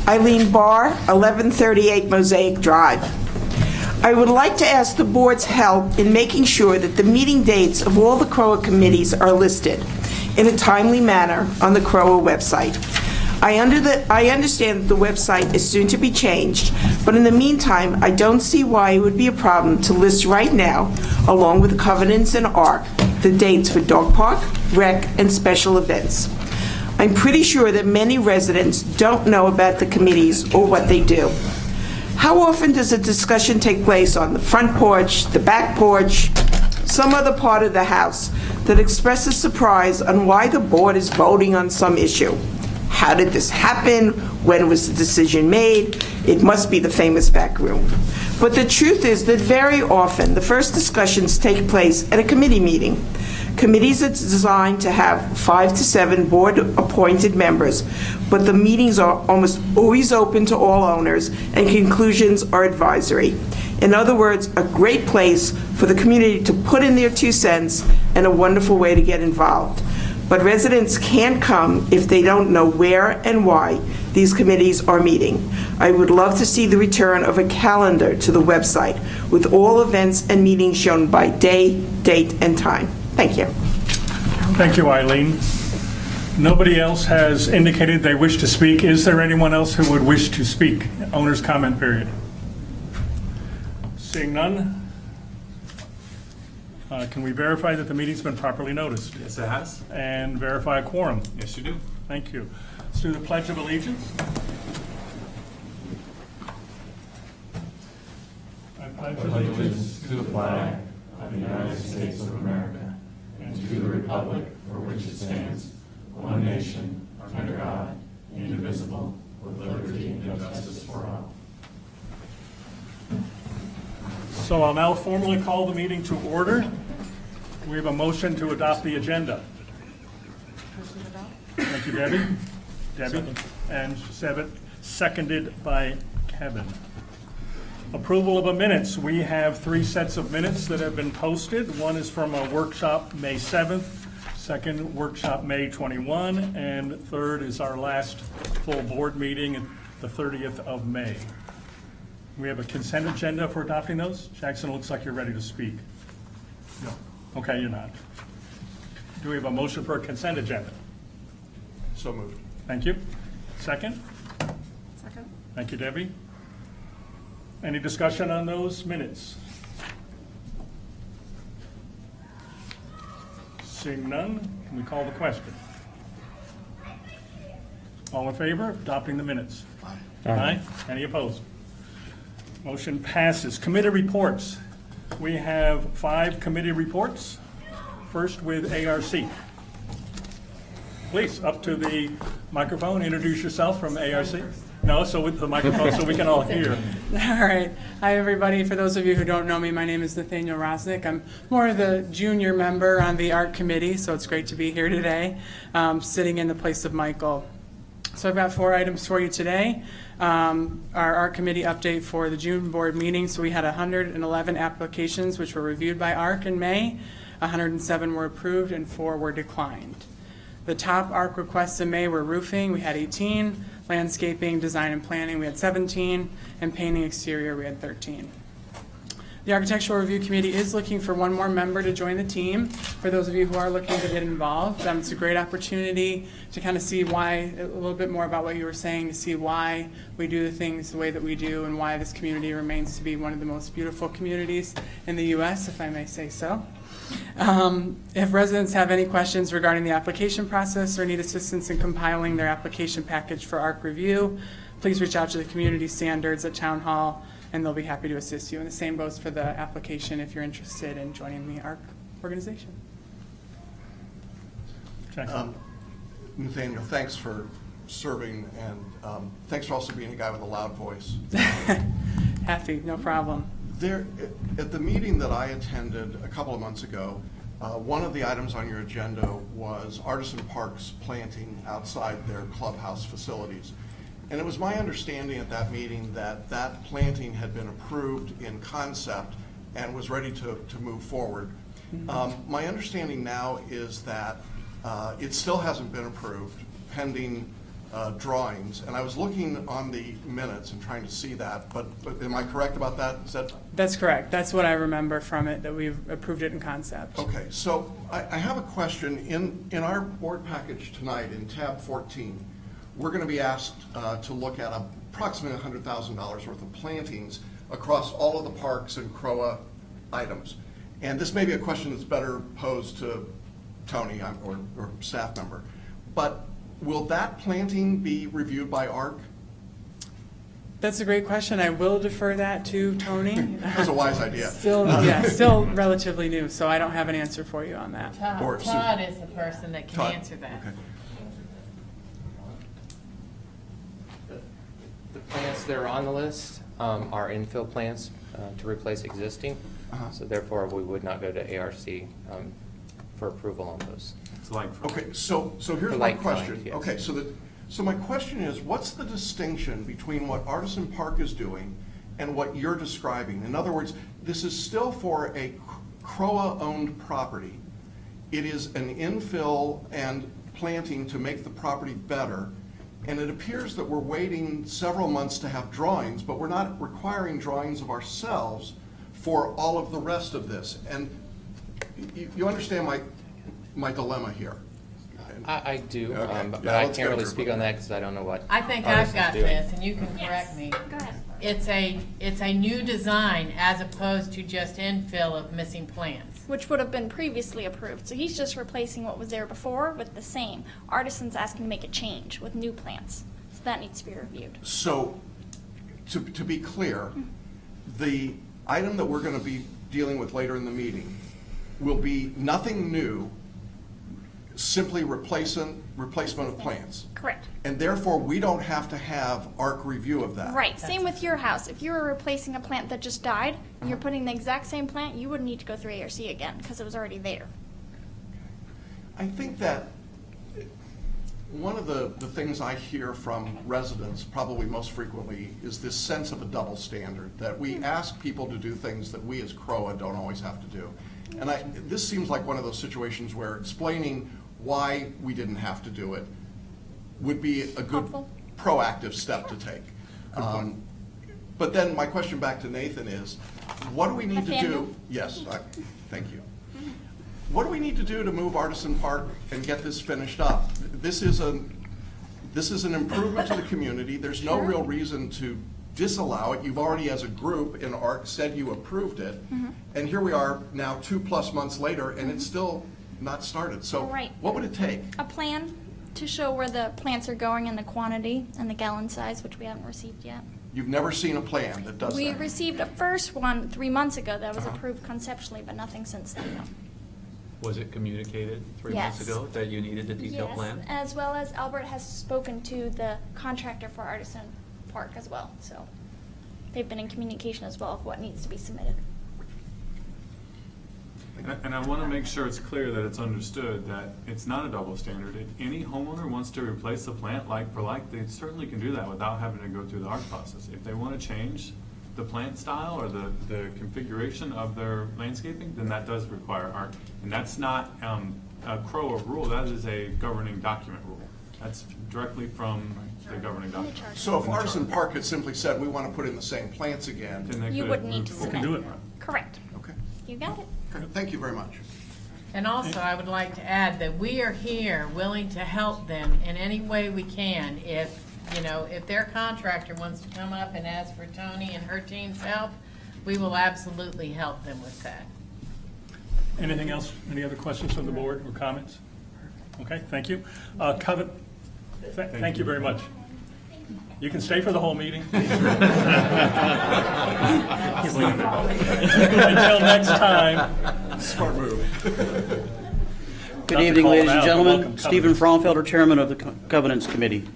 Eileen Barr, 1138 Mosaic Drive. I would like to ask the board's help in making sure that the meeting dates of all the CROA committees are listed in a timely manner on the CROA website. I understand that the website is soon to be changed, but in the meantime, I don't see why it would be a problem to list right now, along with covenants and ARC, the dates for dog park, rec, and special events. I'm pretty sure that many residents don't know about the committees or what they do. How often does a discussion take place on the front porch, the back porch, some other part of the house that expresses surprise on why the board is voting on some issue? How did this happen? When was the decision made? It must be the famous back room. But the truth is that very often the first discussions take place at a committee meeting. Committees are designed to have 5 to 7 board-appointed members, but the meetings are almost always open to all owners, and conclusions are advisory. In other words, a great place for the community to put in their 2 cents and a wonderful way to get involved. But residents can't come if they don't know where and why these committees are meeting. I would love to see the return of a calendar to the website with all events and meetings shown by day, date, and time. Thank you. Thank you, Eileen. Nobody else has indicated they wish to speak. Is there anyone else who would wish to speak? Owner's comment period. Seeing none, can we verify that the meeting's been properly noticed? Yes, it has. And verify a quorum? Yes, you do. Thank you. Let's do the Pledge of Allegiance. I pledge allegiance to the flag of the United States of America and to the republic for which it stands, one nation, under God, indivisible, with liberty and justice for all. So I'll now formally call the meeting to order. We have a motion to adopt the agenda. Thank you, Debbie. And seconded by Kevin. Approval of the minutes. We have 3 sets of minutes that have been posted. One is from a workshop May 7th, second workshop May 21, and third is our last full board meeting, the 30th of May. We have a consent agenda for adopting those. Jackson, looks like you're ready to speak. No. Okay, you're not. Do we have a motion for a consent agenda? So moved. Thank you. Second? Second. Thank you, Debbie. Any discussion on those minutes? Seeing none, can we call the question? All in favor of adopting the minutes? Aye. Any opposed? Motion passes. Committee reports. We have 5 committee reports. First with ARC. Please, up to the microphone, introduce yourself from ARC. No, so with the microphone so we can all hear. All right. Hi, everybody. For those of you who don't know me, my name is Nathaniel Rosnick. I'm more of the junior member on the ARC committee, so it's great to be here today, sitting in the place of Michael. So I've got 4 items for you today. Our ARC committee update for the June board meeting. So we had 111 applications which were reviewed by ARC in May. 107 were approved and 4 were declined. The top ARC requests in May were roofing, we had 18, landscaping, design and planning, we had 17, and painting exterior, we had 13. The Architectural Review Committee is looking for 1 more member to join the team. For those of you who are looking to get involved, it's a great opportunity to kind of see why, a little bit more about what you were saying, to see why we do the things the way that we do and why this community remains to be one of the most beautiful communities in the U.S., if I may say so. If residents have any questions regarding the application process or need assistance in compiling their application package for ARC review, please reach out to the community standards at Town Hall and they'll be happy to assist you. And the same goes for the application if you're interested in joining the ARC organization. Nathaniel, thanks for serving and thanks for also being a guy with a loud voice. Happy, no problem. There, at the meeting that I attended a couple of months ago, one of the items on your agenda was Artisan Park's planting outside their clubhouse facilities. And it was my understanding at that meeting that that planting had been approved in concept and was ready to move forward. Mm-hmm. My understanding now is that it still hasn't been approved pending drawings, and I was looking on the minutes and trying to see that, but am I correct about that? Is that? That's correct. That's what I remember from it, that we've approved it in concept. Okay, so I have a question. In our board package tonight, in tab 14, we're going to be asked to look at approximately $100,000 worth of plantings across all of the parks and CROA items. And this may be a question that's better posed to Tony or staff member, but will that planting be reviewed by ARC? That's a great question. I will defer that to Tony. That's a wise idea. Still relatively new, so I don't have an answer for you on that. Or Todd is the person that can Todd. answer that. Okay. The plants that are on the list are infill plants to replace existing. So therefore, we would not go to ARC for approval on those. It's like, Okay, so here's my like question. kind, yes. Okay, so my question is, what's the distinction between what Artisan Park is doing and what you're describing? In other words, this is still for a CROA-owned property. It is an infill and planting to make the property better, and it appears that we're waiting several months to have drawings, but we're not requiring drawings of ourselves for all of the rest of this. And you understand my dilemma here? I do, Okay. but Yeah, I let's can't go really through speak it. on that because I don't know what. I think I've Artisan's got doing. this, and you can correct me. Go ahead. It's a new design as opposed to just infill of missing plants. Which would have been previously approved. So he's just replacing what was there before with the same. Artisan's asking to make a change with new plants. So that needs to be reviewed. So, to be clear, the item that we're going to be dealing with later in the meeting will be nothing new, simply replacement of plants. Correct. And therefore, we don't have to have ARC review of that. Right. Same with your house. If you were replacing a plant that just died and you're putting the exact same plant, you wouldn't need to go through ARC again because it was already there. I think that one of the things I hear from residents probably most frequently is this sense of a double standard, that we ask people to do things that we as CROA don't always have to do. And this seems like one of those situations where explaining why we didn't have to do it would be a good Helpful. proactive step to take. But then my question back to Nathan is, what do we need to do? Nathaniel? Yes, thank you. What do we need to do to move Artisan Park and get this finished up? This is an improvement to the community. There's no real reason to disallow it. You've already, as a group in ARC, said you approved it. And here we are now 2+ months later, and it's still not started. So Right. what would it take? A plan to show where the plants are going and the quantity and the gallon size, which we haven't received yet. You've never seen a plan that does We that? received a first one 3 months ago that was approved conceptually, but nothing since then. Was it communicated 3 months Yes. ago that you needed a detailed plan? Yes, as well as Albert has spoken to the contractor for Artisan Park as well, so they've been in communication as well of what needs to be submitted. and I want to make sure it's clear that it's understood that it's not a double standard. If any homeowner wants to replace the plant like for like, they certainly can do that without having to go through the ARC process. If they want to change the plant style or the configuration of their landscaping, then that does require ARC. And that's not a CROA rule, that is a governing document rule. That's directly from the governing document. So if Artisan Park had simply said, we want to put in the same plants again, Then they You could wouldn't need to move forward. submit. do it, right? Correct. okay. You got it. Okay. Thank you very much. And also, I would like to add that we are here willing to help them in any way we can. If their contractor wants to come up and ask for Tony and her team's help, we will absolutely help them with that. Anything else? Any other questions from the board or comments? Okay, thank you. Thank you very much. You can stay for the whole meeting. Until next time. Smart move. Good Not to evening, call ladies them and out, gentlemen. welcome, Stephen Frauenfelder, Chairman of the Covenants Committee.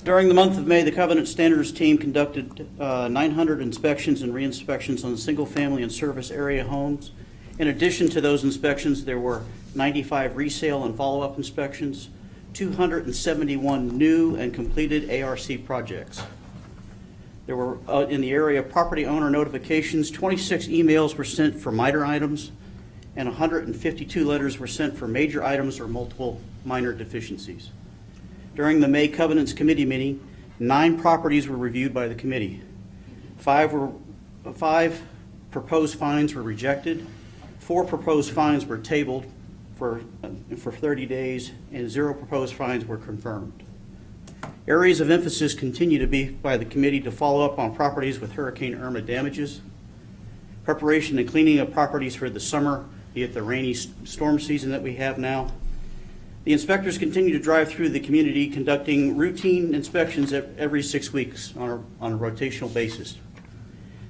During the month of May, the Covenant Standards team conducted 900 inspections and re-inspections on single-family and service area homes. In addition to those inspections, there were 95 resale and follow-up inspections, 271 new and completed ARC projects. There were, in the area of property owner notifications, 26 emails were sent for minor items, and 152 letters were sent for major items or multiple minor deficiencies. During the May Covenants Committee meeting, 9 properties were reviewed by the committee. 5 proposed fines were rejected, 4 proposed fines were tabled for 30 days, and 0 proposed fines were confirmed. Areas of emphasis continue to be by the committee to follow up on properties with Hurricane Irma damages, preparation and cleaning of properties for the summer, be it the rainy storm season that we have now. The inspectors continue to drive through the community, conducting routine inspections every 6 weeks on a rotational basis.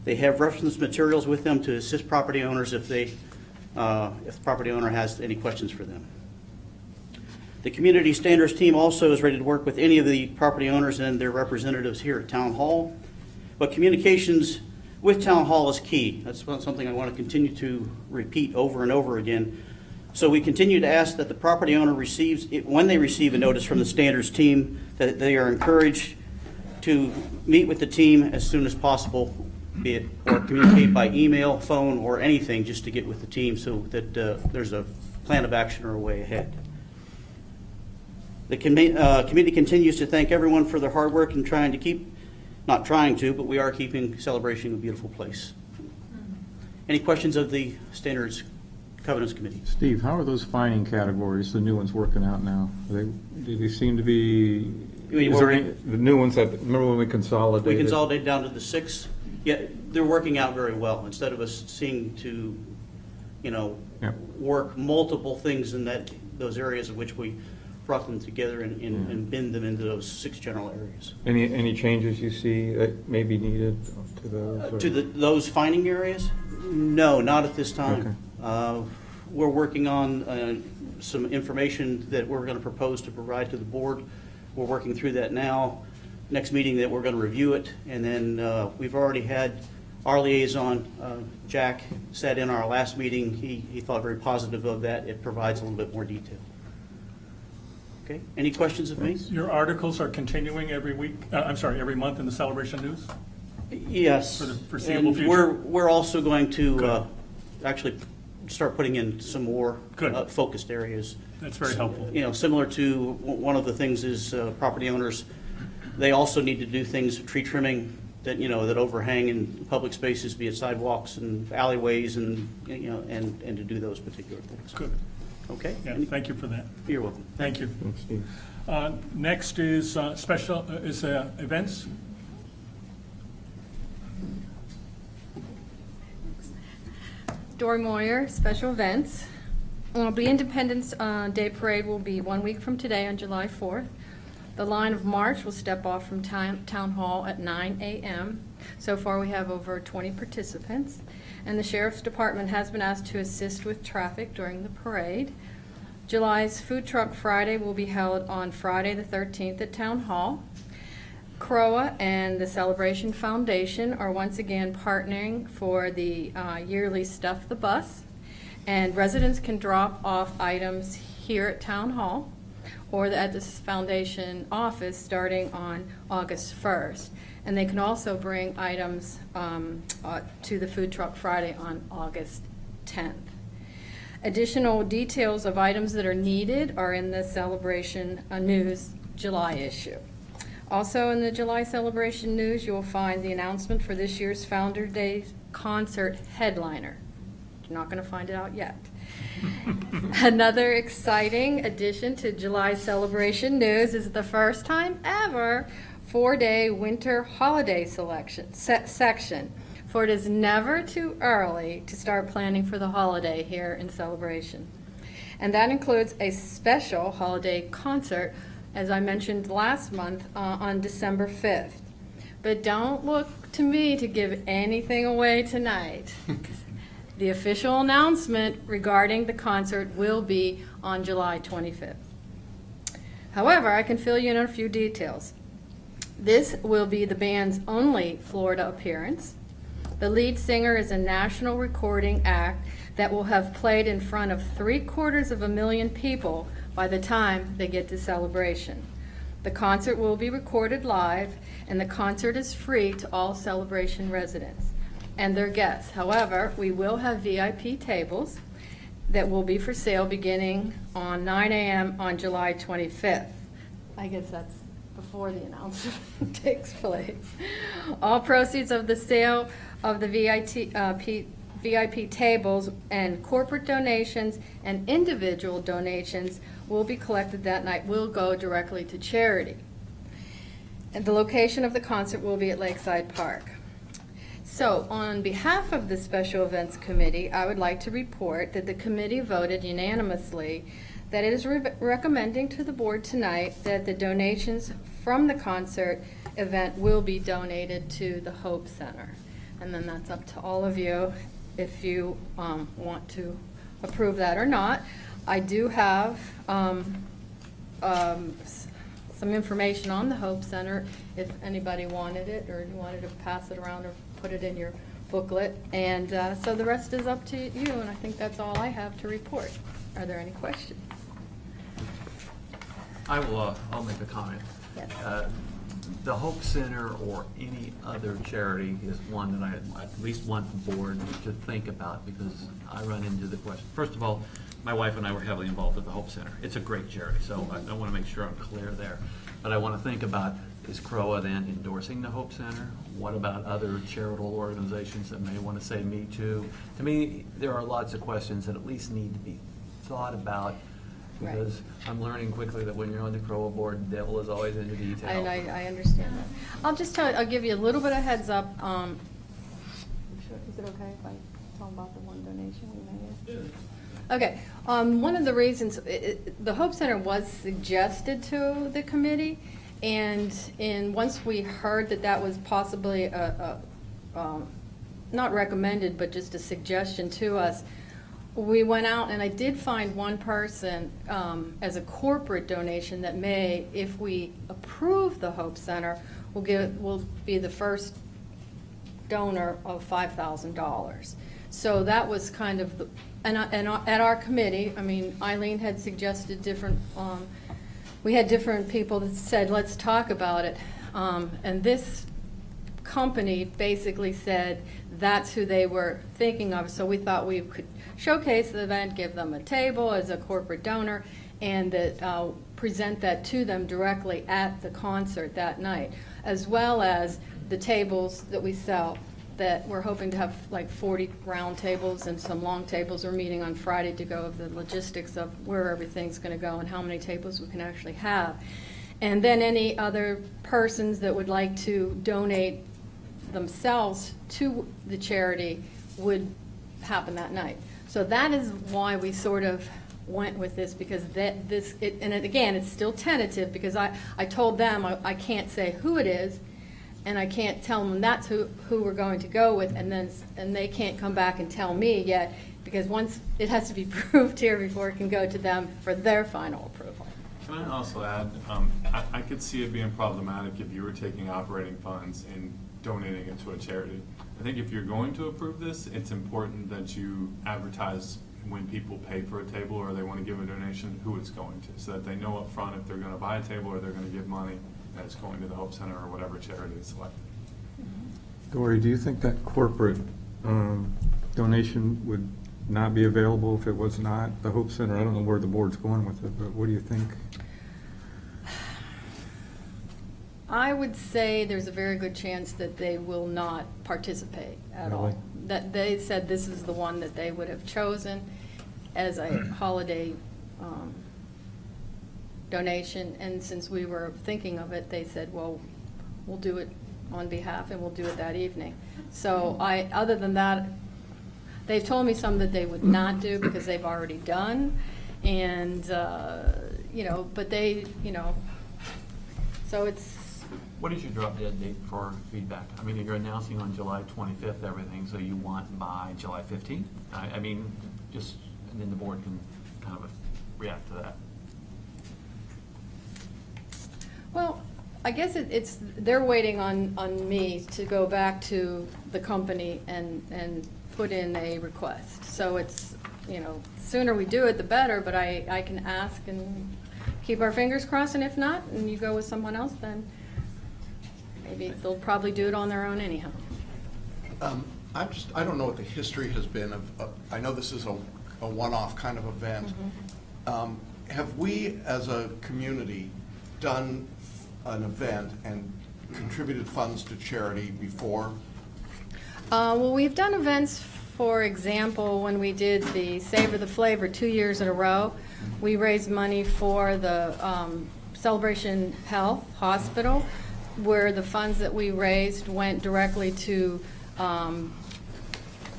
They have reference materials with them to assist property owners if the property owner has any questions for them. The Community Standards team also is ready to work with any of the property owners and their representatives here at Town Hall. But communications with Town Hall is key. That's something I want to continue to repeat over and over again. So we continue to ask that the property owner receives, when they receive a notice from the Standards team, that they are encouraged to meet with the team as soon as possible, be it or communicate by email, phone, or anything, just to get with the team so that there's a plan of action or a way ahead. The committee continues to thank everyone for their hard work in trying to keep, not trying to, but we are keeping Celebration a beautiful place. Any questions of the Standards Covenants Committee? Steve, how are those fining categories, the new ones working out now? Do they seem to be, is there any, the new ones that, remember when we consolidated? We consolidated down to the 6. Yeah, they're working out very well. Instead of us seeing to, work multiple things in those areas in which we brought them together and bin them into those 6 general areas. Any changes you see that may be needed to those? To those finding areas? No, not at this time. Okay. We're working on some information that we're going to propose to provide to the board. We're working through that now. Next meeting that we're going to review it, and then we've already had our liaison, Jack, sat in our last meeting. He thought very positive of that. It provides a little bit more detail. Okay, any questions of me? Your articles are continuing every week, every month in the Celebration News? Yes. For the foreseeable And future? we're also going to actually start putting in some more Good. Focused areas. That's very helpful. Similar to one of the things is property owners, they also need to do things, tree trimming that, that overhang in public spaces, be it sidewalks and alleyways and, and to do those particular things. Good. Okay? Yeah, thank you for that. You're welcome. Thank you. Thanks, Steve. Next is events. Dory Moyer, special events. The Independence Day Parade will be 1 week from today on July 4th. The line of march will step off from Town Hall at 9 a.m. So far, we have over 20 participants. And the Sheriff's Department has been asked to assist with traffic during the parade. July's Food Truck Friday will be held on Friday the 13th at Town Hall. CROA and the Celebration Foundation are once again partnering for the yearly Stuff the Bus. And residents can drop off items here at Town Hall or at the foundation office starting on August 1st. And they can also bring items to the Food Truck Friday on August 10th. Additional details of items that are needed are in the Celebration News July issue. Also in the July Celebration News, you will find the announcement for this year's Founder Day concert headliner. You're not going to find it out yet. Another exciting addition to July Celebration News is the first time ever 4-day winter holiday section. For it is never too early to start planning for the holiday here in Celebration. And that includes a special holiday concert, as I mentioned last month, on December 5th. But don't look to me to give anything away tonight. The official announcement regarding the concert will be on July 25th. However, I can fill you in on a few details. This will be the band's only Florida appearance. The lead singer is a national recording act that will have played in front of 750,000 people by the time they get to Celebration. The concert will be recorded live, and the concert is free to all Celebration residents and their guests. However, we will have VIP tables that will be for sale beginning on 9 a.m. on July 25th. I guess that's before the announcement takes place. All proceeds of the sale of the VIP tables and corporate donations and individual donations will be collected that night, will go directly to charity. And the location of the concert will be at Lakeside Park. So, on behalf of the Special Events Committee, I would like to report that the committee voted unanimously that it is recommending to the board tonight that the donations from the concert event will be donated to the Hope Center. And then that's up to all of you if you want to approve that or not. I do have some information on the Hope Center if anybody wanted it, or you wanted to pass it around or put it in your booklet. And so the rest is up to you, and I think that's all I have to report. Are there any questions? I'll make a comment. Yes. The Hope Center or any other charity is one that I at least want the board to think about, because I run into the question. First of all, my wife and I were heavily involved with the Hope Center. It's a great charity, so I want to make sure I'm clear there. But I want to think about, is CROA then endorsing the Hope Center? What about other charitable organizations that may want to say me too? To me, there are lots of questions that at least need to be thought about, because I'm learning quickly that when you're on the CROA board, the devil is always in the detail. And I understand that. I'll just tell you, I'll give you a little bit of heads up. Is it okay if I tell them about the one donation we made? Okay. One of the reasons, the Hope Center was suggested to the committee, and once we heard that that was possibly not recommended, but just a suggestion to us, we went out, and I did find one person as a corporate donation that may, if we approve the Hope Center, will be the first donor of $5,000. So that was kind of the, and at our committee, I mean, Eileen had suggested different, we had different people that said, let's talk about it. And this company basically said that's who they were thinking of. So we thought we could showcase the event, give them a table as a corporate donor, and that present that to them directly at the concert that night, as well as the tables that we sell, that we're hoping to have like 40 round tables and some long tables. We're meeting on Friday to go over the logistics of where everything's going to go and how many tables we can actually have. And then any other persons that would like to donate themselves to the charity would happen that night. So that is why we sort of went with this, because again, it's still tentative, because I told them I can't say who it is, and I can't tell them that's who we're going to go with, and they can't come back and tell me yet, because once it has to be proved here before it can go to them for their final approval. Can I also add, I could see it being problematic if you were taking operating funds and donating it to a charity. I think if you're going to approve this, it's important that you advertise when people pay for a table or they want to give a donation, who it's going to, so that they know up front if they're going to buy a table or they're going to give money, that it's going to the Hope Center or whatever charity is selected. Dory, do you think that corporate donation would not be available if it was not the Hope Center? I don't know where the board's going with it, but what do you think? I would say there's a very good chance that they will not participate at all. That they said this is the one that they would have chosen as a holiday donation, and since we were thinking of it, they said, well, we'll do it on behalf and we'll do it that evening. So other than that, they've told me some that they would not do because they've already done, and but they, so it's. What is your drop dead date for feedback? I mean, you're announcing on July 25th everything, so you want by July 15th? I mean, just, and then the board can kind of react to that. Well, I guess they're waiting on me to go back to the company and put in a request. So it's, sooner we do it, the better, but I can ask and keep our fingers crossed, and if not, and you go with someone else, then maybe they'll probably do it on their own anyhow. I don't know what the history has been of, I know this is a one-off kind of event. Mm-hmm. Have we, as a community, done an event and contributed funds to charity before? Well, we've done events, for example, when we did the Savor the Flavor 2 years in a row, we raised money for the Celebration Health Hospital, where the funds that we raised went directly to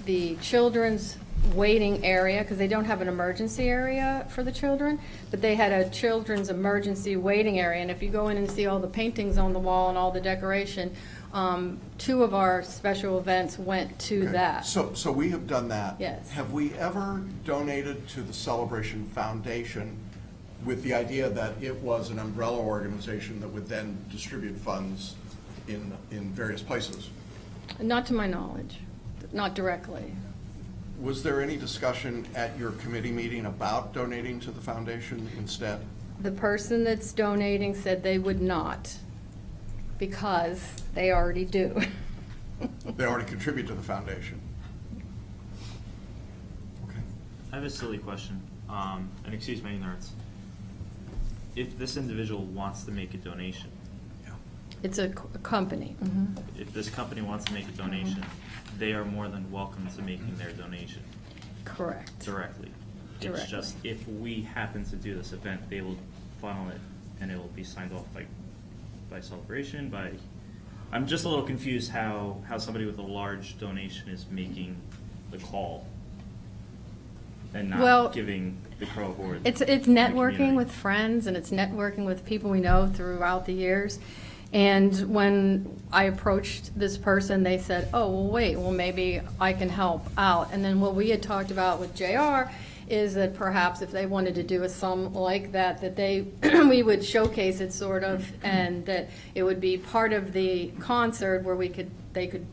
the children's waiting area, because they don't have an emergency area for the children, but they had a children's emergency waiting area. And if you go in and see all the paintings on the wall and all the decoration, 2 of our special events went to Okay. that. So we have done that. Yes. Have we ever donated to the Celebration Foundation with the idea that it was an umbrella organization that would then distribute funds in various places? Not to my knowledge, not directly. Was there any discussion at your committee meeting about donating to the foundation instead? The person that's donating said they would not, because they already do. They already contribute to the foundation. Okay. I have a silly question, and excuse my ignorance. If this individual wants to make a donation, It's a company. Mhm. if this company wants to make a donation, they are more than welcome to making their donation Correct. directly. It's Directly. just, if we happen to do this event, they will funnel it, and it will be signed off by Celebration, I'm just a little confused how somebody with a large donation is making the call and Well, not giving the CROA board. It's and the community. networking with friends, and it's networking with people we know throughout the years. And when I approached this person, they said, oh, well, wait, well, maybe I can help out. And then what we had talked about with JR is that perhaps if they wanted to do a sum like that, that they, we would showcase it sort of, and that it would be part of the concert where they could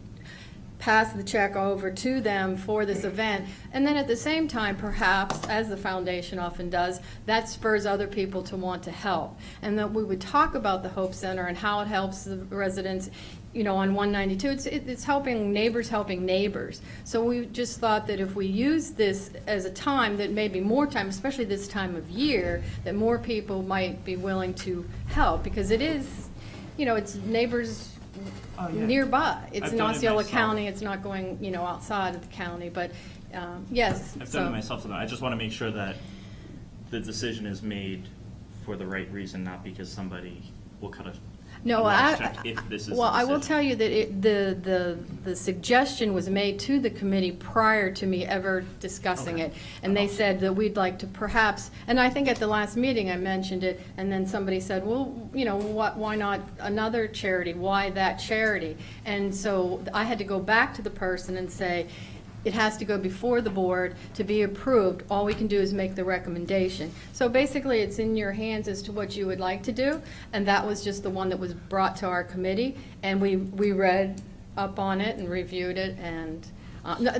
pass the check over to them for this event. And then at the same time, perhaps, as the foundation often does, that spurs other people to want to help. And that we would talk about the Hope Center and how it helps the residents, on 192. It's helping neighbors. So we just thought that if we use this as a time, that maybe more time, especially this time of year, that more people might be willing to help, because it is, it's neighbors nearby. It's I've in done it Osceola myself. County, it's not going, outside of the county, but, yes. I've done it myself, so I just want to make sure that the decision is made for the right reason, not because somebody will cut a No, large check if this is the well, I will decision. tell you that the suggestion was made to the committee prior to me ever discussing it. And they said that we'd like to perhaps, and I think at the last meeting I mentioned it, and then somebody said, well, why not another charity? Why that charity? And so I had to go back to the person and say, it has to go before the board to be approved. All we can do is make the recommendation. So basically, it's in your hands as to what you would like to do, and that was just the one that was brought to our committee, and we read up on it and reviewed it, and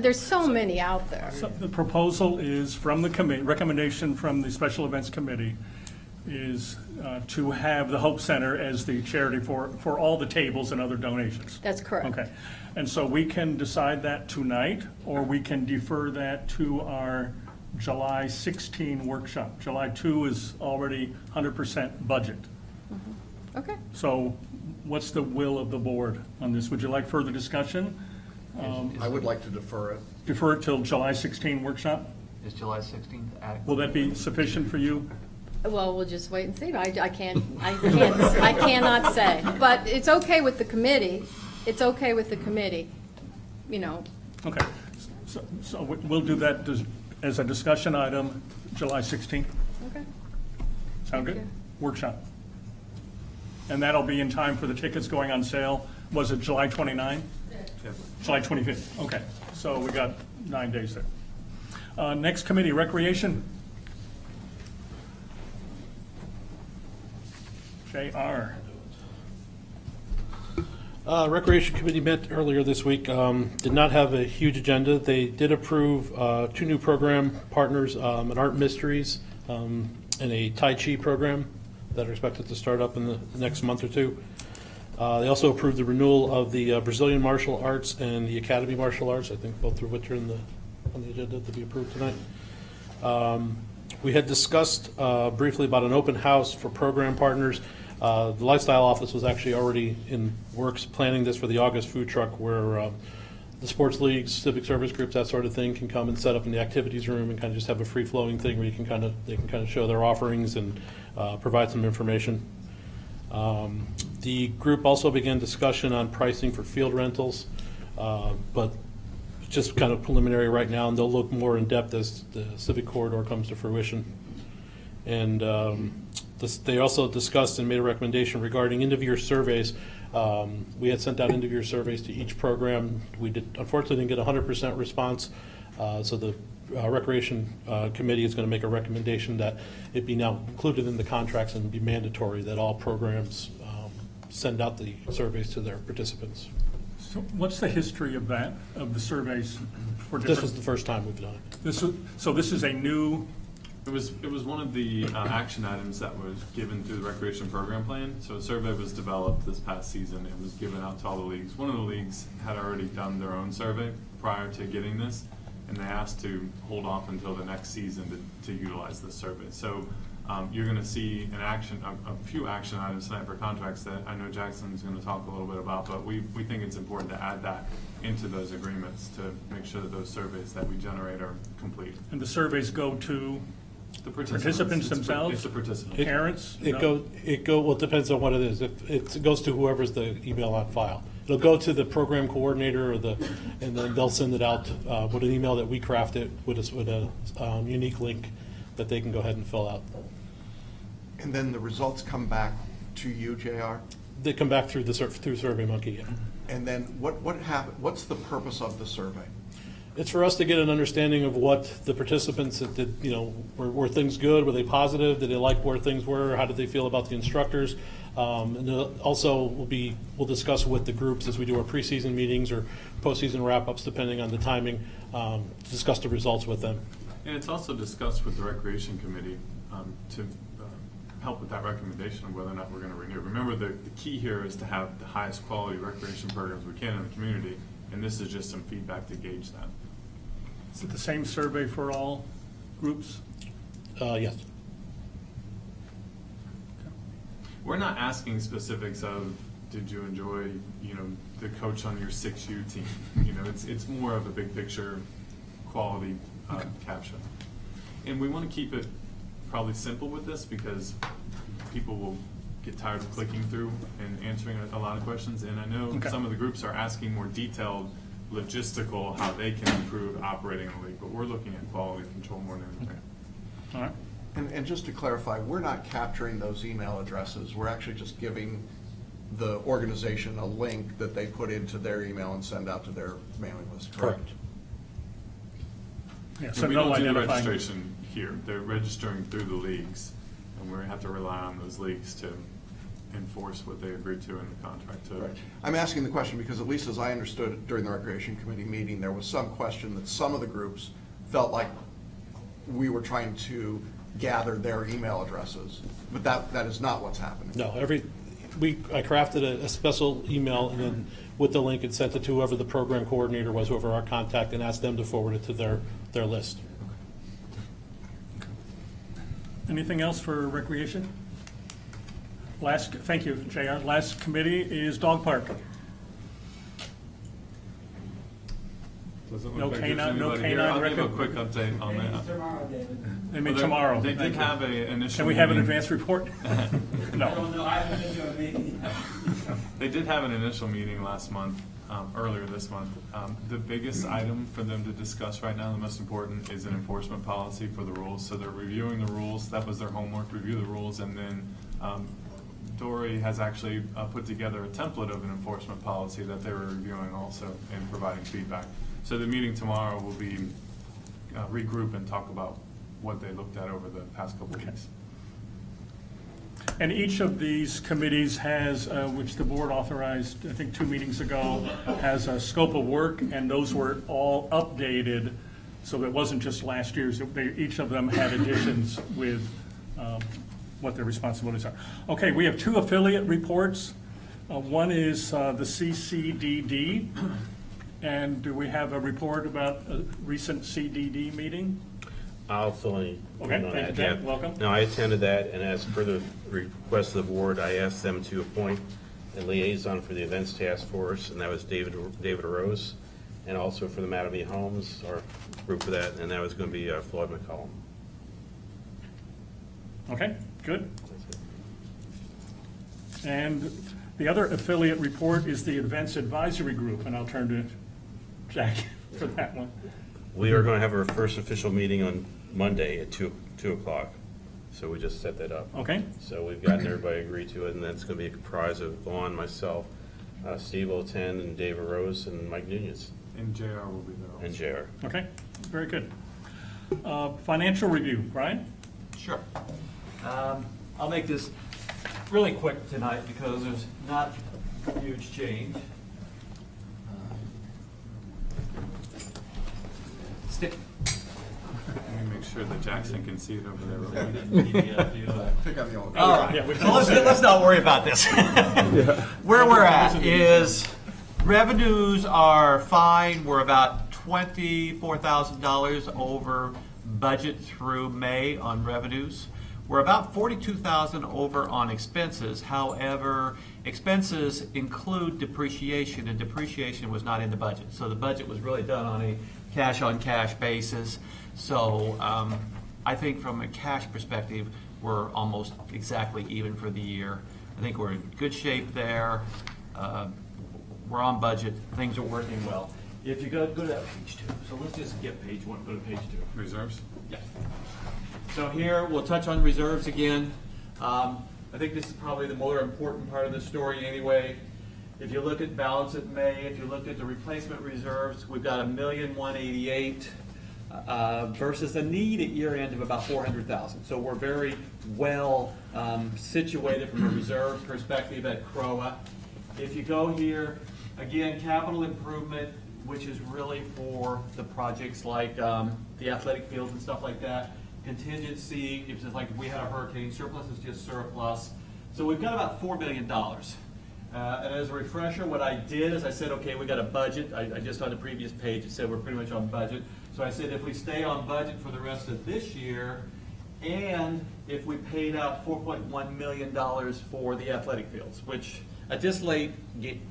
there's so many out there. So the proposal is from the committee, recommendation from the Special Events Committee is to have the Hope Center as the charity for all the tables and other donations. That's correct. Okay. And so we can decide that tonight, or we can defer that to our July 16 workshop. July 2 is already 100% budget. Okay. So what's the will of the board on this? Would you like further discussion? I would like to defer it. Defer it till July 16 workshop? Is July 16th adequate? Will that be sufficient for you? Well, we'll just wait and see. I cannot say. But it's okay with the committee. It's okay with the committee, Okay, so we'll do that as a discussion item, July 16th. Okay. Sound good? you. Workshop. And that'll be in time for the tickets going on sale. Was it July 29? July 25th, okay. So we got 9 days there. Next committee, Recreation. JR. Recreation Committee met earlier this week, did not have a huge agenda. They did approve 2 new program partners, an Art Mysteries and a Tai Chi program that are expected to start up in the next month or two. They also approved the renewal of the Brazilian Martial Arts and the Academy Martial Arts, I think both of which are on the agenda to be approved tonight. We had discussed briefly about an open house for program partners. The Lifestyle Office was actually already in works planning this for the August food truck, where the sports leagues, civic service groups, that sort of thing can come and set up in the activities room and kind of just have a free-flowing thing where they can kind of show their offerings and provide some information. The group also began discussion on pricing for field rentals, but it's just kind of preliminary right now, and they'll look more in depth as the civic corridor comes to fruition. And they also discussed and made a recommendation regarding end-of-year surveys. We had sent out end-of-year surveys to each program. We unfortunately didn't get 100% response, so the Recreation Committee is going to make a recommendation that it be now included in the contracts and be mandatory that all programs send out the surveys to their participants. So what's the history of that, of the surveys for different? This was the first time we've done it. So this is a new. It was one of the action items that was given through the recreation program plan. So a survey was developed this past season. It was given out to all the leagues. One of the leagues had already done their own survey prior to getting this, and they asked to hold off until the next season to utilize this survey. So you're going to see a few action items tonight for contracts that I know Jackson's going to talk a little bit about, but we think it's important to add that into those agreements to make sure that those surveys that we generate are complete. And the surveys go to the participants themselves? It's the participants. Parents? Well, it depends on what it is. If it goes to whoever's the email on file. It'll go to the program coordinator and then they'll send it out with an email that we crafted with a unique link that they can go ahead and fill out. And then the results come back to you, JR? They come back through SurveyMonkey, yeah. And then what's the purpose of the survey? It's for us to get an understanding of what the participants did, were things good, were they positive, did they like where things were, how did they feel about the instructors? And also we'll discuss with the groups as we do our preseason meetings or postseason wrap-ups, depending on the timing, discuss the results with them. And it's also discussed with the Recreation Committee to help with that recommendation of whether or not we're going to renew. Remember, the key here is to have the highest quality recreation programs we can in the community, and this is just some feedback to gauge that. Is it the same survey for all groups? Yes. We're not asking specifics of, did you enjoy, the coach on your 6U team? It's more of a big picture quality caption. And we want to keep it probably simple with this because people will get tired of clicking through and answering a lot of questions. And I know some of the groups are asking more detailed logistical how they can improve operating in the league, but we're looking at quality control more than anything. All right. And just to clarify, we're not capturing those email addresses. We're actually just giving the organization a link that they put into their email and send out to their mailing list, correct? Yeah, so we no don't do identifying. registration here. They're registering through the leagues, and we have to rely on those leagues to enforce what they agreed to in the contract. Right. I'm asking the question because at least as I understood it during the Recreation Committee meeting, there was some question that some of the groups felt like we were trying to gather their email addresses, but that is not what's happening. No, I crafted a special email and then with the link and sent it to whoever the program coordinator was, whoever our contact, and asked them to forward it to their list. Anything else for recreation? Thank you, JR. Last committee is dog park. Doesn't No look like canine- there's no anybody here. canine I'll give a record- quick update on that. Tomorrow, David. They meet tomorrow. They did Thank you. have an initial. Can we have an meeting. advance report? No. No, I haven't been to a meeting. They did have an initial meeting last month, earlier this month. The biggest item for them to discuss right now, the most important, is an enforcement policy for the rules. So they're reviewing the rules. That was their homework, review the rules, and then Dory has actually put together a template of an enforcement policy that they were reviewing also and providing feedback. So the meeting tomorrow will be regroup and talk about what they looked at over the past couple of weeks. And each of these committees has, which the board authorized, I think 2 meetings ago, has a scope of work, and those were all updated, so it wasn't just last year's. Each of them had additions with what their responsibilities are. Okay, we have 2 affiliate reports. One is the CCDD, and do we have a report about a recent CDD meeting? I'll fill any Okay, in on thank you, that. Jack. Yeah. Welcome. No, I attended that, and as per the request of the board, I asked them to appoint a liaison for the events task force, and that was David Rose, and also for the Mattamy Homes, our group for that, and that was going to be Floyd McCollum. Okay, good. And the other affiliate report is the Events Advisory Group, and I'll turn to Jack for that one. We are going to have our first official meeting on Monday at 2 o'clock, so we just set that up. Okay. So we've gotten everybody agreed to it, and that's going to be comprised of Vaughn, myself, Steve will attend, and David Rose, and Mike Nunez. And JR will be there. And JR. Okay, very good. Financial review, Brian? Sure. I'll make this really quick tonight because there's not huge change. Stick. Let me make sure that Jackson can see it over there. Pick on the old. All right, Yeah, so let's not worry about this. Where we're at is revenues are fine. We're about $24,000 over budget through May on revenues. We're about $42,000 over on expenses. However, expenses include depreciation, and depreciation was not in the budget. So the budget was really done on a cash-on-cash basis. So I think from a cash perspective, we're almost exactly even for the year. I think we're in good shape there. We're on budget. Things are working well. If you go to that page 2, so let's just skip page 1, go to page 2. Reserves? Yeah. So here, we'll touch on reserves again. I think this is probably the more important part of the story anyway. If you look at balance at May, if you look at the replacement reserves, we've got $1,188,000 versus a need at year end of about $400,000. So we're very well situated from a reserve perspective at CROA. If you go here, again, capital improvement, which is really for the projects like the athletic fields and stuff like that. Contingency, if it's like we had a hurricane, surplus is just surplus. So we've got about $4 billion. And as a refresher, what I did is I said, okay, we got a budget. I just on the previous page, it said we're pretty much on budget. So I said if we stay on budget for the rest of this year, and if we paid out $4.1 million for the athletic fields, which at this late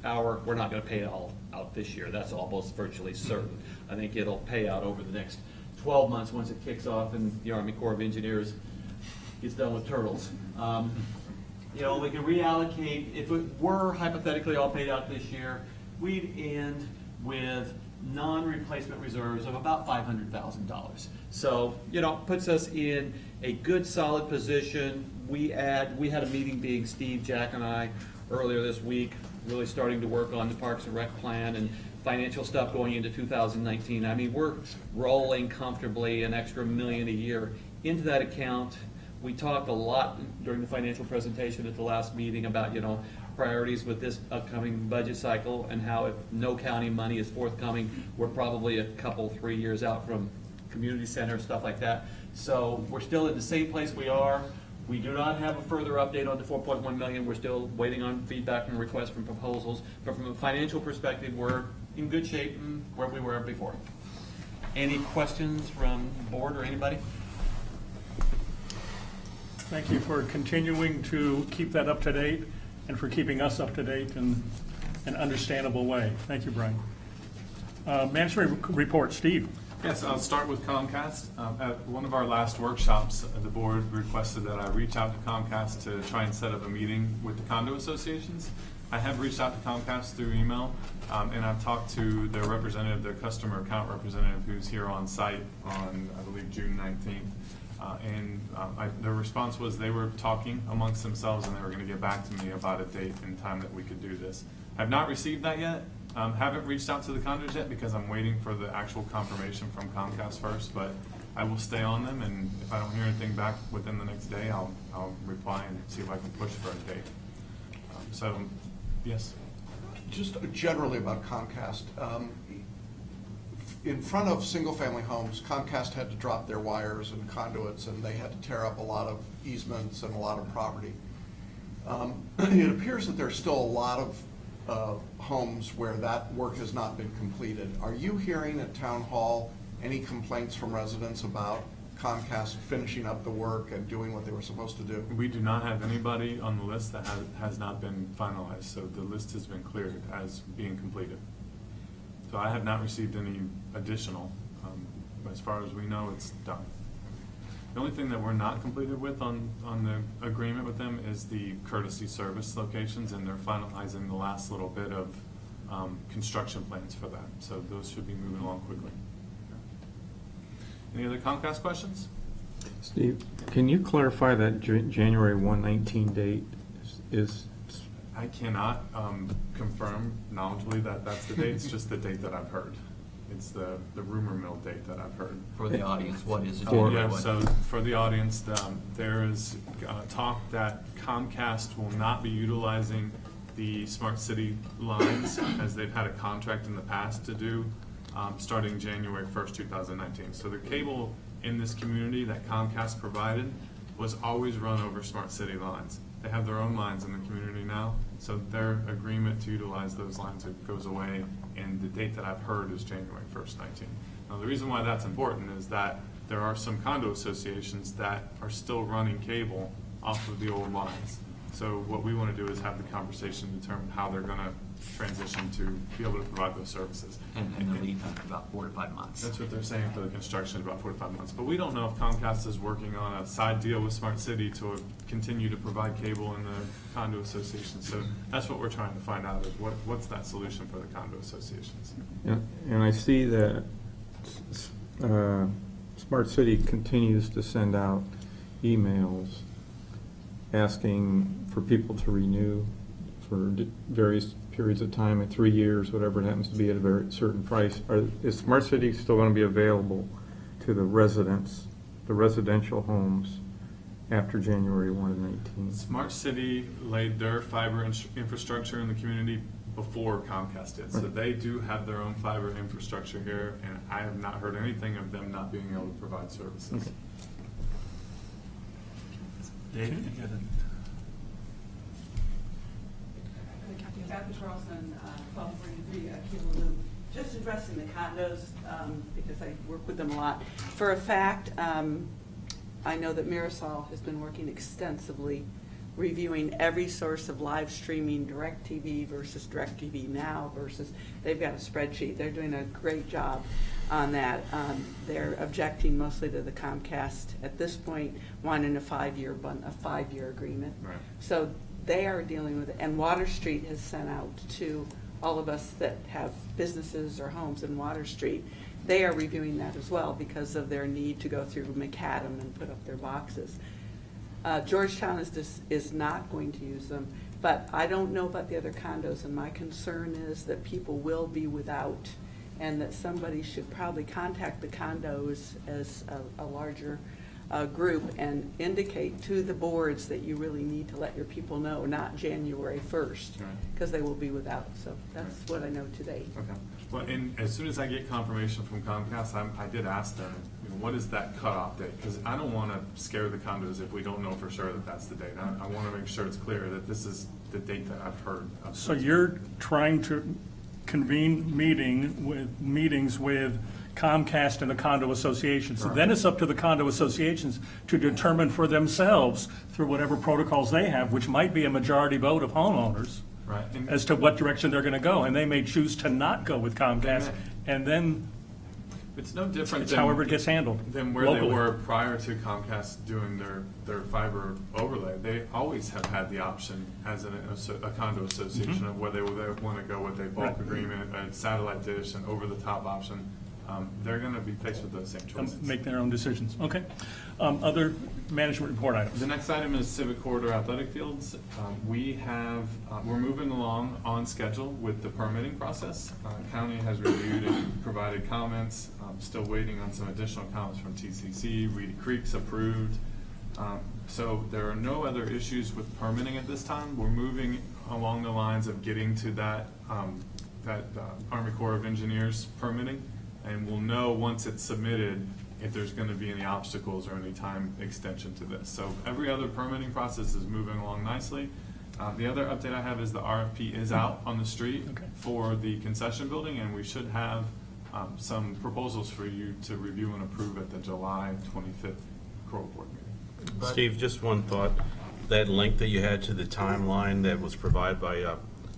hour, we're not going to pay it all out this year. That's almost virtually certain. I think it'll pay out over the next 12 months once it kicks off and the Army Corps of Engineers gets done with turtles. You know, we can reallocate. If it were hypothetically all paid out this year, we'd end with non-replacement reserves of about $500,000. So, you know, puts us in a good, solid position. We had a meeting being Steve, Jack, and I earlier this week, really starting to work on the Parks and Rec plan and financial stuff going into 2019. I mean, we're rolling comfortably an extra $1 million a year into that account. We talked a lot during the financial presentation at the last meeting about, you know, priorities with this upcoming budget cycle and how if no county money is forthcoming, we're probably a couple, 3 years out from community center, stuff like that. So we're still in the same place we are. We do not have a further update on the $4.1 million. We're still waiting on feedback and requests from proposals. But from a financial perspective, we're in good shape and where we were before. Any questions from the board or anybody? Thank you for continuing to keep that up to date and for keeping us up to date in an understandable way. Thank you, Brian. Management report, Steve. Yes, I'll start with Comcast. At one of our last workshops, the board requested that I reach out to Comcast to try and set up a meeting with the condo associations. I have reached out to Comcast through email, and I've talked to their representative, their customer account representative, who's here on site on, I believe, June 19th. Their response was they were talking amongst themselves and they were going to get back to me about a date and time that we could do this. I've not received that yet. Haven't reached out to the condos yet because I'm waiting for the actual confirmation from Comcast first, but I will stay on them, and if I don't hear anything back within the next day, I'll reply and see if I can push for a date. Yes. Just generally about Comcast. In front of single-family homes, Comcast had to drop their wires and conduits, and they had to tear up a lot of easements and a lot of property. It appears that there's still a lot of homes where that work has not been completed. Are you hearing at Town Hall any complaints from residents about Comcast finishing up the work and doing what they were supposed to do? We do not have anybody on the list that has not been finalized, so the list has been cleared as being completed. So I have not received any additional. As far as we know, it's done. The only thing that we're not completed with on the agreement with them is the courtesy service locations, and they're finalizing the last little bit of construction plans for that. So those should be moving along quickly. Any other Comcast questions? Steve, can you clarify that January 119 date is? I cannot confirm knowledgeably that that's the date. It's just the date that I've heard. It's the rumor mill date that I've heard. For the audience, what is it? Yeah, so for the audience, there is talk that Comcast will not be utilizing the Smart City lines as they've had a contract in the past to do, starting January 1st, 2019. So the cable in this community that Comcast provided was always run over Smart City lines. They have their own lines in the community now, so their agreement to utilize those lines goes away, and the date that I've heard is January 1st, 19. Now, the reason why that's important is that there are some condo associations that are still running cable off of the old lines. So what we want to do is have the conversation to determine how they're going to transition to be able to provide those services. And the lead time is about 4 to 5 months. That's what they're saying for the construction, about 4 to 5 months. But we don't know if Comcast is working on a side deal with Smart City to continue to provide cable in the condo associations. So that's what we're trying to find out is what's that solution for the condo associations. And I see that Smart City continues to send out emails asking for people to renew for various periods of time, at 3 years, whatever it happens to be, at a very certain price. Is Smart City still going to be available to the residents, the residential homes, after January 1 of 19? Smart City laid their fiber infrastructure in the community before Comcast did. So they do have their own fiber infrastructure here, and I have not heard anything of them not being able to provide services. Okay. Dave, you got it. Kathy Charleston, 1243 Cable Loop. Just addressing the condos, because I work with them a lot. For a fact, I know that Marisol has been working extensively reviewing every source of live streaming, DirecTV versus DirecTV Now versus, they've got a spreadsheet. They're doing a great job on that. They're objecting mostly to the Comcast at this point, wanting a 5-year agreement. Right. So they are dealing with it. And Water Street has sent out to all of us that have businesses or homes in Water Street. They are reviewing that as well because of their need to go through McAdam and put up their boxes. Georgetown is not going to use them, but I don't know about the other condos, and my concern is that people will be without, and that somebody should probably contact the condos as a larger group and indicate to the boards that you really need to let your people know, not January 1st, because they will be without. So that's what I know today. Okay. Well, and as soon as I get confirmation from Comcast, I did ask them, what is that cutoff date? Because I don't want to scare the condos if we don't know for sure that that's the date. I want to make sure it's clear that this is the date that I've heard. So you're trying to convene meetings with Comcast and the condo associations. So then it's up to the condo associations to determine for themselves, through whatever protocols they have, which might be a majority vote of homeowners, Right. as to what direction they're going to go. And they may choose to not go with Comcast, and then It's no different it's than however it gets handled than where locally. they were prior to Comcast doing their fiber overlay. They always have had the option as a condo association of whether they want to go with a bulk agreement, a satellite dish, an over-the-top option. They're going to be faced with those same choices. Make their own decisions. Okay. Other management report items. The next item is Civic Corridor Athletic Fields. We're moving along on schedule with the permitting process. County has reviewed and provided comments. Still waiting on some additional comments from TCC. Reedy Creek's approved. So there are no other issues with permitting at this time. We're moving along the lines of getting to that Army Corps of Engineers permitting, and we'll know once it's submitted if there's going to be any obstacles or any time extension to this. So every other permitting process is moving along nicely. The other update I have is the RFP is out on the street for the concession building, and we should have some proposals for you to review and approve at the July 25th CROA board meeting. Steve, just one thought. That link that you had to the timeline that was provided by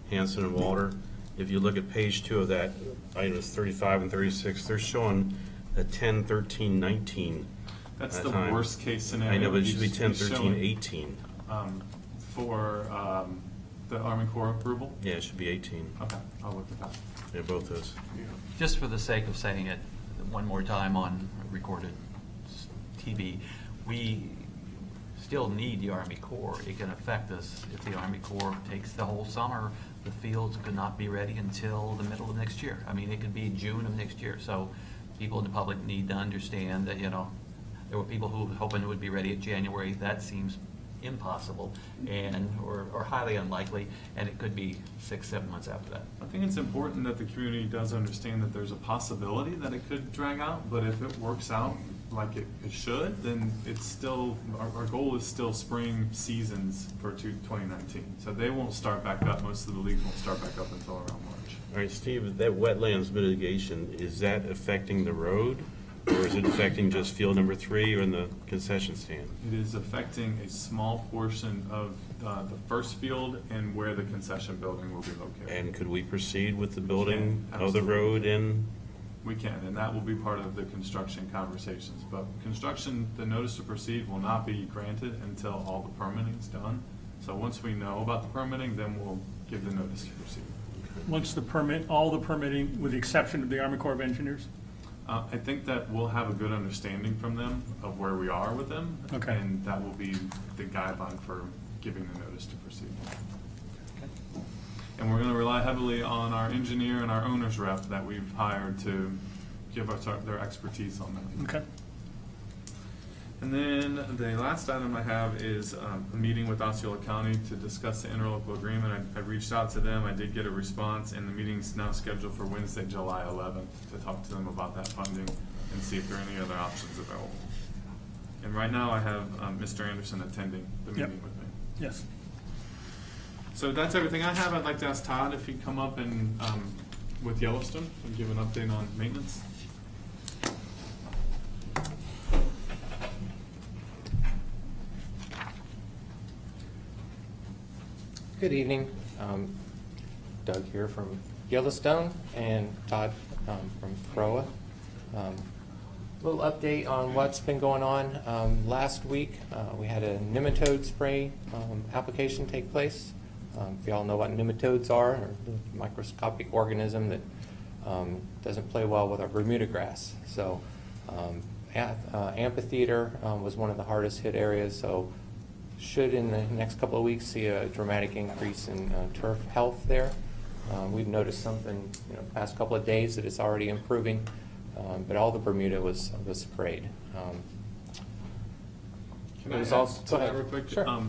Hanson and Walter, if you look at page 2 of that, items 35 and 36, they're showing a 10, 13, 19. That's the time. worst case scenario. I know, but it should be He's 10, 13, showing, 18. For the Army Corps approval? Yeah, it should be 18. Okay, I'll look at that. Yeah, both those. Just for the sake of saying it one more time on recorded TV, we still need the Army Corps. It can affect us if the Army Corps takes the whole summer. The fields could not be ready until the middle of next year. I mean, it could be June of next year. So people in the public need to understand that, there were people who were hoping it would be ready at January. That seems impossible or highly unlikely, and it could be 6-7 months after that. I think it's important that the community does understand that there's a possibility that it could drag out, but if it works out like it should, then it's still, our goal is still spring seasons for 2019. So they won't start back up, most of the leagues won't start back up until around March. All right, Steve, that wetlands mitigation, is that affecting the road? Or is it affecting just field number 3 or in the concession stand? It is affecting a small portion of the first field and where the concession building will be located. And could we proceed with the building can, of the road and? We can, and that will be part of the construction conversations. But construction, the notice to proceed will not be granted until all the permitting's done. So once we know about the permitting, then we'll give the notice to proceed. Once all the permitting, with the exception of the Army Corps of Engineers? I think that we'll have a good understanding from them of where we are with them. Okay. And that will be the guideline for giving the notice to proceed. Okay. And we're going to rely heavily on our engineer and our owner's rep that we've hired to give us their expertise on that. Okay. And then the last item I have is a meeting with Osceola County to discuss the interlocal agreement. I reached out to them, I did get a response, and the meeting's now scheduled for Wednesday, July 11th to talk to them about that funding and see if there are any other options available. And right now I have Mr. Anderson attending the meeting with me. Yes. So that's everything I have. I'd like to ask Todd if he'd come up and with Yellowstone and give an update on maintenance. Good evening. Doug here from Yellowstone and Todd from CROA. Little update on what's been going on. Last week we had a nematode spray application take place. If you all know what nematodes are, or the microscopic organism that doesn't play well with our Bermuda grass. So amphitheater was one of the hardest hit areas. So should in the next couple of weeks see a dramatic increase in turf health there. We've noticed something past couple of days that it's already improving, but all the Bermuda was sprayed. Can I add to that real quick? Sure.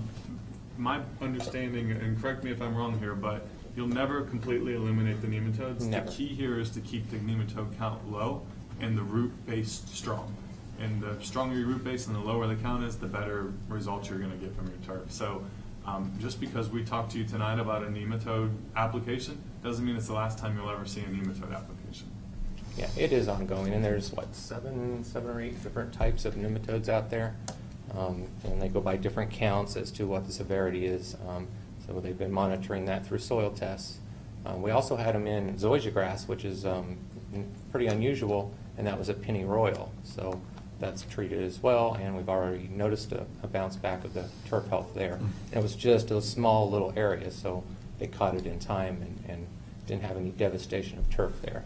My understanding, and correct me if I'm wrong here, but you'll never completely eliminate the nematodes. Never. The key here is to keep the nematode count low and the root base strong. And the stronger your root base and the lower the count is, the better results you're going to get from your turf. So just because we talked to you tonight about a nematode application doesn't mean it's the last time you'll ever see a nematode application. Yeah, it is ongoing, and there's seven or eight different types of nematodes out there, and they go by different counts as to what the severity is. So they've been monitoring that through soil tests. We also had them in zoysia grass, which is pretty unusual, and that was a pennyroyal. So that's treated as well, and we've already noticed a bounce back of the turf health there. It was just a small little area, so they caught it in time and didn't have any devastation of turf there.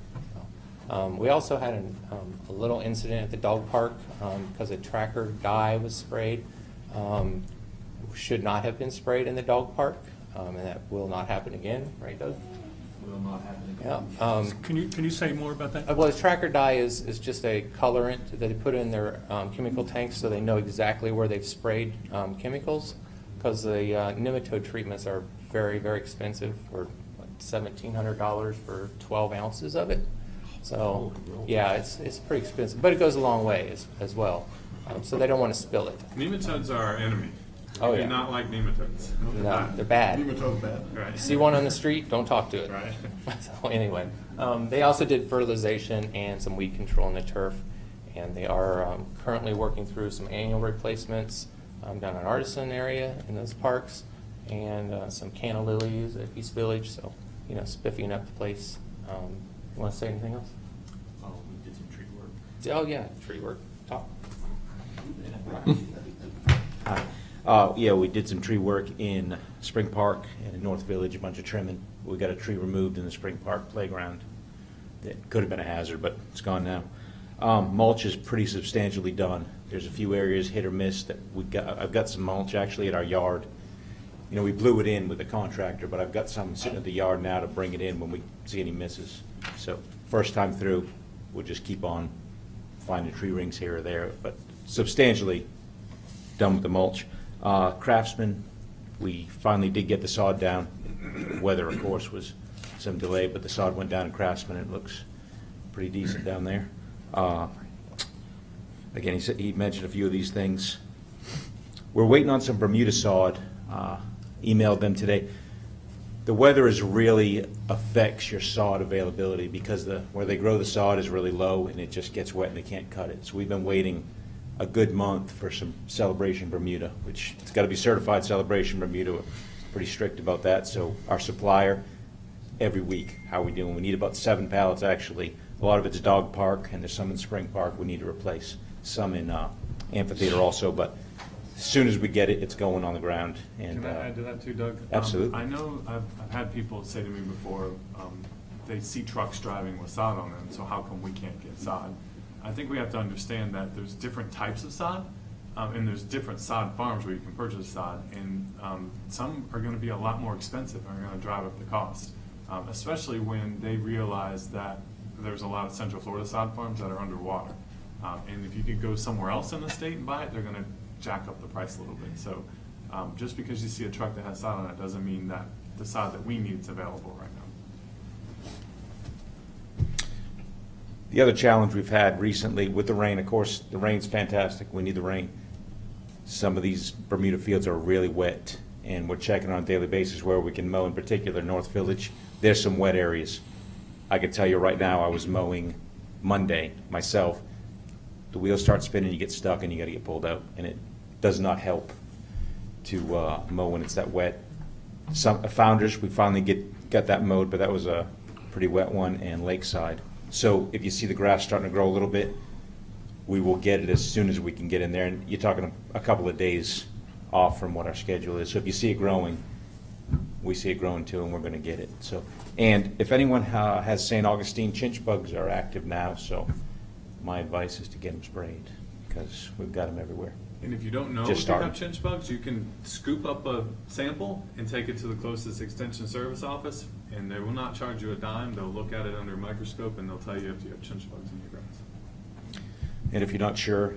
We also had a little incident at the dog park because a tracker dye was sprayed. Should not have been sprayed in the dog park, and that will not happen again, right, Doug? Will not happen again. Yeah. Can you say more about that? Well, the tracker dye is just a colorant that they put in their chemical tanks so they know exactly where they've sprayed chemicals, because the nematode treatments are very, very expensive, for $1,700 for 12 ounces of it. So yeah, it's pretty expensive, but it goes a long way as well. So they don't want to spill it. Nematodes are our enemy. Oh, They yeah. do not like nematodes. No, they're bad. Nematode bad. Right. You see one on the street, don't talk to it. Right. So anyway, they also did fertilization and some weed control in the turf, and they are currently working through some annual replacements down in Artisan area in those parks, and some canna lilies at East Village. So, you know, spiffing up the place. You want to say anything else? Oh, we did some tree work. Oh yeah, tree work. Talk. Hi. Yeah, we did some tree work in Spring Park and in North Village, a bunch of trimming. We got a tree removed in the Spring Park playground that could have been a hazard, but it's gone now. Mulch is pretty substantially done. There's a few areas hit or miss that I've got some mulch actually at our yard. You know, we blew it in with the contractor, but I've got some sitting at the yard now to bring it in when we see any misses. So first time through, we'll just keep on finding tree rings here or there, but substantially done with the mulch. Craftsman, we finally did get the sod down. The weather, of course, was some delay, but the sod went down in Craftsman. It looks pretty decent down there. Again, he mentioned a few of these things. We're waiting on some Bermuda sod. Emailed them today. The weather really affects your sod availability because where they grow the sod is really low and it just gets wet and they can't cut it. So we've been waiting a good month for some Celebration Bermuda, which it's got to be certified Celebration Bermuda. We're pretty strict about that. So our supplier, every week, how are we doing? We need about 7 pallets actually. A lot of it's Dog Park and there's some in Spring Park we need to replace. Some in Amphitheater also, but as soon as we get it, it's going on the ground. And Can I add to that too, Doug? Absolutely. I know I've had people say to me before, they see trucks driving with sod on them, so how come we can't get sod? I think we have to understand that there's different types of sod, and there's different sod farms where you can purchase sod, and some are going to be a lot more expensive and are going to drive up the cost, especially when they realize that there's a lot of Central Florida sod farms that are underwater. And if you could go somewhere else in the state and buy it, they're going to jack up the price a little bit. So just because you see a truck that has sod on it doesn't mean that the sod that we need is available right now. The other challenge we've had recently with the rain, of course, the rain's fantastic. We need the rain. Some of these Bermuda fields are really wet, and we're checking on a daily basis where we can mow, in particular North Village. There's some wet areas. I can tell you right now, I was mowing Monday myself. The wheels start spinning, you get stuck, and you got to get pulled out, and it does not help to mow when it's that wet. Some Founders, we finally got that mowed, but that was a pretty wet one, and Lakeside. So if you see the grass starting to grow a little bit, we will get it as soon as we can get in there, and you're talking a couple of days off from what our schedule is. So if you see it growing, we see it growing too, and we're going to get it. So, and if anyone has St. Augustine, chinch bugs are active now, so my advice is to get them sprayed because we've got them everywhere. And if you don't know Just if you have starting. chinch bugs, you can scoop up a sample and take it to the closest extension service office, and they will not charge you a dime. They'll look at it under a microscope, and they'll tell you if you have chinch bugs in your grass. And if you're not sure,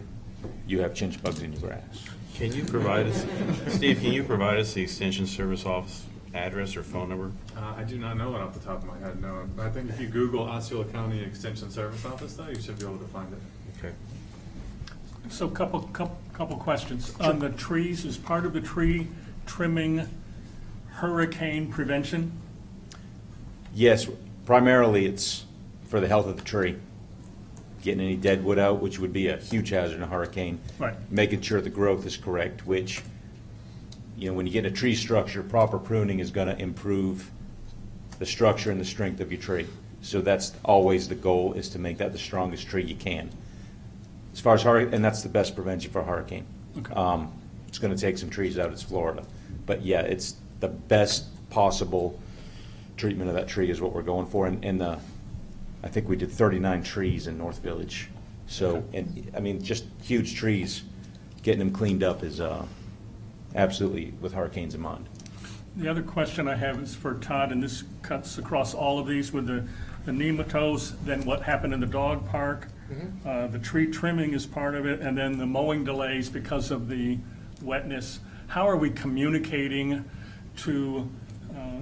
you have chinch bugs in your grass. Can you provide us, Steve, can you provide us the extension service office address or phone number? I do not know it off the top of my head, no. But I think if you Google Osceola County Extension Service Office, though, you should be able to find it. Okay. So couple questions. On the trees, is part of the tree trimming hurricane prevention? Yes, primarily it's for the health of the tree. Getting any dead wood out, which would be a huge hazard in a hurricane. Right. Making sure the growth is correct, which, you know, when you get a tree structure, proper pruning is going to improve the structure and the strength of your tree. So that's always the goal, is to make that the strongest tree you can. As far as and that's the best prevention for a hurricane. Okay. It's going to take some trees out. It's Florida. But yeah, it's the best possible treatment of that tree is what we're going for. And I think we did 39 trees in North Village. So, and I mean, just huge trees, getting them cleaned up is absolutely with hurricanes in mind. The other question I have is for Todd, and this cuts across all of these with the nematodes, then what happened in the dog park. The tree trimming is part of it, and then the mowing delays because of the wetness. How are we communicating to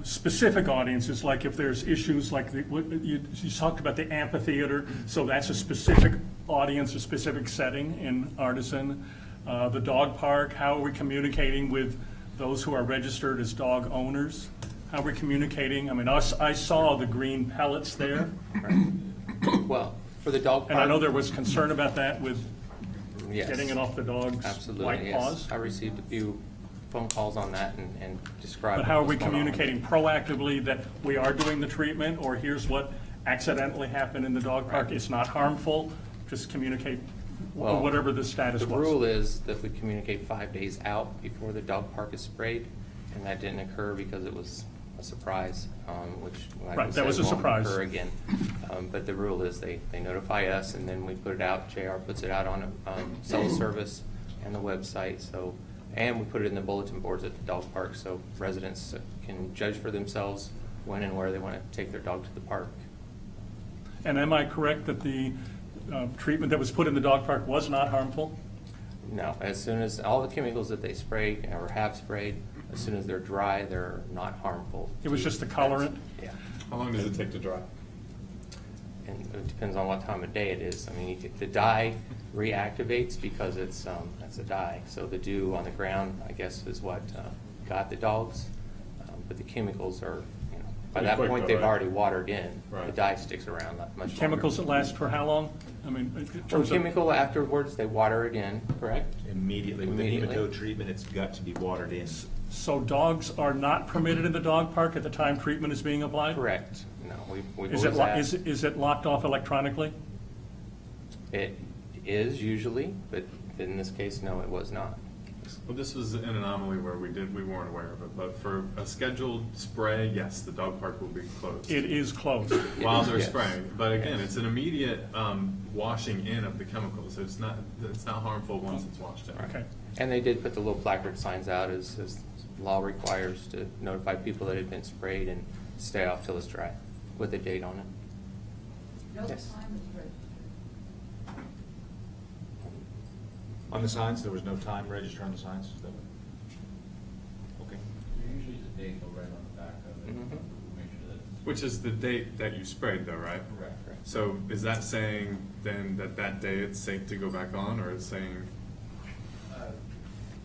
specific audiences, like if there's issues like you talked about the amphitheater, so that's a specific audience, a specific setting in Artisan. The dog park, how are we communicating with those who are registered as dog owners? How are we communicating? I mean, I saw the green pellets there, Well, for the dog park. and I know there was concern about that with Yes. getting it off the dog's Absolutely, white yes. paws. I received a few phone calls on that and described. But how are what we was going on. communicating proactively that we are doing the treatment, or here's what accidentally happened in the dog park? Right. It's not harmful, just communicate Well, whatever the status was. The rule is that we communicate 5 days out before the dog park is sprayed, and that didn't occur because it was a surprise, which, like I Right, said, that was a won't surprise. occur again. But the rule is they notify us, and then we put it out. JR puts it out on cell service and the website. So, and we put it in the bulletin boards at the dog park, so residents can judge for themselves when and where they want to take their dog to the park. And am I correct that the treatment that was put in the dog park was not harmful? No, as soon as all the chemicals that they spray or have sprayed, as soon as they're dry, they're not harmful. It was just the colorant? Yeah. How long does it take to dry? And it depends on what time of day it is. I mean, the dye reactivates because it's a dye. So the dew on the ground, I guess, is what got the dogs. But the chemicals are, by Pretty that quick point, though, they've right? already watered in. Right. The dye sticks around that much longer. Chemicals that last for how long? I mean, in From terms of, chemical afterwards, they water it in, correct? Immediately, with the Immediately. nematode treatment, it's got to be watered in. so dogs are not permitted in the dog park at the time treatment is being applied? Correct. No, we've Is it, always is it locked off electronically? It is usually, but in this case, no, it was not. Well, this was an anomaly where we weren't aware of it, but for a scheduled spray, yes, the dog park will be closed. It is closed. While they're Yes. spraying, but again, it's an immediate washing in of the chemicals. It's not harmful once it's washed in. Okay. And they did put the little placard signs out as law requires to notify people that it had been sprayed and stay off till it's dry with a date on it. Yes. On the signs, there was no time register on the signs? Is that what- Okay. Usually the date will write on the back of it, Mhm. make sure that. Which is the date that you sprayed though, right? Correct. So is that saying then that day it's safe to go back on, or is saying,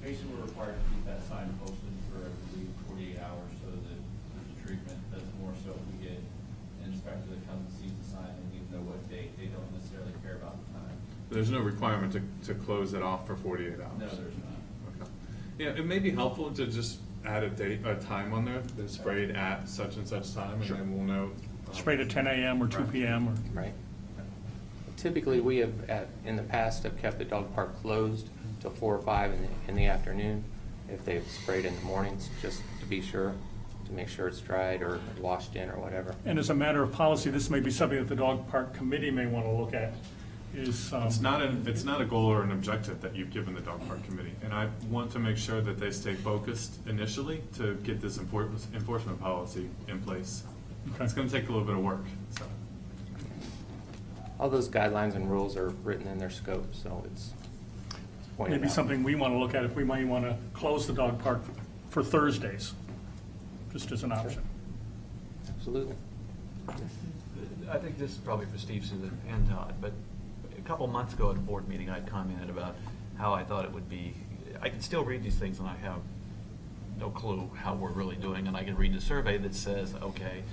Basically, we're required to keep that sign posted for, I believe, 48 hours so that there's a treatment. That's more so if we get an inspector that comes and sees the sign and we know what date, they don't necessarily care about the time. there's no requirement to close it off for 48 hours? No, there's not. Okay. Yeah, it may be helpful to just add a time on there that's sprayed at such and such time, and then we'll know. Sprayed at 10 a.m. or 2 Right. p.m. or? Right. Typically, we have, in the past, have kept the dog park closed till 4 or 5 in the afternoon. If they've sprayed in the mornings, just to be sure, to make sure it's dried or washed in or whatever. And as a matter of policy, this may be something that the dog park committee may want to look at, is. It's not a goal or an objective that you've given the dog park committee, and I want to make sure that they stay focused initially to get this enforcement policy in place. Okay. It's gonna take a little bit of work, so. All those guidelines and rules are written in their scope, so it's pointed Maybe out. something we want to look at if we might want to close the dog park for Thursdays, just as an option. Absolutely. I think this is probably for Steve Susan and Todd, but a couple months ago at a board meeting, I commented about how I thought it would be, I can still read these things and I have no clue how we're really doing, and I can read the survey that says, okay,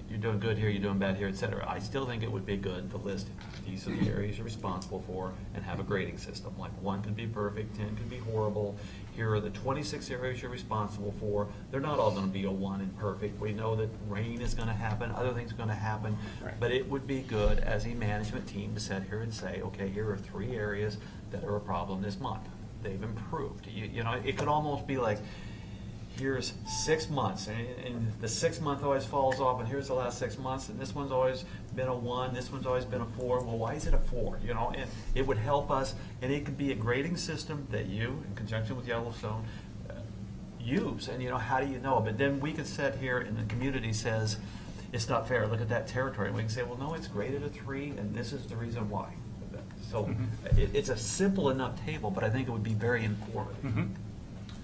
you're doing good here, you're doing bad here, et cetera. I still think it would be good to list these are the areas you're responsible for and have a grading system. Like 1 could be perfect, 10 could be horrible. Here are the 26 areas you're responsible for. They're not all going to be a 1 and perfect. We know that rain is going to happen, other things are going to happen. Right. But it would be good as a management team to sit here and say, okay, here are 3 areas that are a problem this month. They've improved. You know, it could almost be like, here's 6 months, and the 6th month always falls off, and here's the last 6 months, and this one's always been a 1, this one's always been a 4. Well, why is it a 4? You know, and it would help us, and it could be a grading system that you, in conjunction with Yellowstone, use. And you know, how do you know? But then we can sit here, and the community says it's not fair. Look at that territory. And we can say, well, no, it's graded a 3, and this is the reason why. So it's a simple enough table, but I think it would be very informative.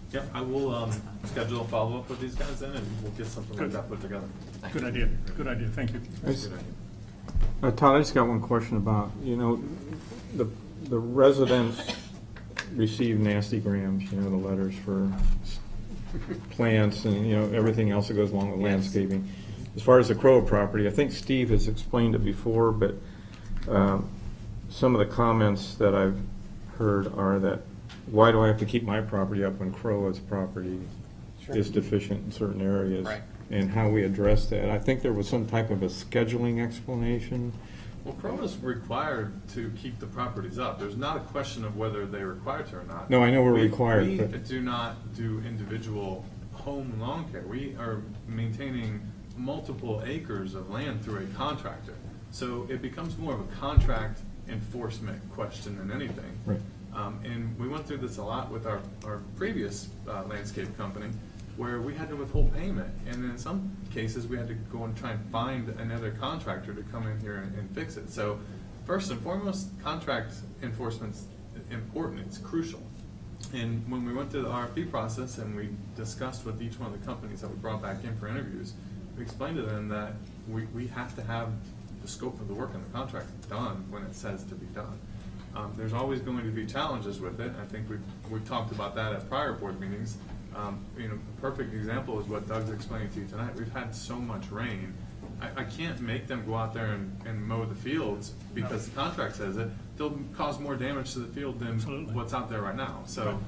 Yeah, I will schedule a follow-up with these guys then, and we'll get something like that put together. Good idea, good idea, thank you. That's a good idea. Todd, I just got one question about, you know, the residents receive nasty grams, the letters for plants and, everything else that goes along with landscaping. As far as the CROA property, I think Steve has explained it before, but some of the comments that I've heard are that, why do I have to keep my property up when CROA's property is deficient in certain areas? Right. And how we address that. I think there was some type of a scheduling explanation. Well, CROA is required to keep the properties up. There's not a question of whether they're required to or not. No, I know we're We required, but do not do individual home lawn care. We are maintaining multiple acres of land through a contractor. So it becomes more of a contract enforcement question than anything. Right. And we went through this a lot with our previous landscape company, where we had to withhold payment. And in some cases, we had to go and try and find another contractor to come in here and fix it. So first and foremost, contract enforcement's important, it's crucial. And when we went through the RFP process and we discussed with each one of the companies that we brought back in for interviews, we explained to them that we have to have the scope of the work in the contract done when it says to be done. There's always going to be challenges with it. I think we've talked about that at prior board meetings. A perfect example is what Doug's explaining to you tonight. We've had so much rain. I can't make them go out there and mow the fields because the contract says it. They'll cause more damage to the field than what's out there right now. So,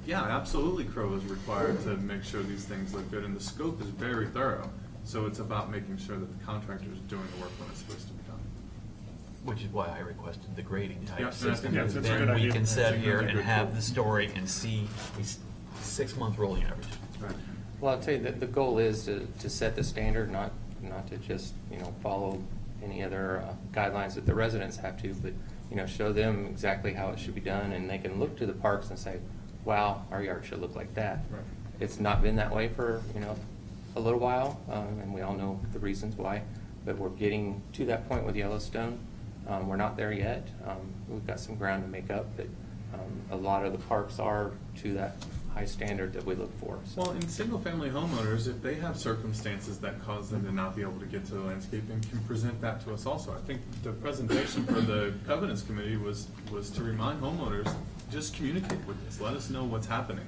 yeah, absolutely CROA is required to make sure these things look good, and the scope is very thorough. So it's about making sure that the contractor is doing the work when it's supposed to be done. Which is why I requested the grading type Yeah, system. that's a good Then we idea. can That's sit a here really and good have tool. the story and see these 6-month rolling averages. Right. Well, I'll tell you that the goal is to set the standard, not to just, follow any other guidelines that the residents have to, but, show them exactly how it should be done, and they can look to the parks and say, wow, our yard should look like that. Right. It's not been that way for, a little while, and we all know the reasons why, but we're getting to that point with Yellowstone. We're not there yet. We've got some ground to make up, but a lot of the parks are to that high standard that we look for. So. Well, in single-family homeowners, if they have circumstances that cause them to not be able to get to the landscaping, can present that to us also. I think the presentation for the Covenants Committee was to remind homeowners, just communicate with us, let us know what's happening.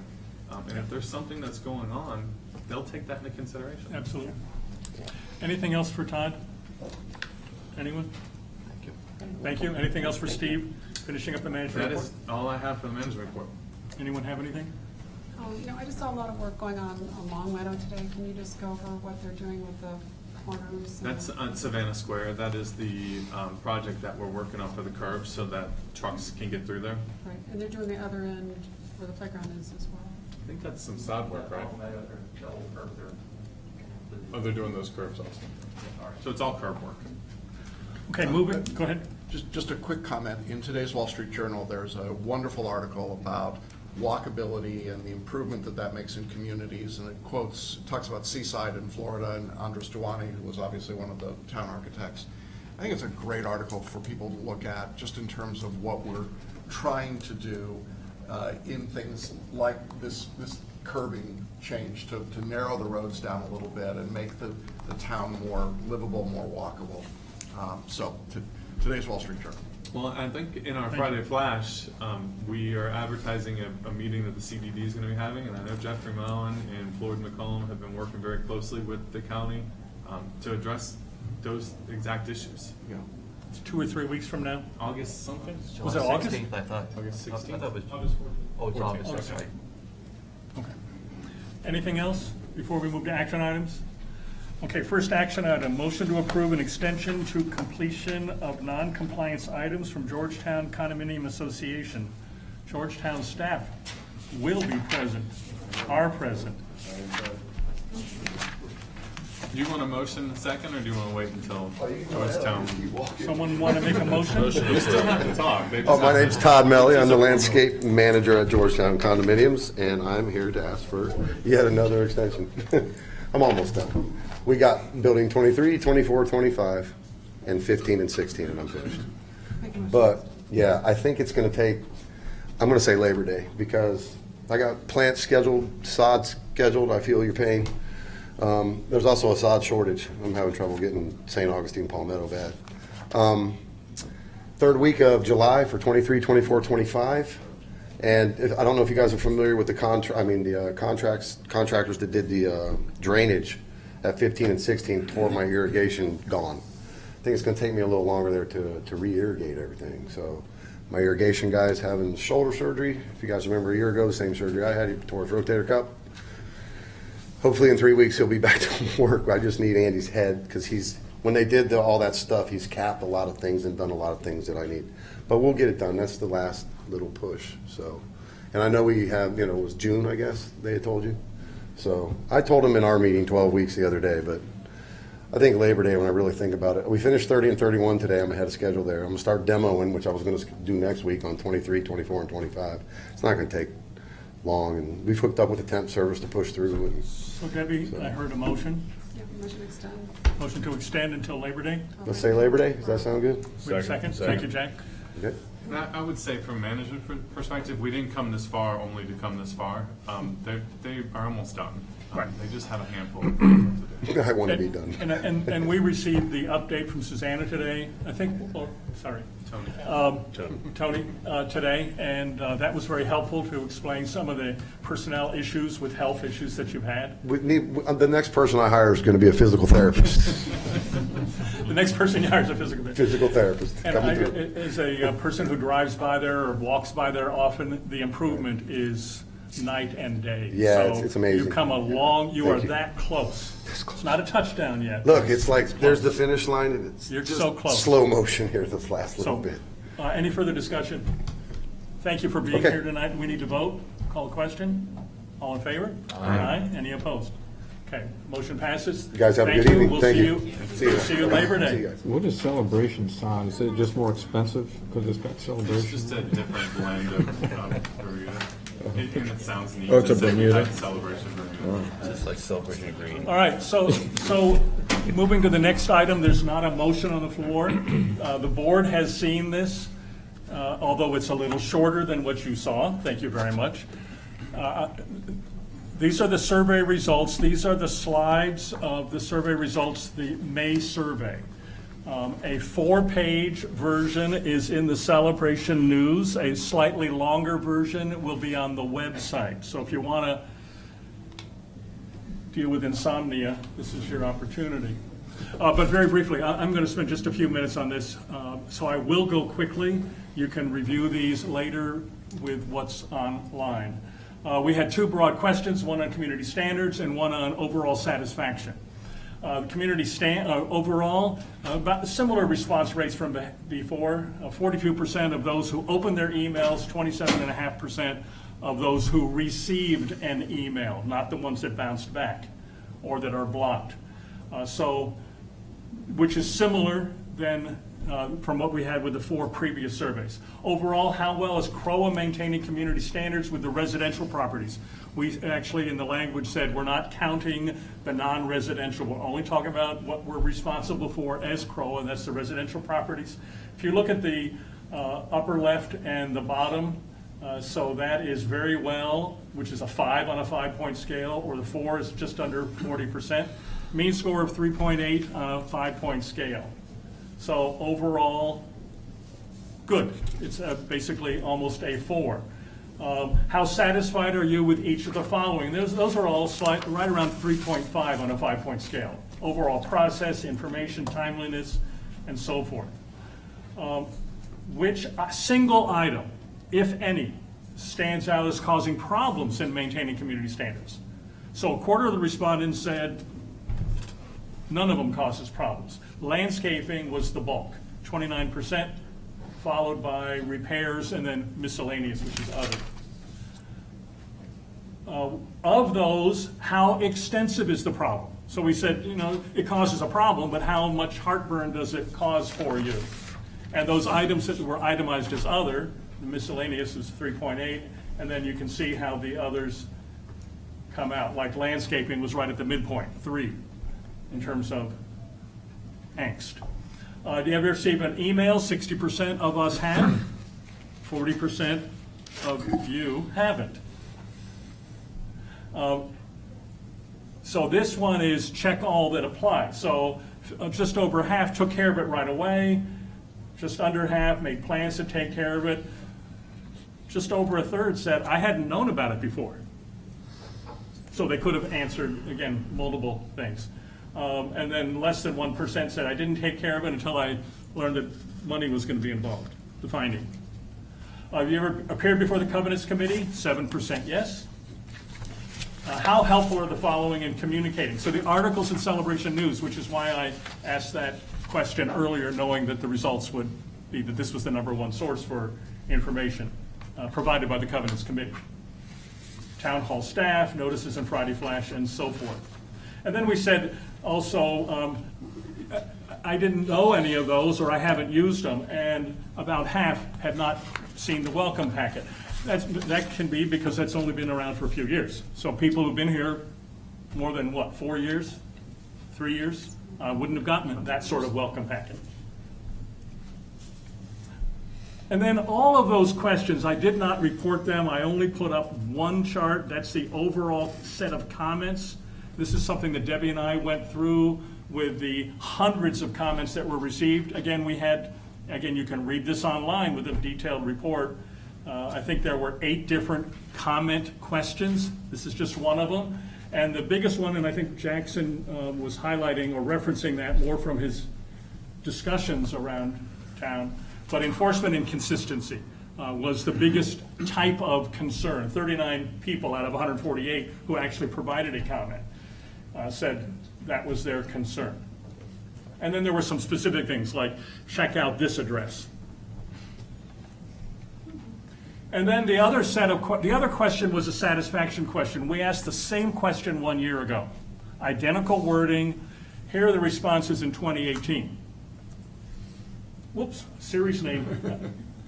And if there's something that's going on, they'll take that into consideration. Absolutely. Anything else for Todd? Anyone? Thank you. Thank you. Anything else for Steve? Finishing up the management That report? is all I have for the management report. Anyone have anything? I just saw a lot of work going on Long Meadow today. Can you just go over what they're doing with the corners? That's on Savannah Square. That is the project that we're working on for the curbs so that trucks can get through there. Right, and they're doing the other end where the playground is as well. I think that's some sod work, right? Oh, they're doing those curves also. So it's all curb work. Okay, moving. Go ahead. Just a quick comment. In today's Wall Street Journal, there's a wonderful article about walkability and the improvement that makes in communities, and it talks about Seaside in Florida and Andres Duani, who was obviously one of the town architects. I think it's a great article for people to look at, just in terms of what we're trying to do in things like this curbing change to narrow the roads down a little bit and make the town more livable, more walkable. So today's Wall Street Journal. Well, I think in our Friday Flash, we are advertising a meeting that the CDD is going to be having, and I know Jeffrey Mullen and Floyd McCollum have been working very closely with the county to address those exact issues. Yeah. It's 2 or 3 weeks from now. August something? Was it August? 16th, I thought. August 16th? I thought it was August 14th. Oh, it's 14th. August, that's Okay. right. Okay. Anything else before we move to action items? Okay, first action item, motion to approve an extension to completion of non-compliance items from Georgetown Condominium Association. Georgetown staff will be present, are present. Do you want a motion second, or do you want to wait until Georgetown? Someone want to make a motion? You still have to talk. They just Oh, my have to- name's Todd Melly. I'm the landscape manager at Georgetown Condominiums, and I'm here to ask for yet another extension. I'm almost done. We got building 23, 24, 25, and 15 and 16, and I'm finished. But, yeah, I think it's going to take, I'm going to say Labor Day, because I got plants scheduled, sod scheduled. I feel your pain. There's also a sod shortage. I'm having trouble getting St. Augustine Palmetto bad. Third week of July for 23, 24, 25. And I don't know if you guys are familiar with the contractors that did the drainage at 15 and 16 tore my irrigation gone. I think it's going to take me a little longer there to re-irrigate everything. So my irrigation guy is having shoulder surgery. If you guys remember a year ago, the same surgery I had, he tore his rotator cuff. Hopefully in 3 weeks he'll be back to work. I just need Andy's head because when they did all that stuff, he's capped a lot of things and done a lot of things that I need. But we'll get it done. That's the last little push. So, and I know we have, it was June, I guess they had told you. So I told him in our meeting 12 weeks the other day, but I think Labor Day, when I really think about it, we finished 30 and 31 today. I'm ahead of schedule there. I'm going to start demoing, which I was going to do next week on 23, 24, and 25. It's not going to take long, and we've hooked up with the temp service to push through. So Debbie, I heard a motion. Yeah, motion to extend. Motion to extend until Labor Day. Let's say Labor Day. Does that sound good? We have a second? Thank you, Jack. Okay. And I would say from management perspective, we didn't come this far only to come this far. They are almost done. Right. They just have a handful of things to do. I want to be done. And we received the update from Susanna today, I think, Tony, today, and that was very helpful to explain some of the personnel issues with health issues that you've had. The next person I hire is going to be a physical therapist. The next person you hire is a physical therapist. And as a person who drives by there or walks by there often, the improvement is night and day. Yeah, so it's amazing. You come along, you are Thank you. that close. It's not a touchdown yet. Look, it's like there's the finish line, and it's You're just so close. slow motion here this last little So, bit. Any further discussion? Thank you for being Okay. here tonight. We need to vote. Call a question. All in favor? Aye. Any opposed? Okay, motion passes. You guys have a Thank good you. evening. We'll Thank see you. See you. See you Labor Day. See you guys. What is celebration sign? Is it just more expensive because it's got celebration? It's just a different blend of Bermuda. And it sounds neat. Oh, it's a Just say Bermuda? Celebration Bermuda. Just like Celebration Green. All right, so moving to the next item, there's not a motion on the floor. The board has seen this, although it's a little shorter than what you saw. Thank you very much. These are the survey results. These are the slides of the survey results, the May survey. A 4-page version is in the Celebration News. A slightly longer version will be on the website. So if you want to deal with insomnia, this is your opportunity. But very briefly, I'm going to spend just a few minutes on this, so I will go quickly. You can review these later with what's online. We had 2 broad questions, one on community standards and one on overall satisfaction. Community overall, about similar response rates from before. 42% of those who opened their emails, 27.5% of those who received an email, not the ones that bounced back or that are blocked. Which is similar than from what we had with the 4 previous surveys. Overall, how well is CROA maintaining community standards with the residential properties? We actually, in the language, said we're not counting the non-residential. We're only talking about what we're responsible for as CROA, and that's the residential properties. If you look at the upper left and the bottom, so that is very well, which is a 5 on a 5-point scale, or the 4 is just under 40%. Mean score of 3.8 on a 5-point scale. So overall, good. It's basically almost a 4. How satisfied are you with each of the following? Those are all right around 3.5 on a 5-point scale. Overall process, information, timeliness, and so forth. Which single item, if any, stands out as causing problems in maintaining community standards? So a quarter of the respondents said none of them causes problems. Landscaping was the bulk, 29%, followed by repairs and then miscellaneous, which is other. Of those, how extensive is the problem? So we said, it causes a problem, but how much heartburn does it cause for you? And those items that were itemized as other, the miscellaneous is 3.8, and then you can see how the others come out. Like landscaping was right at the midpoint, 3, in terms of angst. Do you ever receive an email? 60% of us have. 40% of you haven't. So this one is check all that apply. So just over half took care of it right away. Just under half made plans to take care of it. just over a third said, I hadn't known about it before. So they could have answered, again, multiple things. And then less than 1% said, I didn't take care of it until I learned that money was going to be involved, the finding. Have you ever appeared before the Covenants Committee? 7% yes. How helpful are the following in communicating? So the articles in Celebration News, which is why I asked that question earlier, knowing that the results would be that this was the #1 source for information provided by the Covenants Committee. Town hall staff, notices in Friday Flash, and so forth. And then we said also, I didn't know any of those, or I haven't used them, and about half had not seen the welcome packet. That can be because that's only been around for a few years. So people who've been here more than, 4 years, 3 years, wouldn't have gotten that sort of welcome packet. And then all of those questions, I did not report them. I only put up one chart. That's the overall set of comments. This is something that Debbie and I went through with the hundreds of comments that were received. Again, you can read this online with a detailed report. I think there were 8 different comment questions. This is just one of them. And the biggest one, and I think Jackson was highlighting or referencing that more from his discussions around town, but enforcement and consistency was the biggest type of concern. 39 people out of 148 who actually provided a comment said that was their concern. And then there were some specific things like check out this address. And then the other question was a satisfaction question. We asked the same question 1 year ago. Identical wording. Here are the responses in 2018. Whoops, series name.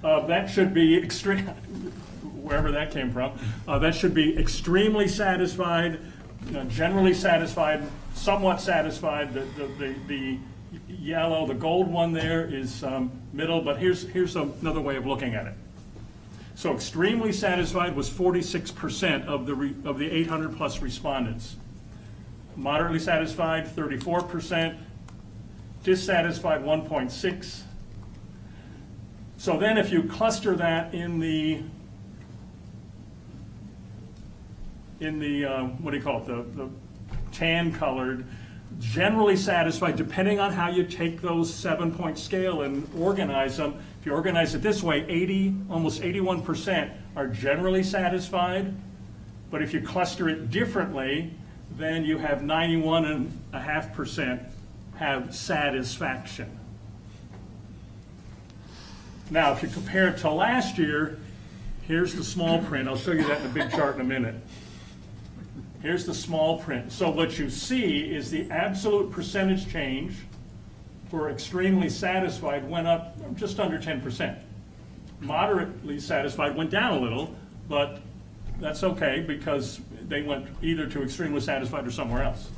That should be extreme, wherever that came from. That should be extremely satisfied, generally satisfied, somewhat satisfied. The yellow, the gold one there is middle, but here's another way of looking at it. So extremely satisfied was 46% of the 800 plus respondents. Moderately satisfied, 34%. Dissatisfied, 1.6%. So then if you cluster that in the what do you call it, the tan colored, generally satisfied, depending on how you take those 7-point scale and organize them. If you organize it this way, almost 81% are generally satisfied. But if you cluster it differently, then you have 91.5% have satisfaction. Now, if you compare it to last year, here's the small print. I'll show you that in the big chart in a minute. Here's the small print. So what you see is the absolute percentage change for extremely satisfied went up just under 10%. Moderately satisfied went down a little, but that's okay because they went either to extremely satisfied or somewhere else.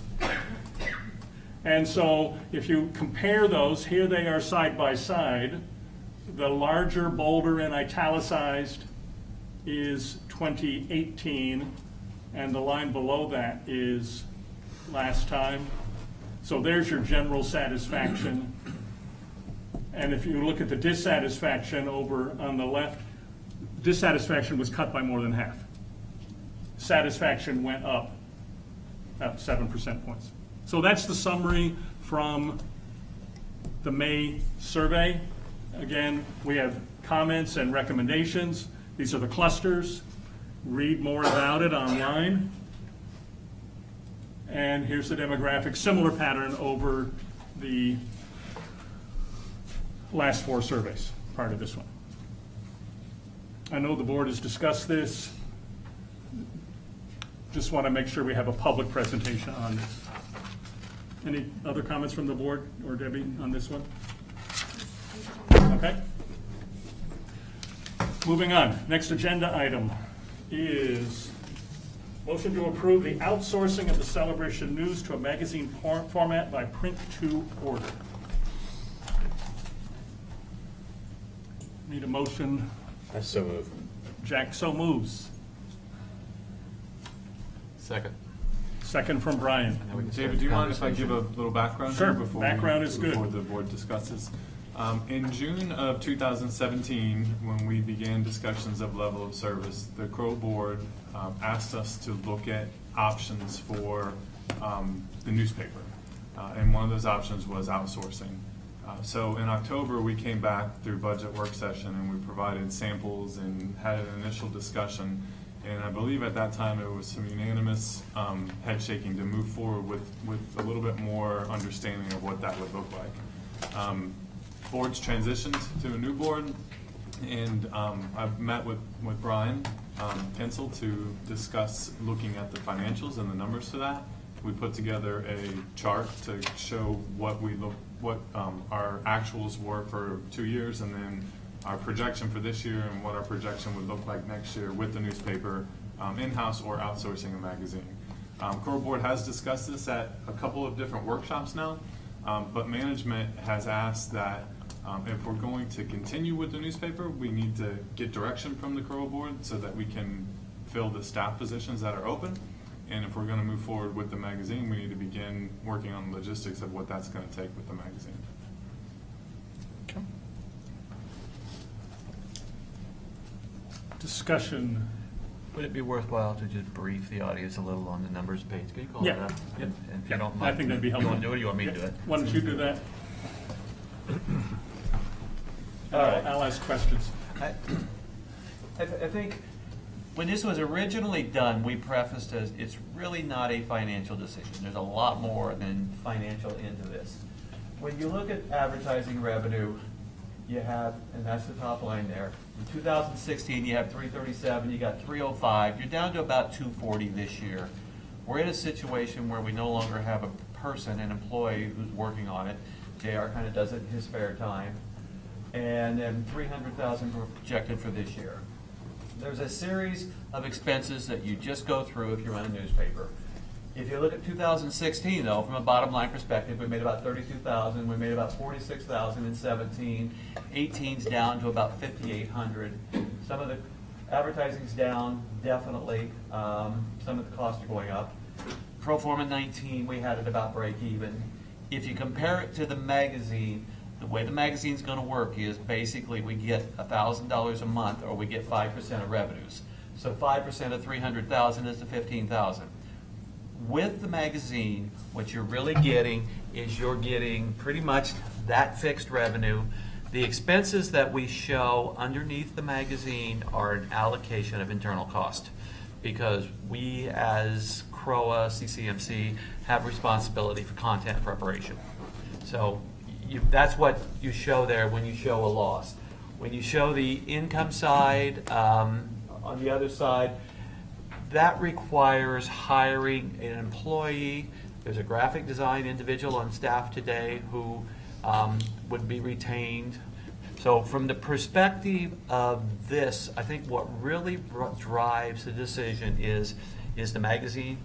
And so if you compare those, here they are side by side. The larger, bolder, and italicized is 2018, and the line below that is last time. So there's your general satisfaction. And if you look at the dissatisfaction over on the left, dissatisfaction was cut by more than half. Satisfaction went up about 7% points. So that's the summary from the May survey. Again, we have comments and recommendations. These are the clusters. Read more about it online. And here's the demographic, similar pattern over the last 4 surveys prior to this one. I know the board has discussed this. Just want to make sure we have a public presentation on this. Any other comments from the board or Debbie on this one? Okay. Moving on. Next agenda item is motion to approve the outsourcing of the Celebration News to a magazine format by print to order. Need a motion. I so move. Jack so moves. Second. Second from Brian. David, do you mind if I give a little background Sure. here before Background is good. before the board discusses? In June of 2017, when we began discussions of level of service, the CROA board asked us to look at options for the newspaper. And one of those options was outsourcing. So in October, we came back through budget work session and we provided samples and had an initial discussion. And I believe at that time it was some unanimous head shaking to move forward with a little bit more understanding of what that would look like. Board's transitioned to a new board, and I've met with Brian Pencil to discuss looking at the financials and the numbers to that. We put together a chart to show what our actuals were for 2 years, and then our projection for this year and what our projection would look like next year with the newspaper, in-house or outsourcing a magazine. CROA board has discussed this at a couple of different workshops now, but management has asked that if we're going to continue with the newspaper, we need to get direction from the CROA board so that we can fill the staff positions that are open. And if we're going to move forward with the magazine, we need to begin working on the logistics of what that's going to take with the magazine. Okay. Discussion. Would it be worthwhile to just brief the audience a little on the numbers page? Can you call it up? And if you don't mind, I think that'd be helpful. You want to do it or you want me to do it? Why don't you do that? All right. I'll ask questions. I think when this was originally done, we prefaced as it's really not a financial decision. There's a lot more than financial into this. When you look at advertising revenue, you have, and that's the top line there. In 2016, you have 337, you got 305. You're down to about 240 this year. We're in a situation where we no longer have a person, an employee who's working on it. JR kind of does it in his spare time. And then 300,000 were projected for this year. There's a series of expenses that you just go through if you run a newspaper. If you look at 2016, though, from a bottom line perspective, we made about 32,000. We made about 46,000 in 17. 18's down to about 5,800. Some of the advertising's down, definitely. Some of the costs are going up. Pro forma 19, we had it about break even. If you compare it to the magazine, the way the magazine's going to work is basically we get $1,000 a month, or we get 5% of revenues. So 5% of 300,000 is the 15,000. With the magazine, what you're really getting is you're getting pretty much that fixed revenue. The expenses that we show underneath the magazine are an allocation of internal cost, because we as CROA, CCMC, have responsibility for content preparation. So that's what you show there when you show a loss. When you show the income side, on the other side, that requires hiring an employee. There's a graphic design individual on staff today who would be retained. So from the perspective of this, I think what really drives the decision is the magazine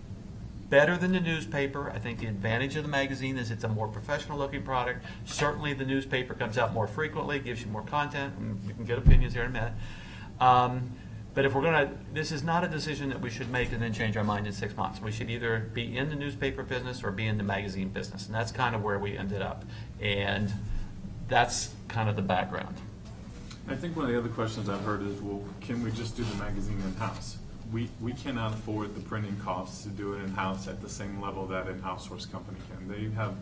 better than the newspaper? I think the advantage of the magazine is it's a more professional looking product. Certainly the newspaper comes out more frequently, gives you more content, and we can get opinions here in a minute. But if we're going to, this is not a decision that we should make and then change our mind in 6 months. We should either be in the newspaper business or be in the magazine business. And that's kind of where we ended up. And that's kind of the background. I think one of the other questions I've heard is, well, can we just do the magazine in-house? We cannot afford the printing costs to do it in-house at the same level that an outsourced company can. They have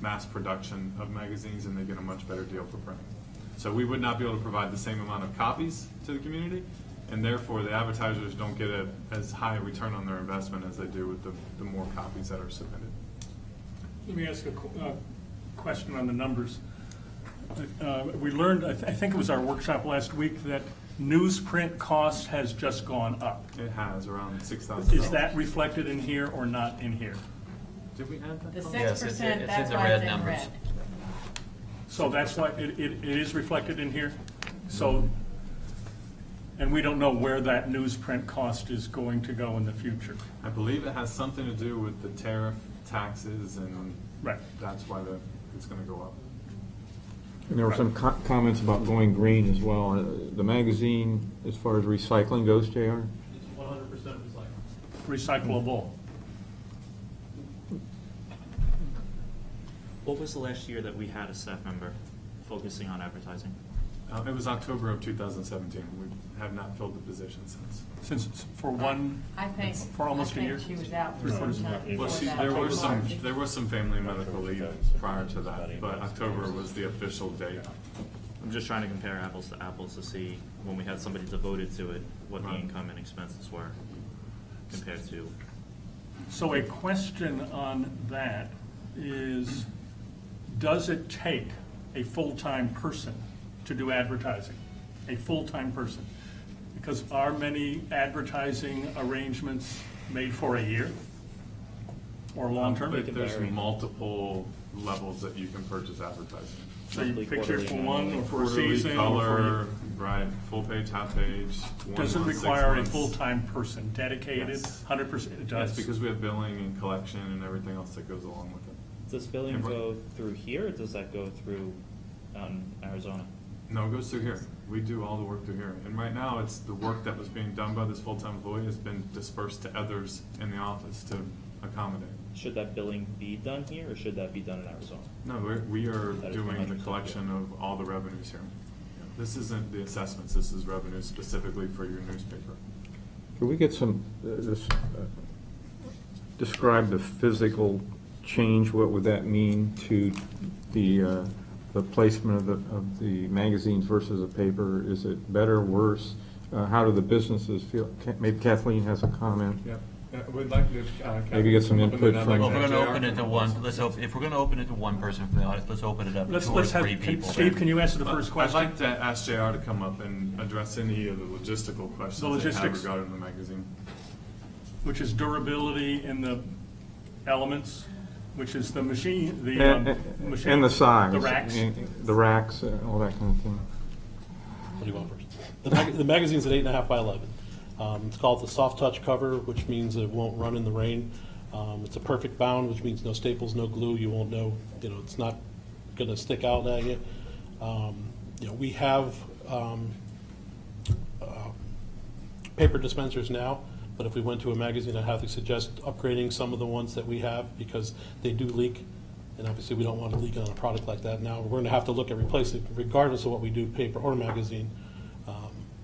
mass production of magazines and they get a much better deal for printing. So we would not be able to provide the same amount of copies to the community, and therefore the advertisers don't get as high a return on their investment as they do with the more copies that are submitted. Let me ask a question on the numbers. We learned, I think it was our workshop last week, that newsprint cost has just gone up. It has, around $6,000. Is that reflected in here or not in here? Did we add that? The 6%, Yes, it's in that's the why red it's in numbers. red. So that's why it is reflected in here? So, and we don't know where that newsprint cost is going to go in the future? I believe it has something to do with the tariff taxes, and that's why it's going to go up. And there were some comments about going green as well. The magazine, as far as recycling goes, JR? It's 100% recyclable. Recyclable. What was the last year that we had a staff member focusing on advertising? It was October of 2017. We have not filled the position since. For one, I think, for almost a year? she was out for some time before Well, that. there was some family medical leave prior to that, but October was the official date. I'm just trying to compare apples to apples to see when we had somebody devoted to it, what the Right. income and expenses were compared to. So a question on that is, does it take a full-time person to do advertising? A full-time person? Because are many advertising arrangements made for a year or long-term? There's multiple levels that you can purchase advertising. So you picture for one or for a Quarterly, season? or color, right, full page, half page. Does it 1 month, 6 require a months. full-time person, dedicated, Yes. 100%? It does. Yes, because we have billing and collection and everything else that goes along with it. Does billing And- go through here, or does that go through out in Arizona? No, it goes through here. We do all the work through here. And right now, it's the work that was being done by this full-time employee has been dispersed to others in the office to accommodate. Should that billing be done here, or should that be done in Arizona? No, we are That is doing the 100% collection of all the revenues here. This isn't the assessments, this is revenue specifically for your newspaper. Could we get some, describe the physical change? What would that mean to the placement of the magazines versus a paper? Is it better, worse? How do the businesses feel? Maybe Kathleen has a comment. Yeah, we'd like to. Maybe get some input from- Well, if we're gonna open it to one, if we're gonna open it to one person from the audience, let's open it up to two or three people. Steve, can you answer the first question? I'd like to ask JR to come up and address any of the logistical questions that you have logistics. regarding the magazine. Which is durability in the elements, which is the machine, machine. And the size. The racks. The racks, all that kind of thing. What do you want first? The magazine's at 8.5 by 11. It's called the soft touch cover, which means it won't run in the rain. It's a perfect bound, which means no staples, no glue. You won't know, it's not going to stick out at you. We have paper dispensers now, but if we went to a magazine, I'd have to suggest upgrading some of the ones that we have because they do leak. And obviously, we don't want to leak on a product like that now. We're going to have to look at replacing, regardless of what we do, paper or magazine.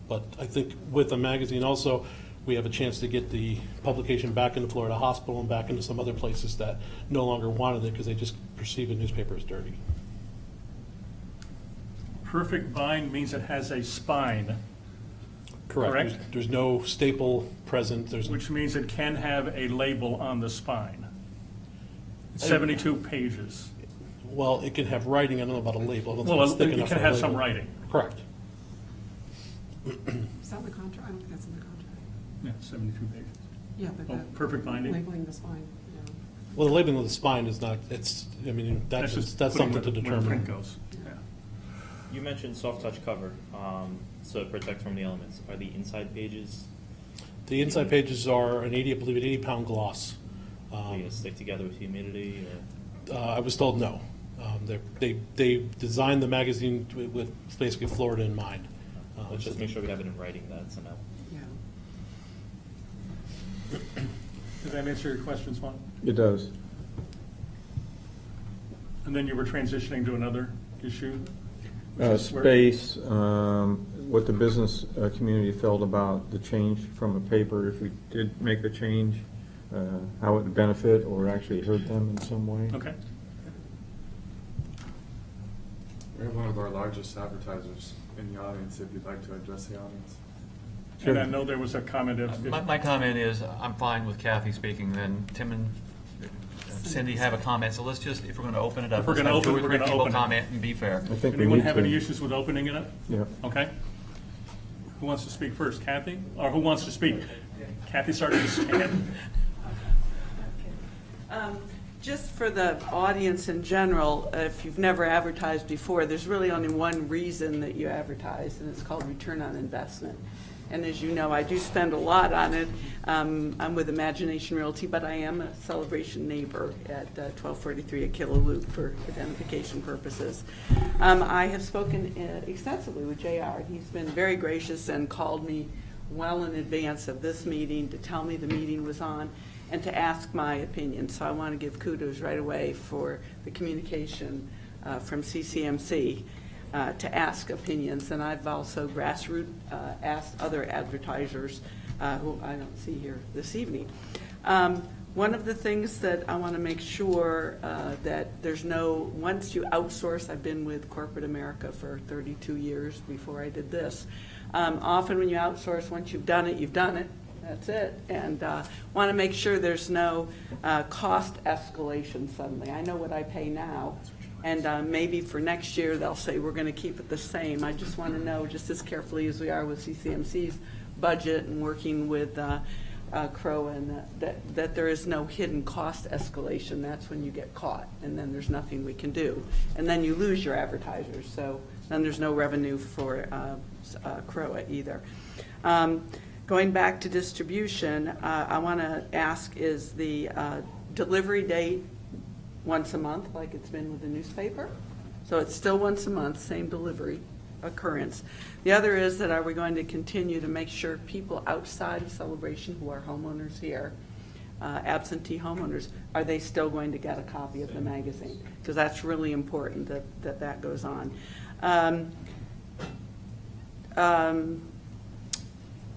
But I think with a magazine also, we have a chance to get the publication back into Florida Hospital and back into some other places that no longer wanted it because they just perceive a newspaper as dirty. Perfect bind means it has a spine. Correct. There's no staple present. Which means it can have a label on the spine. 72 pages. Well, it can have writing. I don't know about a label. I don't think Well, it's thick it enough can for a have some label. writing. Correct. Is that in the contract? I don't think that's in the contract. Yeah, 72 pages. Yeah, but Oh, that. perfect binding? Labeling the spine, yeah. Well, the labeling of the spine is not, that's just that's putting something to where the determine. print goes. Yeah. You mentioned soft touch cover, so it protects from the elements. Are the inside pages, The inside pages are I believe, an 80-pound gloss. do you stick together with humidity, or? I was told no. They designed the magazine with basically Florida in mind. Let's just make sure we have it in writing that it's enough. Yeah. Did that answer your question, Swan? It does. And then you were transitioning to another issue? which is where- Space, what the business community felt about the change from a paper, if we did make the change, how it would benefit or actually hurt them in some way. Okay. We have one of our largest advertisers in the audience, if you'd like to address the audience. And I know there was a comment of. My comment is, I'm fine with Kathy speaking, then Tim and Cindy have a comment, so let's just, if we're gonna open it up, If we're let's gonna have two open or it, we're three gonna people open it. comment and be fair. I think we Anyone need have to. any issues with opening it up? Yeah. Okay. Who wants to speak first, Kathy? Or who wants to speak? Kathy started to stand. Just for the audience in general, if you've never advertised before, there's really only one reason that you advertise, and it's called return on investment. And as you know, I do spend a lot on it. I'm with Imagination Realty, but I am a Celebration neighbor at 1243 Aquila Loop for identification purposes. I have spoken extensively with JR. He's been very gracious and called me well in advance of this meeting to tell me the meeting was on and to ask my opinion. So I want to give kudos right away for the communication from CCMC. to ask opinions. And I've also grassroots asked other advertisers who I don't see here this evening. One of the things that I want to make sure that there's no, once you outsource, I've been with corporate America for 32 years before I did this. Often when you outsource, once you've done it, you've done it. That's it. And want to make sure there's no cost escalation suddenly. I know what I pay now, and maybe for next year they'll say we're going to keep it the same. I just want to know, just as carefully as we are with CCMC's budget and working with CROA, and that there is no hidden cost escalation. That's when you get caught, and then there's nothing we can do. And then you lose your advertisers, so then there's no revenue for CROA either. Going back to distribution, I want to ask, is the delivery date once a month like it's been with the newspaper? So it's still once a month, same delivery occurrence. The other is that are we going to continue to make sure people outside of Celebration who are homeowners here, absentee homeowners, are they still going to get a copy of the magazine? Because that's really important that goes on.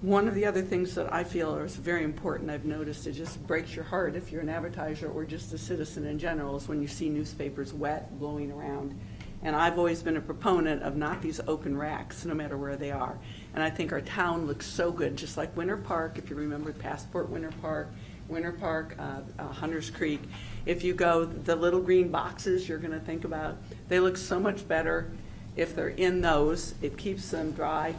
One of the other things that I feel is very important, I've noticed, it just breaks your heart if you're an advertiser or just a citizen in general, is when you see newspapers wet, blowing around. And I've always been a proponent of not these open racks, no matter where they are. And I think our town looks so good, just like Winter Park, if you remember Passport Winter Park, Hunters Creek. If you go, the little green boxes you're going to think about, they look so much better if they're in those. It keeps them dry,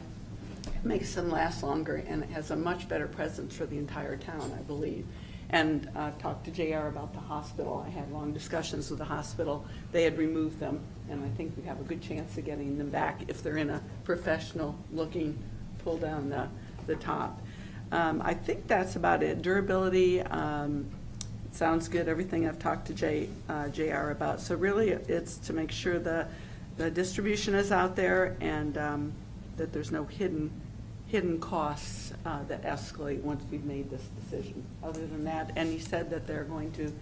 makes them last longer, and it has a much better presence for the entire town, I believe. And I've talked to JR about the hospital. I had long discussions with the hospital. They had removed them, and I think we have a good chance of getting them back if they're in a professional looking, pull down the top. I think that's about it. Durability, sounds good, everything I've talked to JR about. So really it's to make sure the distribution is out there, and that there's no hidden costs that escalate once we've made this decision. Other than that, and he said that they're going to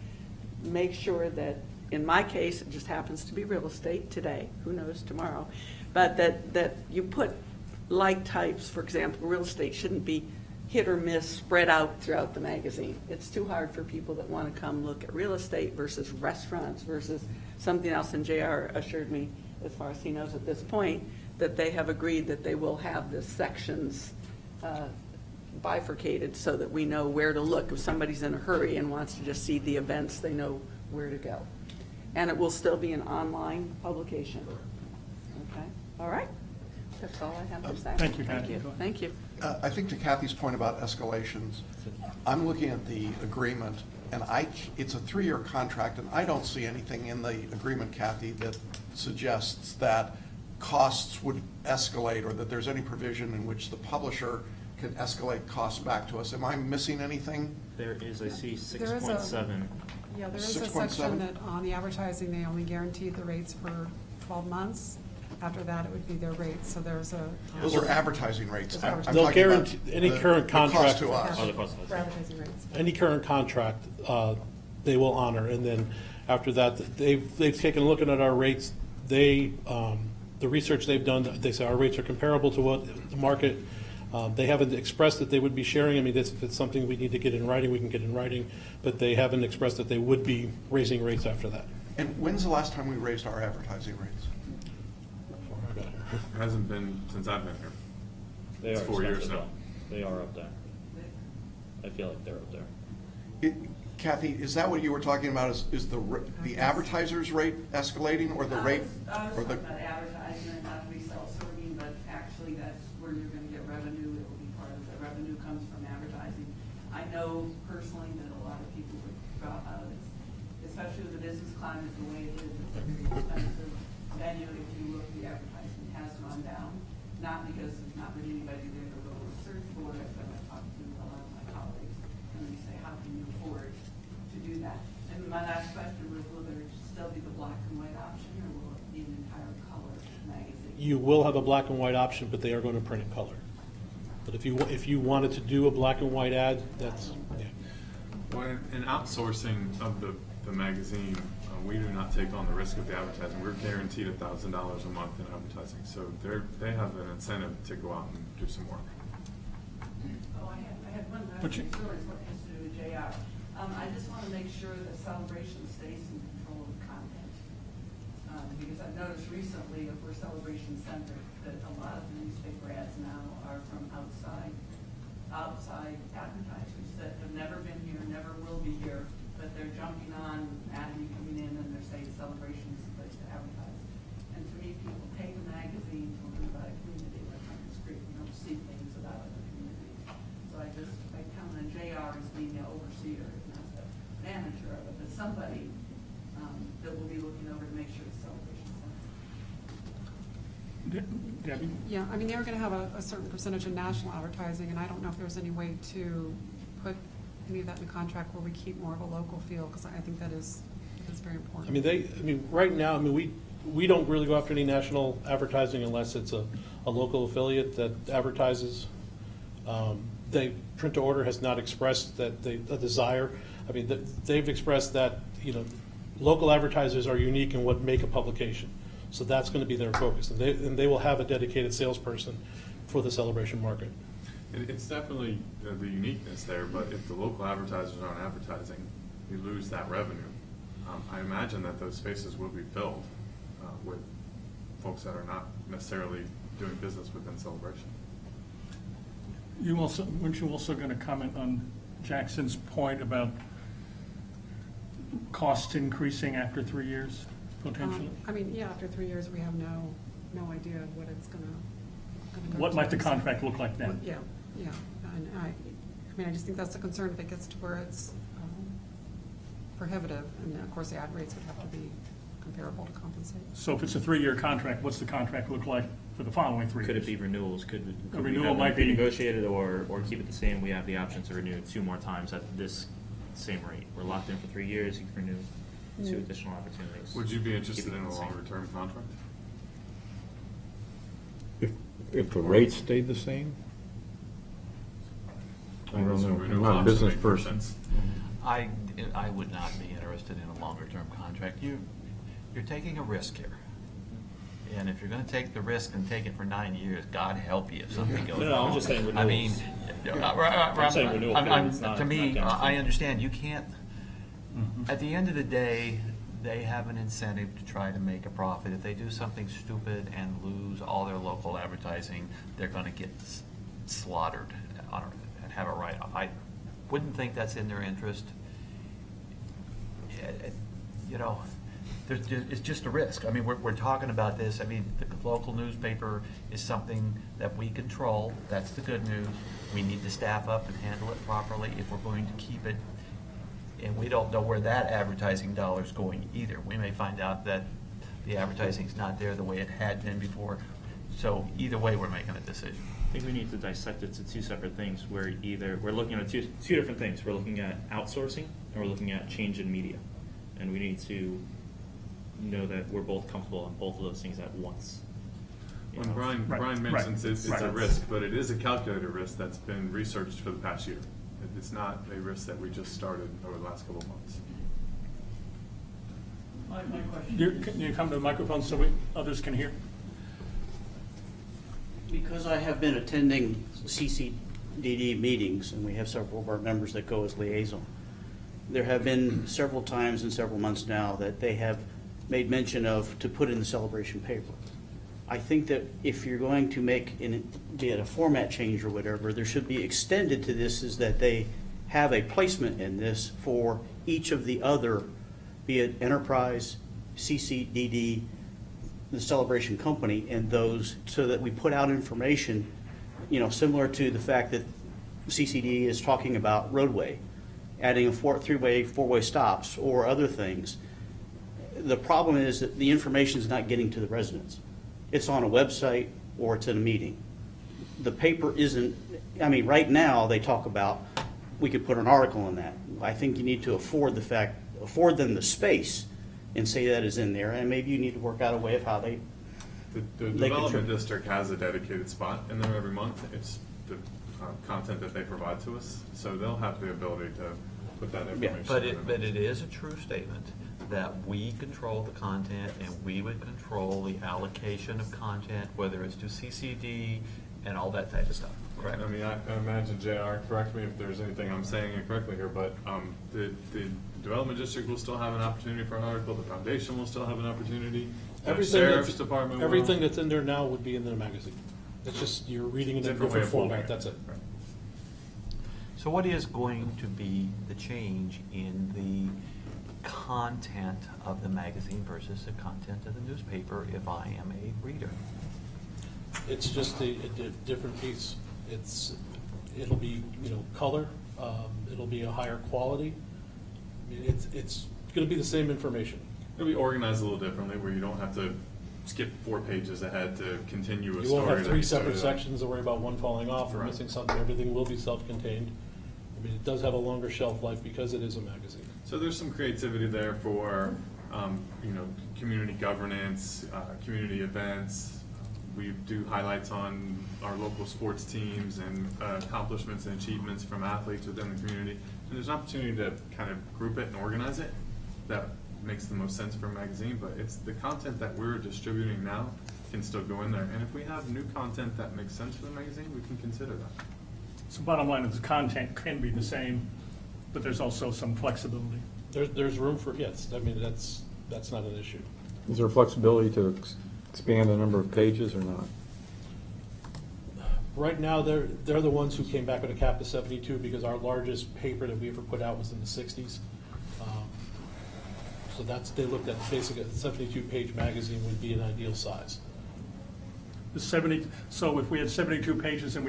make sure that, in my case, it just happens to be real estate today, who knows tomorrow, but that you put like types, for example, real estate shouldn't be hit or miss, spread out throughout the magazine. It's too hard for people that want to come look at real estate versus restaurants versus something else, and JR assured me, as far as he knows at this point, that they have agreed that they will have the sections bifurcated so that we know where to look. If somebody's in a hurry and wants to just see the events, they know where to go. And it will still be an online publication. Okay, all right. That's all I have to say. Thank you, Thank Kathy. you. Thank you. I think to Kathy's point about escalations, I'm looking at the agreement, and it's a 3-year contract, and I don't see anything in the agreement, Kathy, that suggests that costs would escalate or that there's any provision in which the publisher can escalate costs back to us. Am I missing anything? There is, I see There is a- 6.7. Yeah, there is a 6.7? section that on the advertising, they only guarantee the rates for 12 months. After that, it would be their rates, so there's a. Those are advertising rates. Those I'm advertising- They'll talking about guarantee any the current cost contract. to us. Oh, the cost. For advertising rates. Any current contract, they will honor, and then after that, they've taken a look at our rates. The research they've done, they say our rates are comparable to what the market. They haven't expressed that they would be sharing. I mean, if it's something we need to get in writing, we can get in writing, but they haven't expressed that they would be raising rates after that. And when's the last time we raised our advertising rates? Before I got here. It hasn't been since I've been here. They It's are 4 years expensive, now. though. They are up there. I feel like they're up there. Kathy, is that what you were talking about? Is the advertiser's rate escalating, or the rate? I was or the? talking about advertising and not resale serving, but actually that's where you're going to get revenue. It will be part of the revenue comes from advertising. I know personally that a lot of people would drop out of it, especially with the business climate the way it is. It's a very expensive venue. If you look, the advertising has gone down, not because there's not really anybody there to go search for it, but I talked to a lot of my colleagues and they say, how can you afford to do that? And my last question was, will there still be the black and white option, or will it be an entire color magazine? You will have a black and white option, but they are going to print in color. But if you wanted to do a black and white ad, that's, yeah. Well, in outsourcing of the magazine, We do not take on the risk of the advertising. We're guaranteed $1,000 a month in advertising, so they have an incentive to go out and do some work. Oh, I had one But you- story what has to do with JR. I just want to make sure that Celebration stays in control of the content. Because I've noticed recently, if we're Celebration centered, that a lot of the newspaper ads now are from outside advertisers that have never been here, never will be here, but they're jumping on, adding, coming in, and they're saying Celebration is the place to advertise. And to me, people take a magazine to learn about a community, like on the street, you don't see things about other communities. So I count on JR as being the overseer, not the manager of it, but somebody that will be looking over to make sure it's Celebration center. Debbie? Yeah, I mean, they were gonna have a certain percentage of national advertising, and I don't know if there's any way to put any of that in the contract where we keep more of a local feel, because I think that is very important. I mean, right now, we don't really go after any national advertising unless it's a local affiliate that advertises. Print to Order has not expressed a desire. I mean, they've expressed that, local advertisers are unique in what make a publication. So that's going to be their focus. And they will have a dedicated salesperson for the Celebration market. It's definitely the uniqueness there, but if the local advertisers aren't advertising, we lose that revenue. I imagine that those spaces will be filled with folks that are not necessarily doing business within Celebration. Weren't you also going to comment on Jackson's point about costs increasing after 3 years, potentially? I mean, yeah, after 3 years, we have no idea what it's gonna go What to. might the contract look like then? Yeah, and I just think that's a concern if it gets to where it's prohibitive, and then, of course, the ad rates would have to be comparable to compensate. So if it's a 3-year contract, what's the contract look like for the following 3 years? Could it be renewals? Could A we renewal have might them be negotiated or keep it the same? We have the option to renew 2 more times at this same rate. We're locked in for 3 years. You can renew 2 additional opportunities. Would you be interested Keep it in a the same. longer-term contract? If the rates stayed the same? I don't know, I'm Renewal not a option business make person. sense. I would not be interested in a longer-term contract. You're taking a risk here. And if you're gonna take the risk and take it for 9 years, God help you if something goes wrong. No, I'm just saying renewals. I mean, I'm saying renewal periods, not- to me, not guaranteed. I understand, you can't, at the end of the day, they have an incentive to try to make a profit. If they do something stupid and lose all their local advertising, they're gonna get slaughtered and have a write-off. I wouldn't think that's in their interest. It's just a risk. I mean, we're talking about this. I mean, the local newspaper is something that we control. That's the good news. We need to staff up and handle it properly if we're going to keep it. And we don't know where that advertising dollar's going either. We may find out that the advertising's not there the way it had been before. So either way, we're making a decision. I think we need to dissect it to 2 separate things. We're looking at two different things. We're looking at outsourcing and we're looking at change in media. And we need to know that we're both comfortable on both of those things at once. When Brian mentions it's a risk, but it is a calculated risk that's been researched for the past year. It's not a risk that we just started over the last couple of months. My question. Can you come to the microphone so others can hear? Because I have been attending CCDD meetings, and we have several of our members that go as liaison, there have been several times in several months now that they have made mention of to put in the Celebration paper. I think that if you're going to make, be it a format change or whatever, there should be extended to this is that they have a placement in this for each of the other, be it Enterprise, CCDD, the Celebration Company, and those, so that we put out information, similar to the fact that CCD is talking about roadway, adding a 3-way, 4-way stops or other things. The problem is that the information is not getting to the residents. It's on a website or it's in a meeting. The paper isn't, right now they talk about, we could put an article on that. I think you need to afford them the space and say that is in there, and maybe you need to work out a way of how they. The development district has a dedicated spot in there every month. It's the content that they provide to us, so they'll have the ability to put that information. But it is a true statement that we control the content and we would control the allocation of content, whether it's to CCD and all that type of stuff, correct? I mean, I imagine, JR, correct me if there's anything I'm saying incorrectly here, but the development district will still have an opportunity for an article, the foundation will still have an opportunity, the sheriff's department will. Everything that's in there now would be in the magazine. It's just, you're reading it in a different format, that's it. Right. So what is going to be the change in the content of the magazine versus the content of the newspaper if I am a reader? It's just a different piece. It'll be, color, it'll be a higher quality. I mean, it's gonna be the same information. It'll be organized a little differently, where you don't have to skip 4 pages ahead to continue a story. You won't have that 3 you separate started on. sections to worry about one falling off or Right. missing something. Everything will be self-contained. I mean, it does have a longer shelf life because it is a magazine. So there's some creativity there for, community governance, community events. We do highlights on our local sports teams and accomplishments and achievements from athletes within the community. And there's an opportunity to kind of group it and organize it. That makes the most sense for a magazine, but it's the content that we're distributing now can still go in there. And if we have new content that makes sense for the magazine, we can consider that. So bottom line is the content can be the same, but there's also some flexibility. There's room for, yes, I mean, that's not an issue. Is there flexibility to expand the number of pages or not? Right now, they're the ones who came back with a cap of 72 because our largest paper that we ever put out was in the 60s. So they looked at basically a 72-page magazine would be an ideal size. So if we had 72 pages and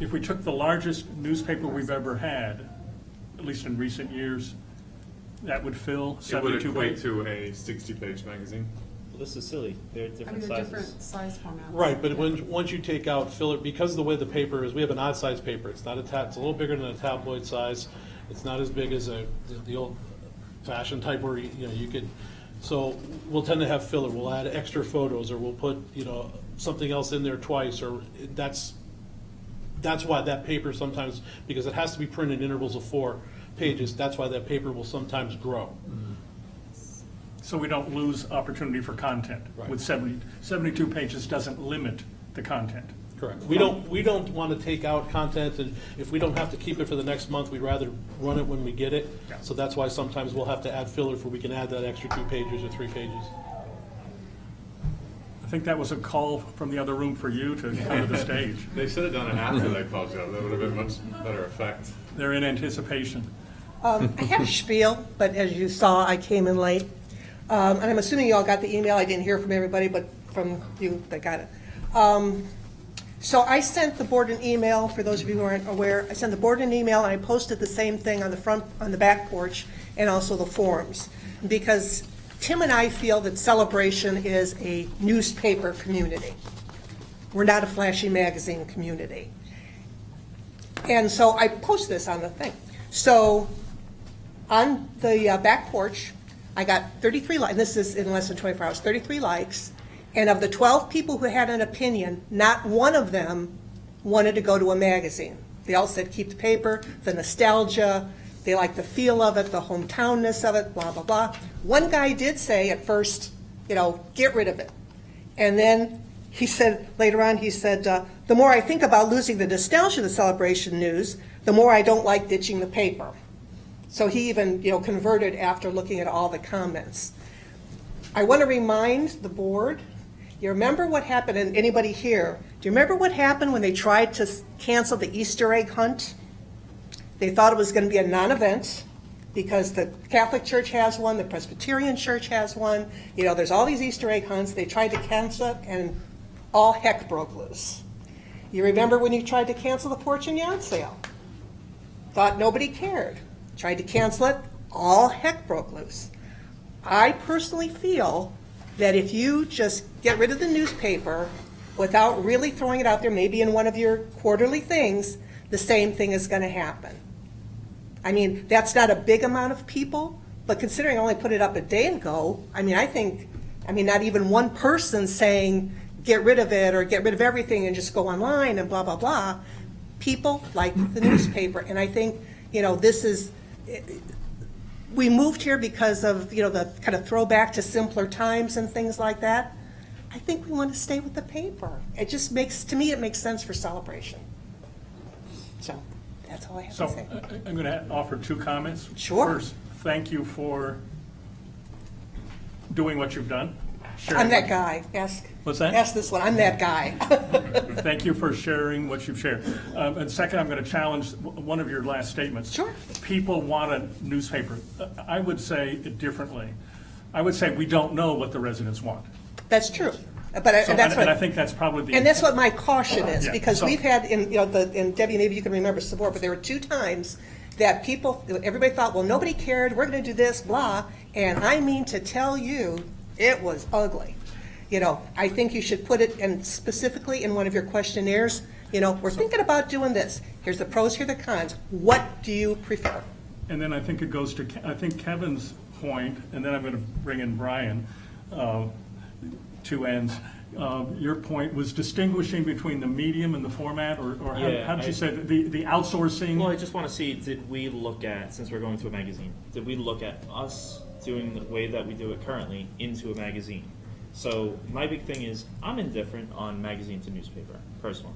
if we took the largest newspaper we've ever had, at least in recent years, that would fill 72 pages? It would equate to a 60-page magazine. Well, this is silly. They're different They're sizes. different size formats. Right, but once you take out filler, because of the way the paper is, we have an odd size paper. It's not it's a little bigger than a tabloid size. It's not as big as the old fashioned type where you could. So we'll tend to have filler. We'll add extra photos, or we'll put something else in there twice, or that's why that paper sometimes, because it has to be printed in intervals of 4 pages. That's why that paper will sometimes grow. So we don't lose opportunity for content. Right. With 72 pages doesn't limit the content. Correct. We don't want to take out content, and if we don't have to keep it for the next month, we'd rather run it when we get it. Yeah. So that's why sometimes we'll have to add filler we can add that extra 2 pages or 3 pages. I think that was a call from the other room for you to come to the stage. They should have done it after they called you up. That would have been much better effect. They're in anticipation. I have a spiel, but as you saw, I came in late. And I'm assuming you all got the email. I didn't hear from everybody, but from you that got it. So I sent the board an email, for those of you who aren't aware. I sent the board an email, and I posted the same thing on the back porch, and also the forums. Because Tim and I feel that Celebration is a newspaper community. We're not a flashy magazine community. And so I post this on the thing. So on the back porch, I got 33 likes. This is in less than 24 hours, 33 likes. And of the 12 people who had an opinion, not one of them wanted to go to a magazine. They all said keep the paper, the nostalgia, they like the feel of it, the hometownness of it, blah, blah, blah. One guy did say at first, get rid of it. And then he said, later on, he said, the more I think about losing the nostalgia of the Celebration news, the more I don't like ditching the paper. So he even, converted after looking at all the comments. I want to remind the board, you remember what happened, and anybody here, do you remember what happened when they tried to cancel the Easter egg hunt? They thought it was going to be a non-event because the Catholic Church has one, the Presbyterian Church has one. There's all these Easter egg hunts. They tried to cancel it, and all heck broke loose. You remember when you tried to cancel the porch and yard sale? Thought nobody cared. Tried to cancel it, all heck broke loose. I personally feel that if you just get rid of the newspaper without really throwing it out there, maybe in one of your quarterly things, the same thing is going to happen. I mean, that's not a big amount of people, but considering I only put it up a day ago, I think not even one person saying get rid of it or get rid of everything and just go online and blah, blah, blah. People like the newspaper, and I think, this is, we moved here because of, the kind of throwback to simpler times and things like that. I think we want to stay with the paper. It just makes, to me, it makes sense for celebration. So, that's all I have So to say. I'm going to offer 2 comments. Sure. First, thank you for doing what you've done. I'm that guy. Ask. What's that? Ask this one. I'm that guy. Thank you for sharing what you've shared. And second, I'm going to challenge one of your last statements. Sure. People want a newspaper. I would say it differently. I would say we don't know what the residents want. That's true. But So, that's and I think that's probably the. And that's what my caution is, Yeah, because so- we've had, and Debbie, maybe you can remember some more, but there were 2 times that everybody thought, well, nobody cared, we're going to do this, blah, and I mean to tell you, it was ugly. I think you should put it in specifically in one of your questionnaires, we're thinking about doing this. Here's the pros, here are the cons. What do you prefer? And then I think it goes to, I think Kevin's point, and then I'm going to bring in Brian, 2 ends. Your point was distinguishing between the medium and the format, or how did you say it? The outsourcing? Well, I just want to see, did we look at, since we're going to a magazine, did we look at us doing the way that we do it currently into a magazine? So my big thing is, I'm indifferent on magazine to newspaper, personally.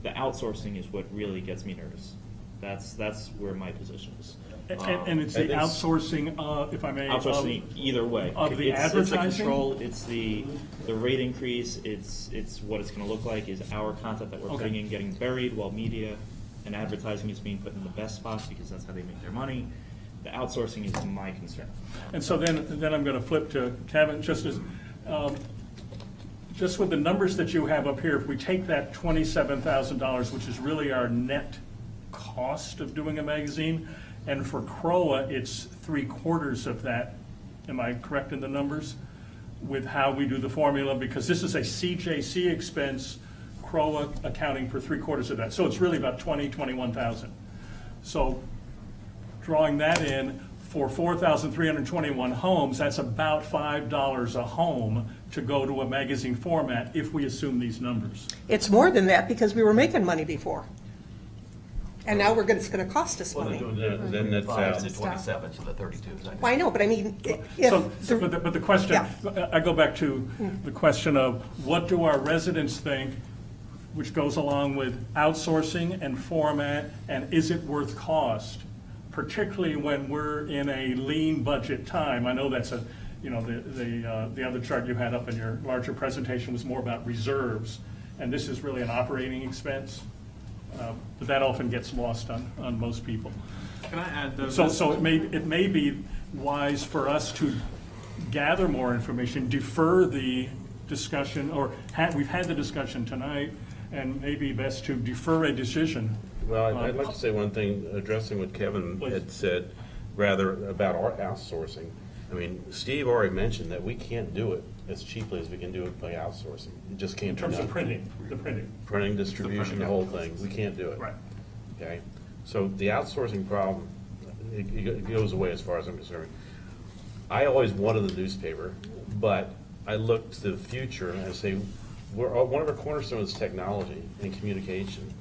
The outsourcing is what really gets me nervous. That's where my position is. And it's the outsourcing, if I may. Outsourcing either way. Of the advertising? It's the control, it's the rate increase, it's what it's going to look like, is our content that we're putting in getting buried while media and advertising is being put in the best spots because that's how they make their money. The outsourcing is my concern. And so then I'm going to flip to Kevin, just with the numbers that you have up here, if we take that $27,000, which is really our net cost of doing a magazine, and for CROA, it's 3/4 of that. Am I correct in the numbers? With how we do the formula, because this is a CJC expense, CROA accounting for 3/4 of that. So it's really about $21,000. So drawing that in, for 4,321 homes, that's about $5 a home to go to a magazine format if we assume these numbers. It's more than that, because we were making money before. And now it's going to cost us money. Then that's out. To 27, so the 32 is. Well, I know, but I mean, But the question, I go back to the question of what do our residents think, which goes along with outsourcing and format, and is it worth cost? Particularly when we're in a lean budget time. I know that's the other chart you had up in your larger presentation was more about reserves, and this is really an operating expense. But that often gets lost on most people. Can I add though? So it may be wise for us to gather more information, defer the discussion, or we've had the discussion tonight, and maybe best to defer a decision. Well, I'd like to say one thing, addressing what Kevin had said, rather about our outsourcing. I mean, Steve already mentioned that we can't do it as cheaply as we can do it by outsourcing. It just can't be done. In terms of printing, the printing. Printing, distribution, the whole thing. We can't do it. Right. Okay? So the outsourcing problem, it goes away as far as I'm concerned. I always wanted the newspaper, but I look to the future and I say, one of our cornerstones is technology and communication.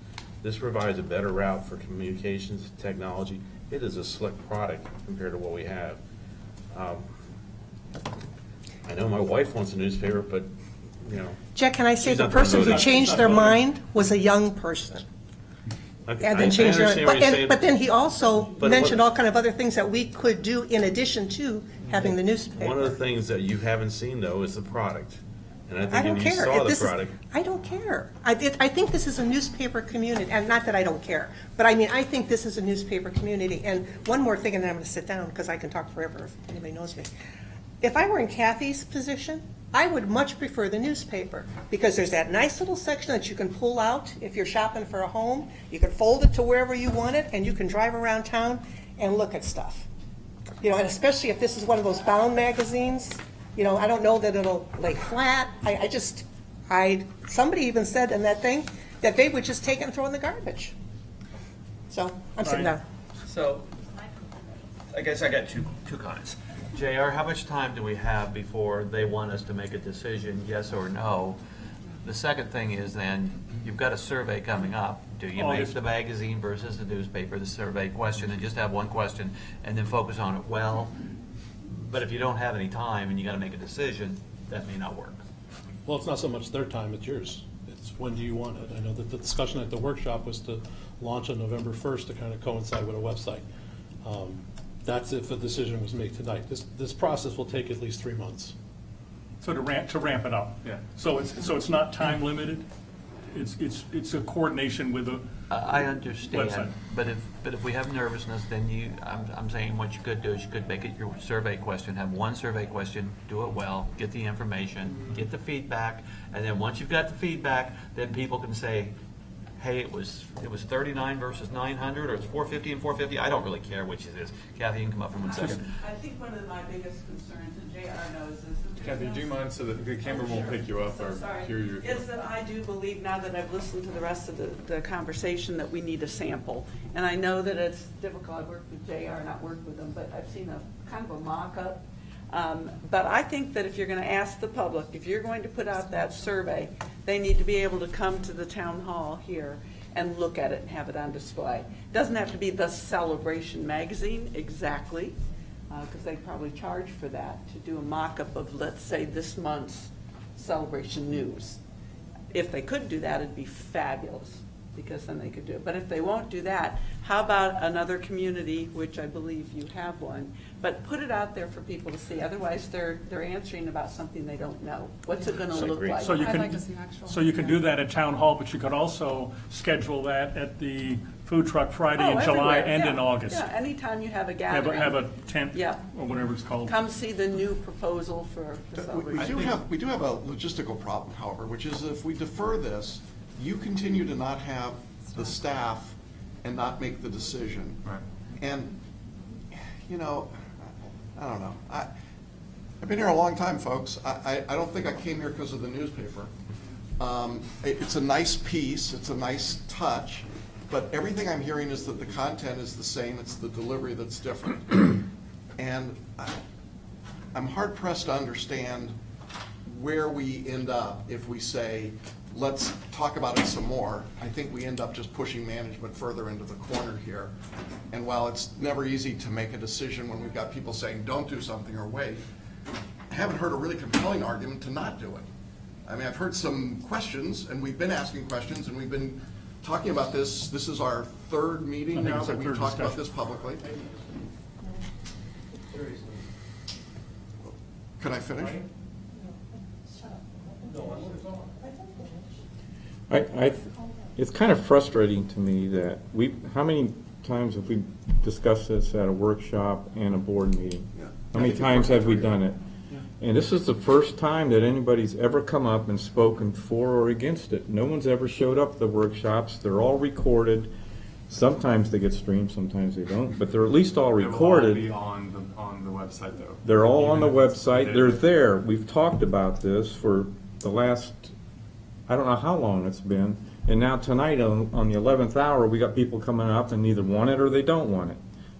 This provides a better route for communications technology. It is a slick product compared to what we have. I know my wife wants a newspaper, but, Jack, can I say she's the not gonna person vote who on it. changed their mind was a young person? Okay, And I then changed their understand what you're saying. but then he also But mentioned what- all kind of other things that we could do in addition to having the newspaper. One of the things that you haven't seen, though, is the product. And I I think don't if you care. saw If the this is- product, I don't care. I think this is a newspaper community, and not that I don't care, but I mean, I think this is a newspaper community. And one more thing, and then I'm going to sit down, because I can talk forever if anybody knows me. If I were in Kathy's position, I would much prefer the newspaper, because there's that nice little section that you can pull out if you're shopping for a home. You can fold it to wherever you want it, and you can drive around town and look at stuff. And especially if this is one of those bound magazines, I don't know that it'll lay flat. Somebody even said in that thing that they would just take it and throw it in the garbage. So, I'm sitting down. So, I guess I got two comments. JR, how much time do we have before they want us to make a decision, yes or no? The second thing is then, you've got a survey coming up. Do you make August. the magazine versus the newspaper, the survey question, and just have one question, and then focus on it? Well, but if you don't have any time and you gotta make a decision, that may not work. Well, it's not so much their time, it's yours. It's when do you want it? I know that the discussion at the workshop was to launch on November 1st to kind of coincide with a website. That's if a decision was made tonight. This process will take at least 3 months. So to ramp it up. Yeah. So it's not time limited? It's a coordination with a I understand, website. but if we have nervousness, then I'm saying what you could do is you could make it your survey question, have one survey question, do it well, get the information, get the feedback, and then once you've got the feedback, then people can say, hey, it was 39 versus 900, or it's 450 and 450, I don't really care which it is. Kathy, you can come up for 1 second. I think one of my biggest concerns, and JR knows, is that there's Kathy, no- do you mind so that the camera won't pick you up So or sorry. hear you? Is that I do believe, now that I've listened to the rest of the conversation, that we need a sample. And I know that it's difficult, I've worked with JR, not worked with them, but I've seen a kind of a mock-up. But I think that if you're gonna ask the public, if you're going to put out that survey, they need to be able to come to the town hall here and look at it and have it on display. Doesn't have to be the Celebration magazine exactly, because they probably charge for that, to do a mock-up of, let's say, this month's Celebration news. If they could do that, it'd be fabulous, because then they could do it. But if they won't do that, how about another community, which I believe you have one, but put it out there for people to see. Otherwise, they're answering about something they don't know. What's it gonna look like? So you I'd like can, to see actual. so you can do that at Town Hall, but you could also schedule that at the Food Truck Friday Oh, in July everywhere, and yeah. in August. Yeah, anytime you have a Have gathering. a tent, Yeah. or whatever it's called. Come see the new proposal for the celebration. We do have a logistical problem, however, which is if we defer this, you continue to not have the staff and not make the decision. Right. And, you know, I don't know. I've been here a long time, folks. I don't think I came here because of the newspaper. It's a nice piece, it's a nice touch, but everything I'm hearing is that the content is the same, it's the delivery that's different. And I'm hard pressed to understand where we end up if we say, let's talk about it some more. I think we end up just pushing management further into the corner here. And while it's never easy to make a decision when we've got people saying, don't do something or wait, I haven't heard a really compelling argument to not do it. I mean, I've heard some questions, and we've been asking questions, and we've been talking about this. This is our third meeting I think now it's our that we've third talked about discussion. this publicly. Can I finish? It's kind of frustrating to me that how many times have we discussed this at a workshop and a board meeting? Yeah. How many times have we done it? And this is the first time that anybody's ever come up and spoken for or against it. No one's ever showed up at the workshops. They're all recorded. Sometimes they get streamed, sometimes they don't, but they're at least all They will all recorded. be on the website, though. They're all on the Even if it's website. dead. They're there. We've talked about this for the last, I don't know how long it's been. And now tonight on the 11th hour, we got people coming up and either want it or they don't want it.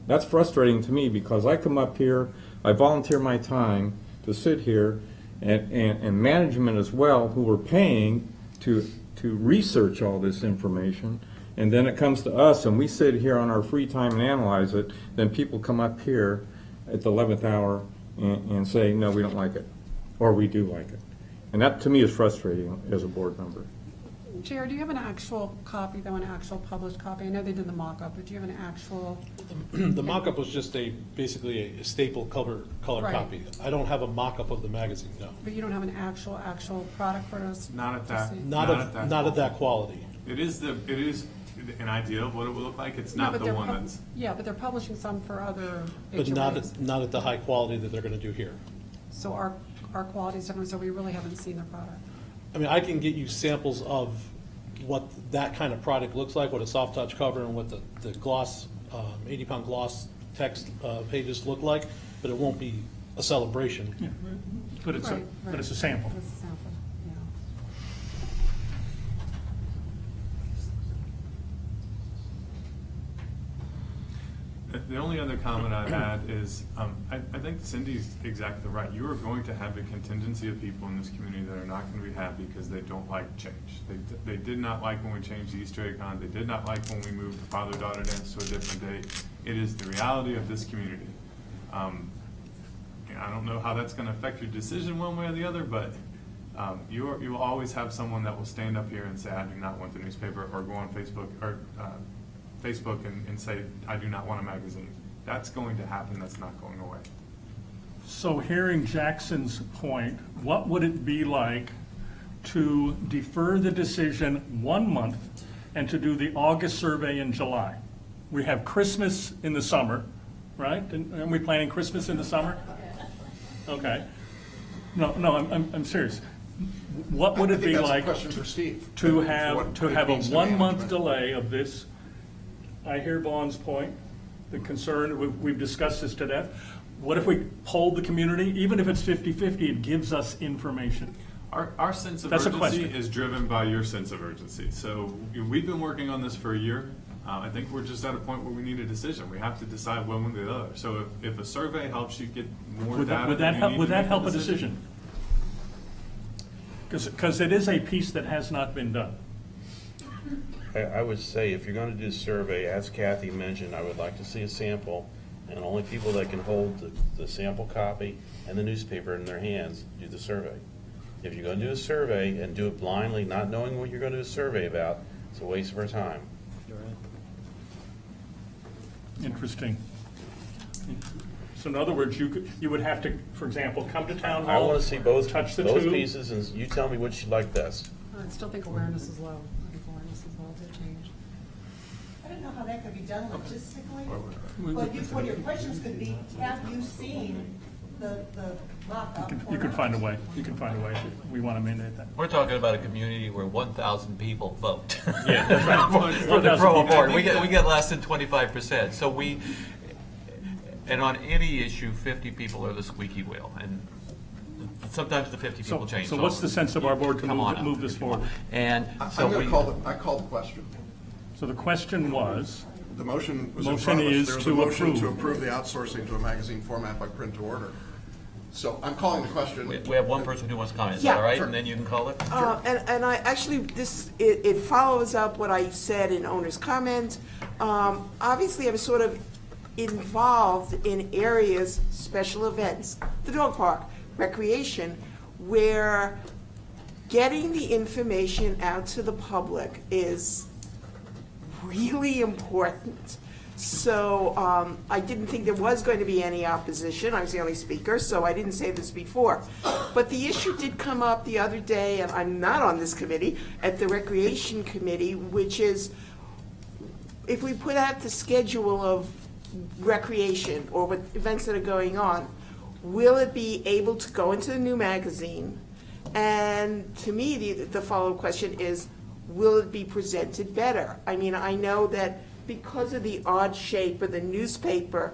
That's frustrating to me because I come up here, I volunteer my time to sit here and management as well, who are paying to research all this information. And then it comes to us and we sit here on our free time and analyze it. Then people come up here at the 11th hour and say, no, we don't like it, or we do like it. And that to me is frustrating as a board member. JR, do you have an actual copy, though, an actual published copy? I know they did the mock-up, but do you have an actual? The mock-up was just basically a staple color Right. copy. I don't have a mock-up of the magazine, no. But you don't have an actual product for us? Not at to that. see? Not of that quality. It is an idea of what it will look like. It's No, not but the they're one pub- that's. Yeah, but they're publishing some for other But HOAs. not at the high quality that they're gonna do here. So our quality is different, so we really haven't seen their product. I mean, I can get you samples of what that kind of product looks like, what a soft touch cover and what the gloss, 80-pound gloss text pages look like, but it won't be a celebration. Yeah. But it's Right, but right. it's a sample. It's a sample, yeah. The only other comment I'd add is, I think Cindy's exactly right. You are going to have a contingency of people in this community that are not going to be happy because they don't like change. They did not like when we changed the Easter egg hunt. They did not like when we moved the father-daughter dance to a different date. It is the reality of this community. I don't know how that's going to affect your decision one way or the other, but you will always have someone that will stand up here and say, I do not want the newspaper, or go on Facebook and say, I do not want a magazine. That's going to happen. That's not going away. So hearing Jackson's point, what would it be like to defer the decision 1 month and to do the August survey in July? We have Christmas in the summer, right? Aren't we planning Christmas in the summer? Okay. No, I'm serious. What would it be like to have a 1 month delay of this? I hear Vaughn's point, the concern, we've discussed this to death. What if we polled the community? Even if it's 50-50, it gives us information. Our sense of That's a urgency question. is driven by your sense of urgency. So we've been working on this for a year. I think we're just at a point where we need a decision. We have to decide one way or the other. So if a survey helps you get more data, Would that help a decision? Because it is a piece that has not been done. I would say if you're going to do a survey, as Kathy mentioned, I would like to see a sample, and only people that can hold the sample copy and the newspaper in their hands do the survey. If you're going to do a survey and do it blindly, not knowing what you're going to do a survey about, it's a waste of our time. Interesting. So in other words, you would have to, for example, come to town hall. I want to see both tube. pieces, and you tell me which you like best. I still think awareness is low. I think awareness is low to change. I don't know how that could be done logistically, but your questions could be, have you seen the mock-up? You can find a way. You can find a way. We want to mandate that. We're talking about a community where 1,000 people vote. Yeah, that's right. For the CROA board. We get less than 25%. So and on any issue, 50 people are the squeaky wheel. And sometimes the 50 people change. So what's the sense of our board to move this forward? And so I call the question. So the question was? The motion was motion in front of us. is There was to a motion approve. to approve the outsourcing to a magazine format by print to order. So I'm calling the question. We have one person who wants to comment. Is Yeah. that all right? Sure. And then you can call it? And I actually, it follows up what I said in owner's comments. Obviously, I'm sort of involved in areas, special events, the dog park, recreation, where getting the information out to the public is really important. So I didn't think there was going to be any opposition. I was the only speaker, so I didn't say this before. But the issue did come up the other day, and I'm not on this committee, at the Recreation Committee, which is if we put out the schedule of recreation or what events that are going on, will it be able to go into the new magazine? And to me, the follow-up question is, will it be presented better? I mean, I know that because of the odd shape of the newspaper,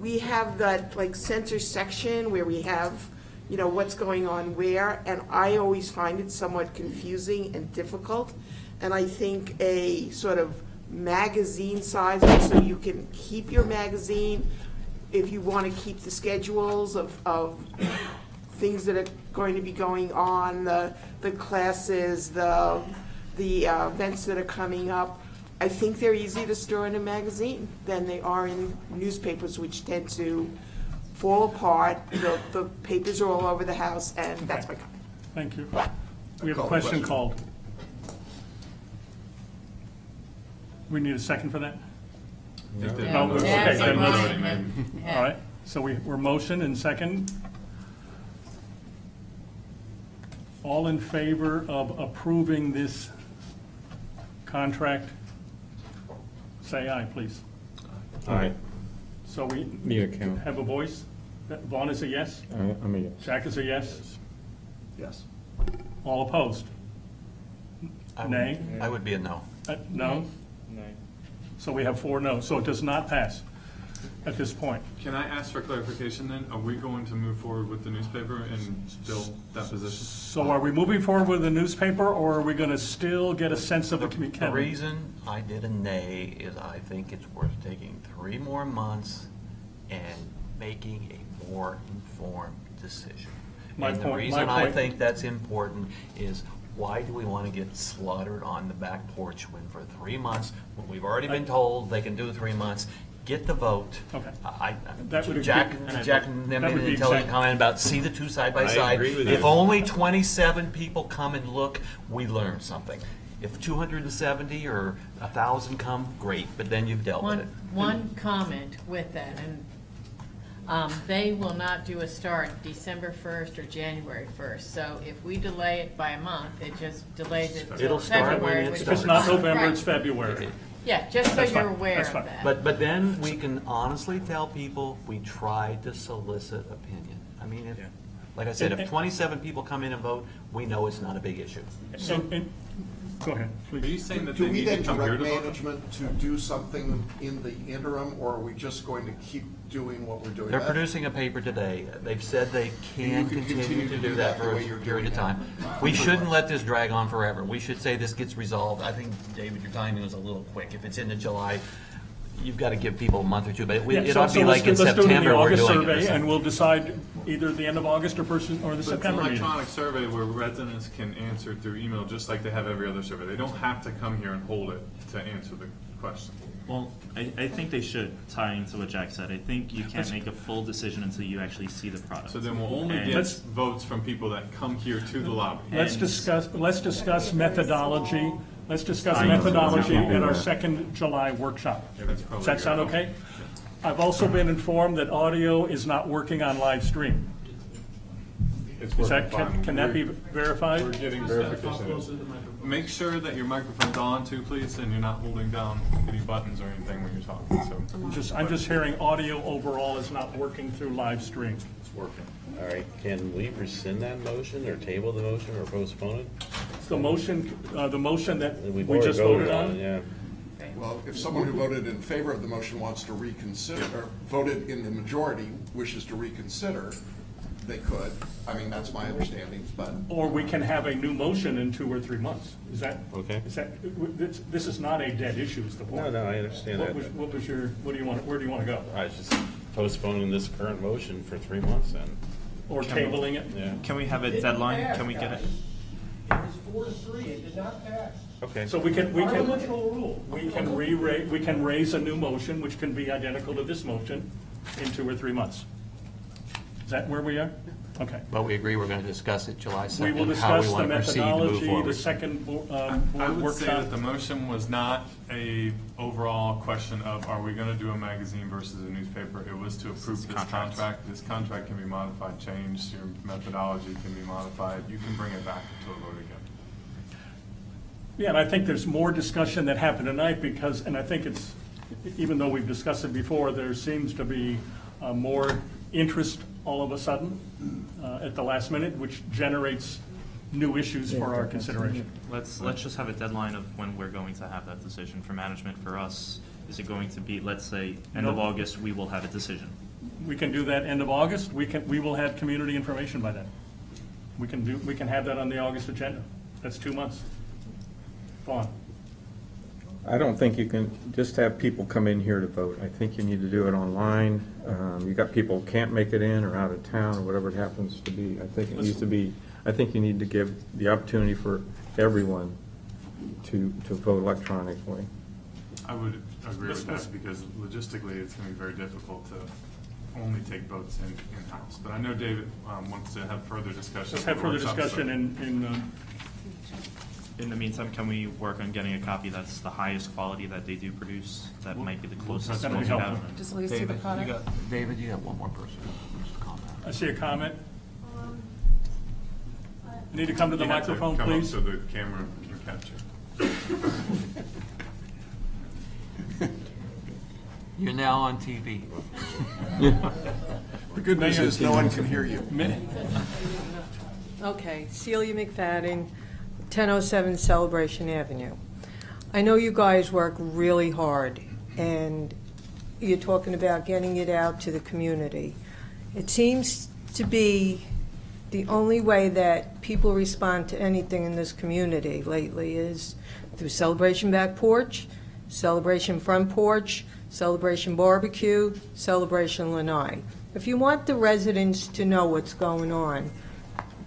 we have that like center section where we have, you know, what's going on where, and I always find it somewhat confusing and difficult. And I think a sort of magazine size, so you can keep your magazine if you want to keep the schedules of things that are going to be going on, the classes, the events that are coming up. I think they're easier to store in a magazine than they are in newspapers, which tend to fall apart. The papers are all over the house, and that's my comment. Thank you. We have a question called. We need a second for that? Yeah. No, okay, then let's- Yeah. all right, so we're motion and second. All in favor of approving this contract, say aye, please. Aye. So we Need a count. have a voice? Vaughn is a yes? I'm a yes. Jack is a yes? Yes. All opposed? Nay? I would be a no. No? So we have 4 no, so it does not pass. at this point. Can I ask for clarification then? Are we going to move forward with the newspaper and still that position? So are we moving forward with the newspaper, or are we going to still get a sense of the The Kevin? reason I did a nay is I think it's worth taking 3 more months and making a more informed decision. And the reason I think that's important is, why do we want to get slaughtered on the back porch when for 3 months, when we've already been told they can do 3 months, get the vote. Okay. Jack made an intelligent comment about see the two side by I side. agree with If you. only 27 people come and look, we learn something. If 270 or 1,000 come, great, but then you've dealt with it. One comment with that, and they will not do a start December 1st or January 1st. So if we delay it by a month, it just delays it It'll till start when February. it which If it's is not fine. November, Right. it's February. Yeah, just so That's you're fine. aware That's of fine. that. But then we can honestly tell people, we tried to solicit opinion. I mean, if, like I said, if 27 people come in and vote, we know it's not a big issue. Go ahead, Are you please. saying that Do they we need then to come here direct to vote? management to do something in the interim, or are we just going to keep doing what we're doing? They're producing a paper today. They've said they can continue to do that for a period of time. We shouldn't let this drag on forever. We should say this gets resolved. I think, David, your timing was a little quick. If it's into July, you've got to give people a month or two, but Yeah, it so- ought to be so let's like in do it in the September we're August doing survey, it. and we'll decide either at the end of August or first, or the But it's an September meeting. electronic survey where residents can answer through email, just like they have every other survey. They don't have to come here and hold it to answer the question. Well, I think they should, tie into what Jack said. I think you can't make a full decision until you actually see the product. So then we'll only And- get votes from people that come here to the lobby. Let's discuss methodology. Let's discuss I know. methodology at our second July workshop. Yeah, that's Does probably that sound good. okay? I've also been informed that audio is not working on live stream. It's Is working that, fine. can that be We're verified? getting verification. Make sure that your microphone's on too, please, and you're not holding down any buttons or anything when you're talking, so. I'm just hearing audio overall is not working through live stream. It's working. All right, can we rescind that motion, or table the motion, or postpone it? The motion that We've we already just voted on? Yeah. Well, if someone who voted in favor of the motion wants to reconsider, or voted in the majority wishes to reconsider, they could. I mean, that's my understanding, but. Or we can have a new motion in 2 or 3 months. Is that? Okay. This is not a dead issue, is the point. No, I understand that. What was your, where do you want to go? I was just postponing this current motion for 3 months then. Or tabling it? Yeah. Can we have a deadline? Can we get it? It was 4-3, it did not pass. Okay. So we can, Parliamentary rule. we can raise a new motion, which can be identical to this motion, in 2 or 3 months. Is that where we are? Okay. But we agree we're going to discuss it July We will 2nd, how we discuss the want to proceed to move methodology, the forward. second I board would say workshop. that the motion was not a overall question of, are we gonna do a magazine versus a newspaper? It was to approve this contract. This contract can be modified, changed, your methodology can be modified. You can bring it back to a vote again. Yeah, and I think there's more discussion that happened tonight because, and I think it's, even though we've discussed it before, there seems to be more interest all of a sudden at the last minute, which generates new issues for our consideration. Let's just have a deadline of when we're going to have that decision for management. For us, is it going to be, let's say, end of Nope. August, we will have a decision? We can do that end of August. We will have community information by then. We can have that on the August agenda. That's 2 months. Go on. I don't think you can just have people come in here to vote. I think you need to do it online. You got people who can't make it in or out of town or whatever it happens to be. I think it needs to be, I think you need to give the opportunity for everyone to vote electronically. I would agree with that because logistically, it's gonna be very difficult to only take votes in-house. But I know David wants to have further discussion. Let's have further discussion In the meantime, can we work on getting a copy that's the highest quality that they do produce? That might be the closest That'd one be we helpful. have. Just let me see the product. David, you got one more person. I see a comment. You need to come to the You have to microphone, come up please. so the camera can capture. You're now on TV. The good news is no one can hear you. Okay, Celia McFadden, 1007 Celebration Avenue. I know you guys work really hard, and you're talking about getting it out to the community. It seems to be the only way that people respond to anything in this community lately is through Celebration Back Porch, Celebration Front Porch, Celebration Barbecue, Celebration Lanai. If you want the residents to know what's going on,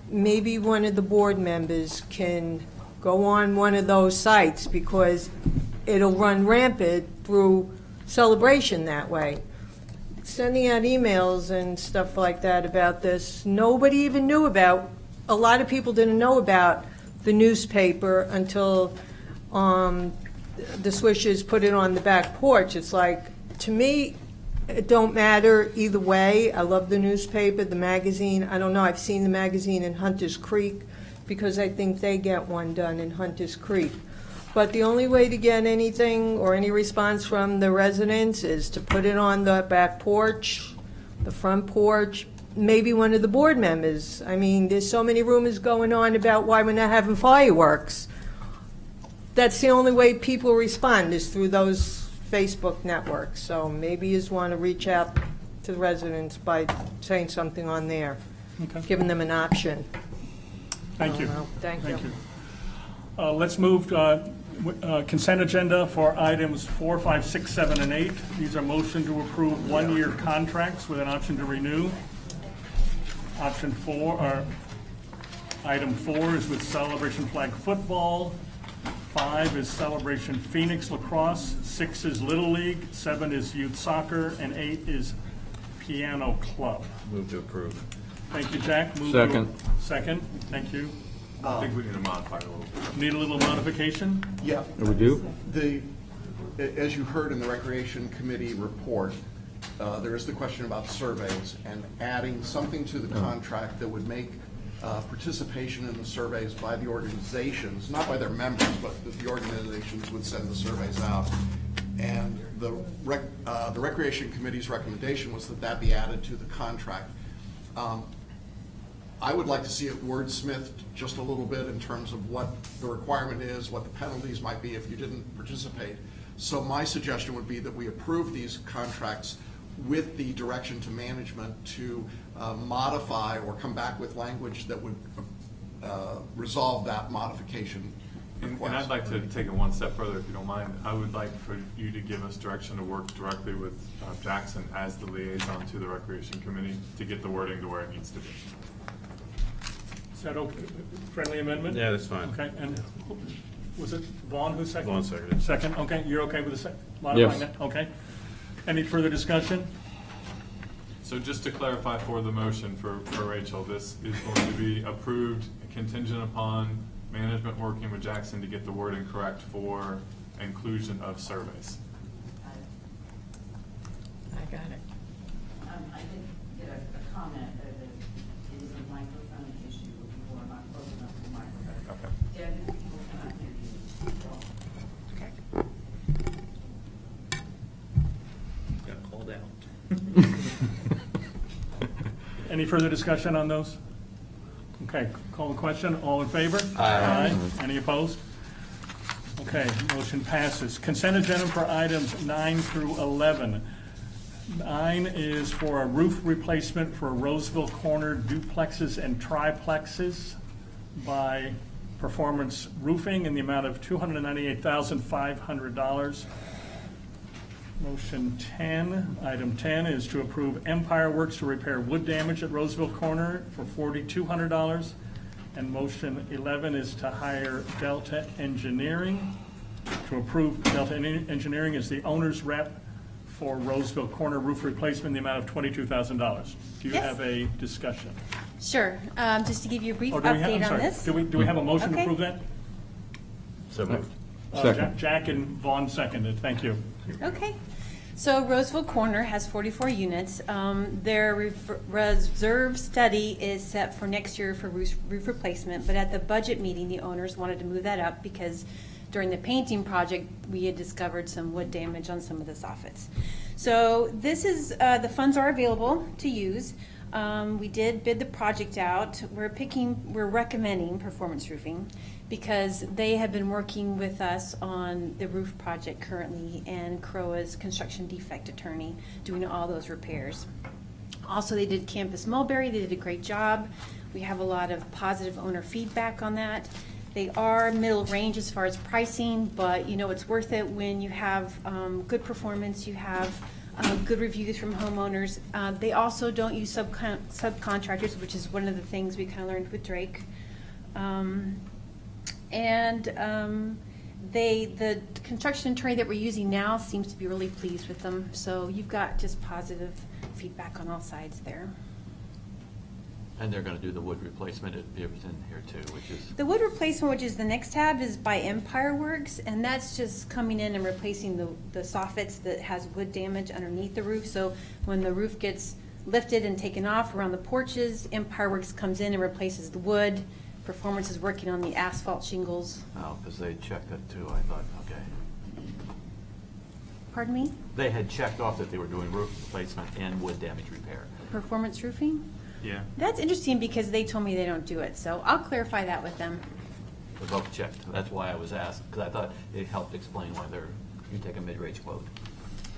maybe one of the board members can go on one of those sites, because it'll run rampant through Celebration that way. Sending out emails and stuff like that about this, nobody even knew about, a lot of people didn't know about the newspaper until the Swishers put it on the back porch. It's like, to me, it don't matter either way. I love the newspaper, the magazine. I don't know, I've seen the magazine in Hunters Creek because I think they get one done in Hunters Creek. But the only way to get anything or any response from the residents is to put it on the back porch, the front porch, maybe one of the board members. I mean, there's so many rumors going on about why we're not having fireworks. That's the only way people respond, is through those Facebook networks. So maybe you just want to reach out to the residents by saying something on there, giving them an option. Thank you. Thank you. Let's move consent agenda for items 4, 5, 6, 7, and 8. These are motion to approve one-year contracts with an option to renew. Option 4, or item 4 is with Celebration Flag Football. 5 is Celebration Phoenix Lacrosse. 6 is Little League. 7 is Youth Soccer. And 8 is Piano Club. Move to approve. Thank you, Jack. Move Second. Second. Thank you. I think we need to modify it a little bit. Need a little modification? Yeah. We do? As you heard in the Recreation Committee report, there is the question about surveys and adding something to the contract that would make participation in the surveys by the organizations, not by their members, but that the organizations would send the surveys out. And the Recreation Committee's recommendation was that that be added to the contract. I would like to see it wordsmithed just a little bit in terms of what the requirement is, what the penalties might be if you didn't participate. So my suggestion would be that we approve these contracts with the direction to management to modify or come back with language that would resolve that modification And request. I'd like to take it one step further, if you don't mind. I would like for you to give us direction to work directly with Jackson as the liaison to the Recreation Committee to get the wording to where it needs to be. Is that okay? Friendly amendment? Yeah, that's fine. Okay, and was it Vaughn who seconded? Vaughn seconded. Second, okay, you're okay with the modifying Yes. that? Okay. Any further discussion? So just to clarify for the motion for Rachel, this is going to be approved contingent upon management working with Jackson to get the wording correct for inclusion of surveys. I got it. I did get a comment that it is a microphone issue. People are not close enough to the microphone. Okay. Deaf people cannot hear you. So. Got called out. Any further discussion on those? Okay, call the question. All in favor? Aye. Any opposed? Okay, motion passes. Consent agenda for items 9 through 11. 9 is for a roof replacement for Roseville Corner duplexes and triplexes by Performance Roofing in the amount of $298,500. Motion 10, item 10 is to approve Empire Works to repair wood damage at Roseville Corner for $4,200. And motion 11 is to hire Delta Engineering, to approve Delta Engineering as the owner's rep for Roseville Corner roof replacement in the amount of $22,000. Do you Yes. have a discussion? Sure. Just to give you a brief Oh, do we have- I'm update on sorry. this. Do we have a motion to Okay. approve that? So moved. Second. Jack and Vaughn seconded. Thank you. Okay. So Roseville Corner has 44 units. Their reserve study is set for next year for roof replacement, but at the budget meeting, the owners wanted to move that up because during the painting project, we had discovered some wood damage on some of the soffits. So this is, the funds are available to use. We did bid the project out. We're recommending Performance Roofing. because they have been working with us on the roof project currently, and CROA's construction defect attorney doing all those repairs. Also, they did Campus Mulberry. They did a great job. We have a lot of positive owner feedback on that. They are middle range as far as pricing, but it's worth it when you have good performance, you have good reviews from homeowners. They also don't use subcontractors, which is one of the things we kind of learned with Drake. The construction attorney that we're using now seems to be really pleased with them. So you've got just positive feedback on all sides there. And they're gonna do the wood replacement at Beaverton here too, which is. The wood replacement, which is the next tab, is by Empire Works, and that's just coming in and replacing the soffits that has wood damage underneath the roof. So when the roof gets lifted and taken off around the porches, Empire Works comes in and replaces the wood. Performance is working on the asphalt shingles. Oh, because they checked it too, I thought, okay. Pardon me? They had checked off that they were doing roof replacement and wood damage repair. Performance Roofing? Yeah. That's interesting because they told me they don't do it, so I'll clarify that with them. They both checked. That's why I was asked, because I thought it helped explain why you take a mid-range quote.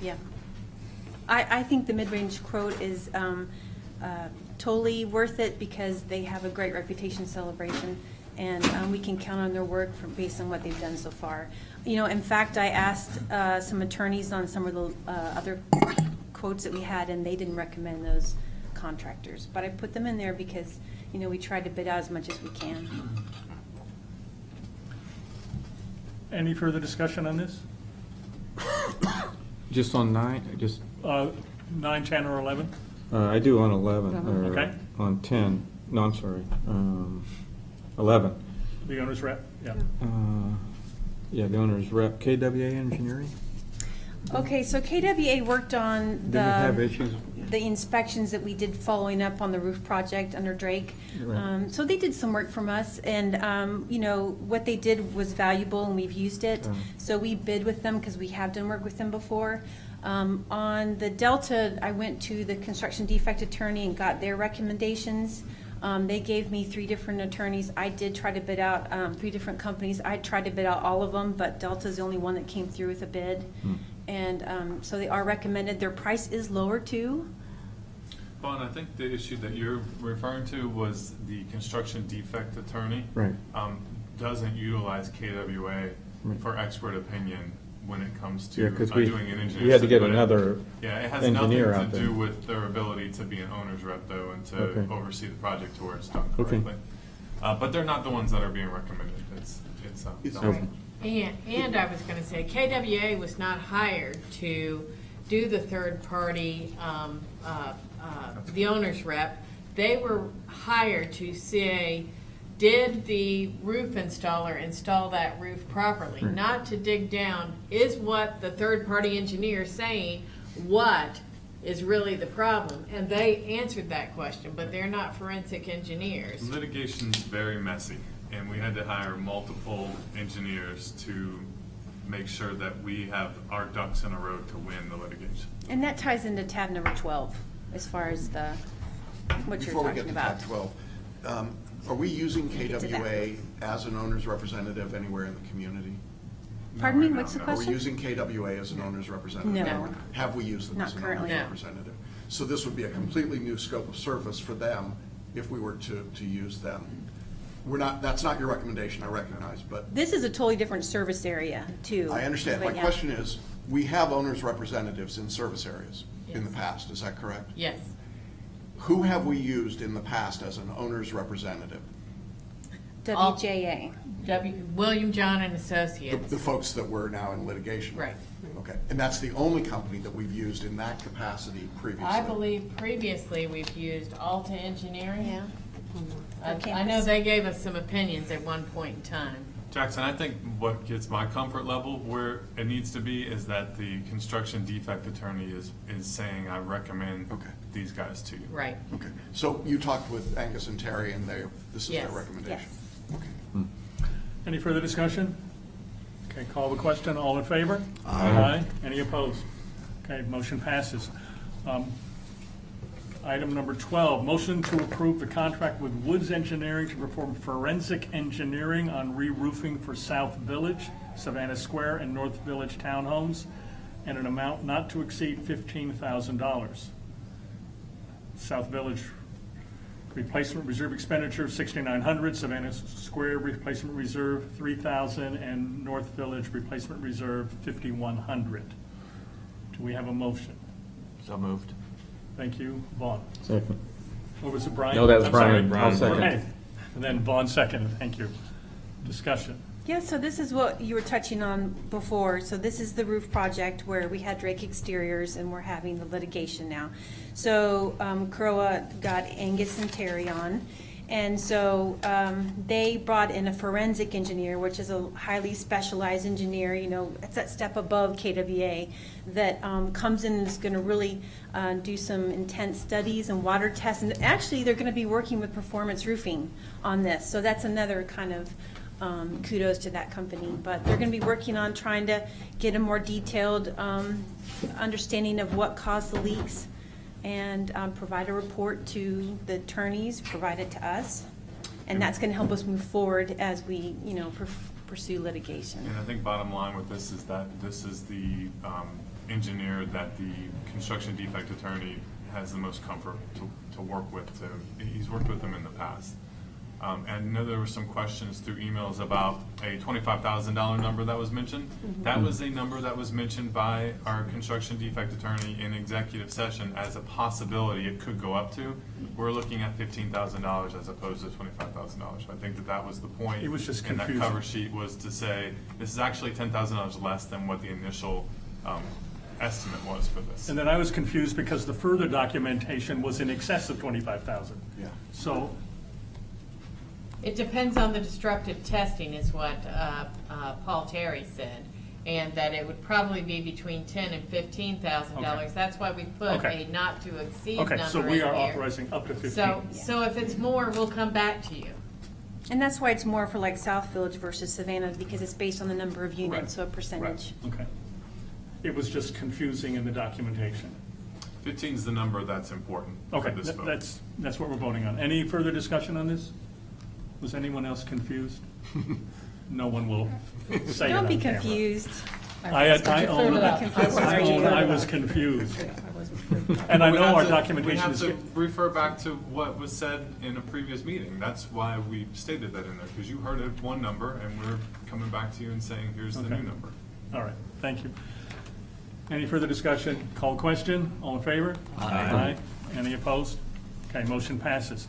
Yeah. I think the mid-range quote is totally worth it because they have a great reputation Celebration, and we can count on their work based on what they've done so far. In fact, I asked some attorneys on some of the other quotes that we had, and they didn't recommend those contractors. But I put them in there because, we try to bid out as much as we can. Any further discussion on this? Just on 9, just, 9, 10, or 11? I do on 11, or Okay. on 10, no, I'm sorry, 11. The owner's rep? Yeah. Yeah, the owner's rep, KWA Engineering? Okay, so KWA worked on Didn't we have issues? the inspections that we did following up on the roof project under Drake. Right. So they did some work from us, and what they did was valuable, and we've used it. So we bid with them because we have done work with them before. On the Delta, I went to the construction defect attorney and got their recommendations. They gave me 3 different attorneys. I did try to bid out 3 different companies. I tried to bid out all of them, but Delta's the only one that came through with a bid. And so they are recommended. Their price is lower too. Well, and I think the issue that you're referring to was the construction defect attorney. Right. Doesn't utilize KWA for expert opinion when it comes to Yeah, 'cause we doing an engineer. had to get study. another Yeah, it has engineer nothing out to there. do with their ability to be an owner's rep though, and to Okay. oversee the project to where it's done Okay. correctly. But they're not the ones that are being recommended. It's Okay. And I was gonna say, KWA was not hired to do the third party, the owner's rep. They were hired to say, did the roof installer install that roof properly? Right. Not to dig down, is what the third party engineer is saying, what is really the problem? And they answered that question, but they're not forensic engineers. Litigation's very messy, and we had to hire multiple engineers to make sure that we have our ducks in a row to win the litigation. And that ties into tab number 12, as far as what you're Before we get talking to about. tab 12, are we using Get to that. KWA as an owner's representative anywhere in the community? Pardon me, right now, what's the no. Are we question? using KWA as an owner's representative? No. anywhere? Have we used them Not as an currently. owner's No. representative? So this would be a completely new scope of service for them if we were to use them. That's not your recommendation, I recognize, but This is a totally different service area too. I understand. My But yeah. question is, we have owner's representatives in service areas in the Yes. past, is that correct? Yes. Who have we used in the past as an owner's representative? WJA. William John and The Associates. folks that were now in litigation? Right. Okay, and that's the only company that we've used in that capacity previously? I believe previously we've used Alta Engineering. Yeah. I know they gave us some opinions at one point in time. Jackson, I think what gets my comfort level where it needs to be is that the construction defect attorney is saying, I recommend Okay. these guys to you. Right. Okay, so you talked with Angus and Terry, and this is their Yes. recommendation? Yes. Okay. Any further discussion? Okay, call the question. All in favor? Aye. Any opposed? Okay, motion passes. Item number 12, motion to approve the contract with Woods Engineering to perform forensic engineering on re-roofing for South Village, Savannah Square, and North Village townhomes, and an amount not to exceed $15,000. South Village replacement reserve expenditure of $6,900, Savannah Square replacement reserve $3,000, and North Village replacement reserve $5,100. Do we have a motion? So moved. Thank you. Vaughn. Second. Or was it Brian? No, that was I'm sorry. Brian. I'll second. Brian. And then Vaughn seconded. Thank you. Discussion. Yeah, so this is what you were touching on before. So this is the roof project where we had Drake Exteriors and we're having the litigation now. So CROA got Angus and Terry on. And so they brought in a forensic engineer, which is a highly specialized engineer, you know, it's that step above KWA, that comes in and is going to really do some intense studies and water tests. And actually, they're going to be working with Performance Roofing on this. So that's another kind of kudos to that company. But they're going to be working on trying to get a more detailed understanding of what caused the leaks, and provide a report to the attorneys, provide it to us, and that's going to help us move forward as we, you know, pursue litigation. And I think bottom line with this is that this is the engineer that the construction defect attorney has the most comfort to work with. He's worked with them in the past. And I know there were some questions through emails about a $25,000 number that was mentioned. Mm-hmm. That was a number that was mentioned by our construction defect attorney in executive session as a possibility it could go up to. We're looking at $15,000 as opposed to $25,000. I think that was the point. It was just in that confusing. cover sheet was to say this is actually $10,000 less than what the initial estimate was for this. And then I was confused because the further documentation was in excess of 25,000. Yeah. So, It depends on the destructive testing is what Paul Terry said, and that it would probably be between $10,000 and $15,000. Okay. That's why we put Okay. a not to exceed number okay, in so we are here. authorizing up to 15. So if it's more, we'll come back to you. And that's why it's more for like South Village versus Savannah, because it's based on the number of units, Right. so a percentage. Okay. It was just confusing in the documentation. 15 is the number that's important Okay, for this vote. that's what we're voting on. Any further discussion on this? Was anyone else confused? No one will say it Don't on be camera. confused. I own I was confused. And I know our We documentation have is. to refer back to what was said in a previous meeting. That's why we stated that in there, because you heard it one number, and we're coming back to you and saying, here's the Okay. new number. All right, thank you. Any further discussion? Call question, all in favor? Aye. Any opposed? Okay, motion passes.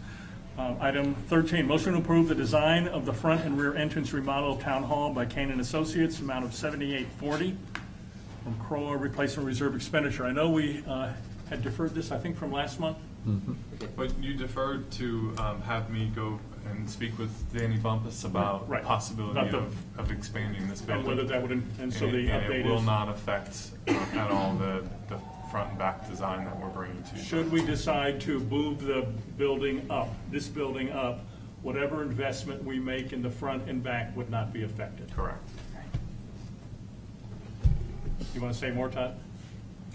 Item 13, motion to approve the design of the front and rear entrance remodel of Town Hall by Kane and Associates, amount of $7840 from CROA replacement reserve expenditure. I know we had deferred this, I think, from last month. But you deferred to have me go and speak with Danny Bumpus about the Right. possibility About of expanding this And building. whether that would, and so the And update it will is, not affect at all the front and back design that we're bringing to you. should we decide to move the building up, this building up, whatever investment we make in the front and back would not be affected. Correct. You want to say more, Todd?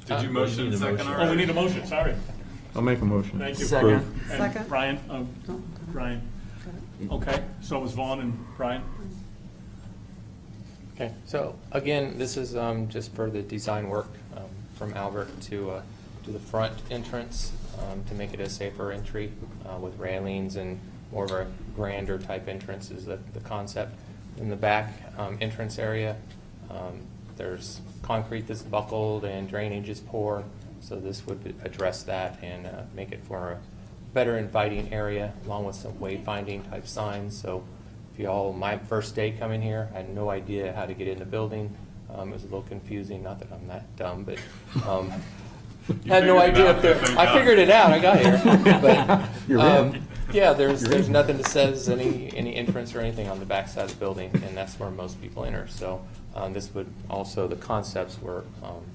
Did you motion need a second motion. already? Oh, we need a motion, sorry. I'll make a motion. Thank you. Second. And Second. Brian, Brian. Okay, so it was Vaughn and Brian? Okay, so again, this is just for the design work from Albert to do the front entrance to make it a safer entry with railings and more of a grander type entrance is the concept. In the back entrance area, there's concrete that's buckled and drainage is poor, so this would address that and make it for a better inviting area along with some wayfinding type signs. So if y'all, my first day coming here, I had no idea how to get in the building. It was a little confusing, not that I'm that dumb, but had no idea if there, I figured it out, I got here. But yeah, there's nothing that says any entrance or anything on the back side of the building, and that's where most people enter. So this would also, the concepts were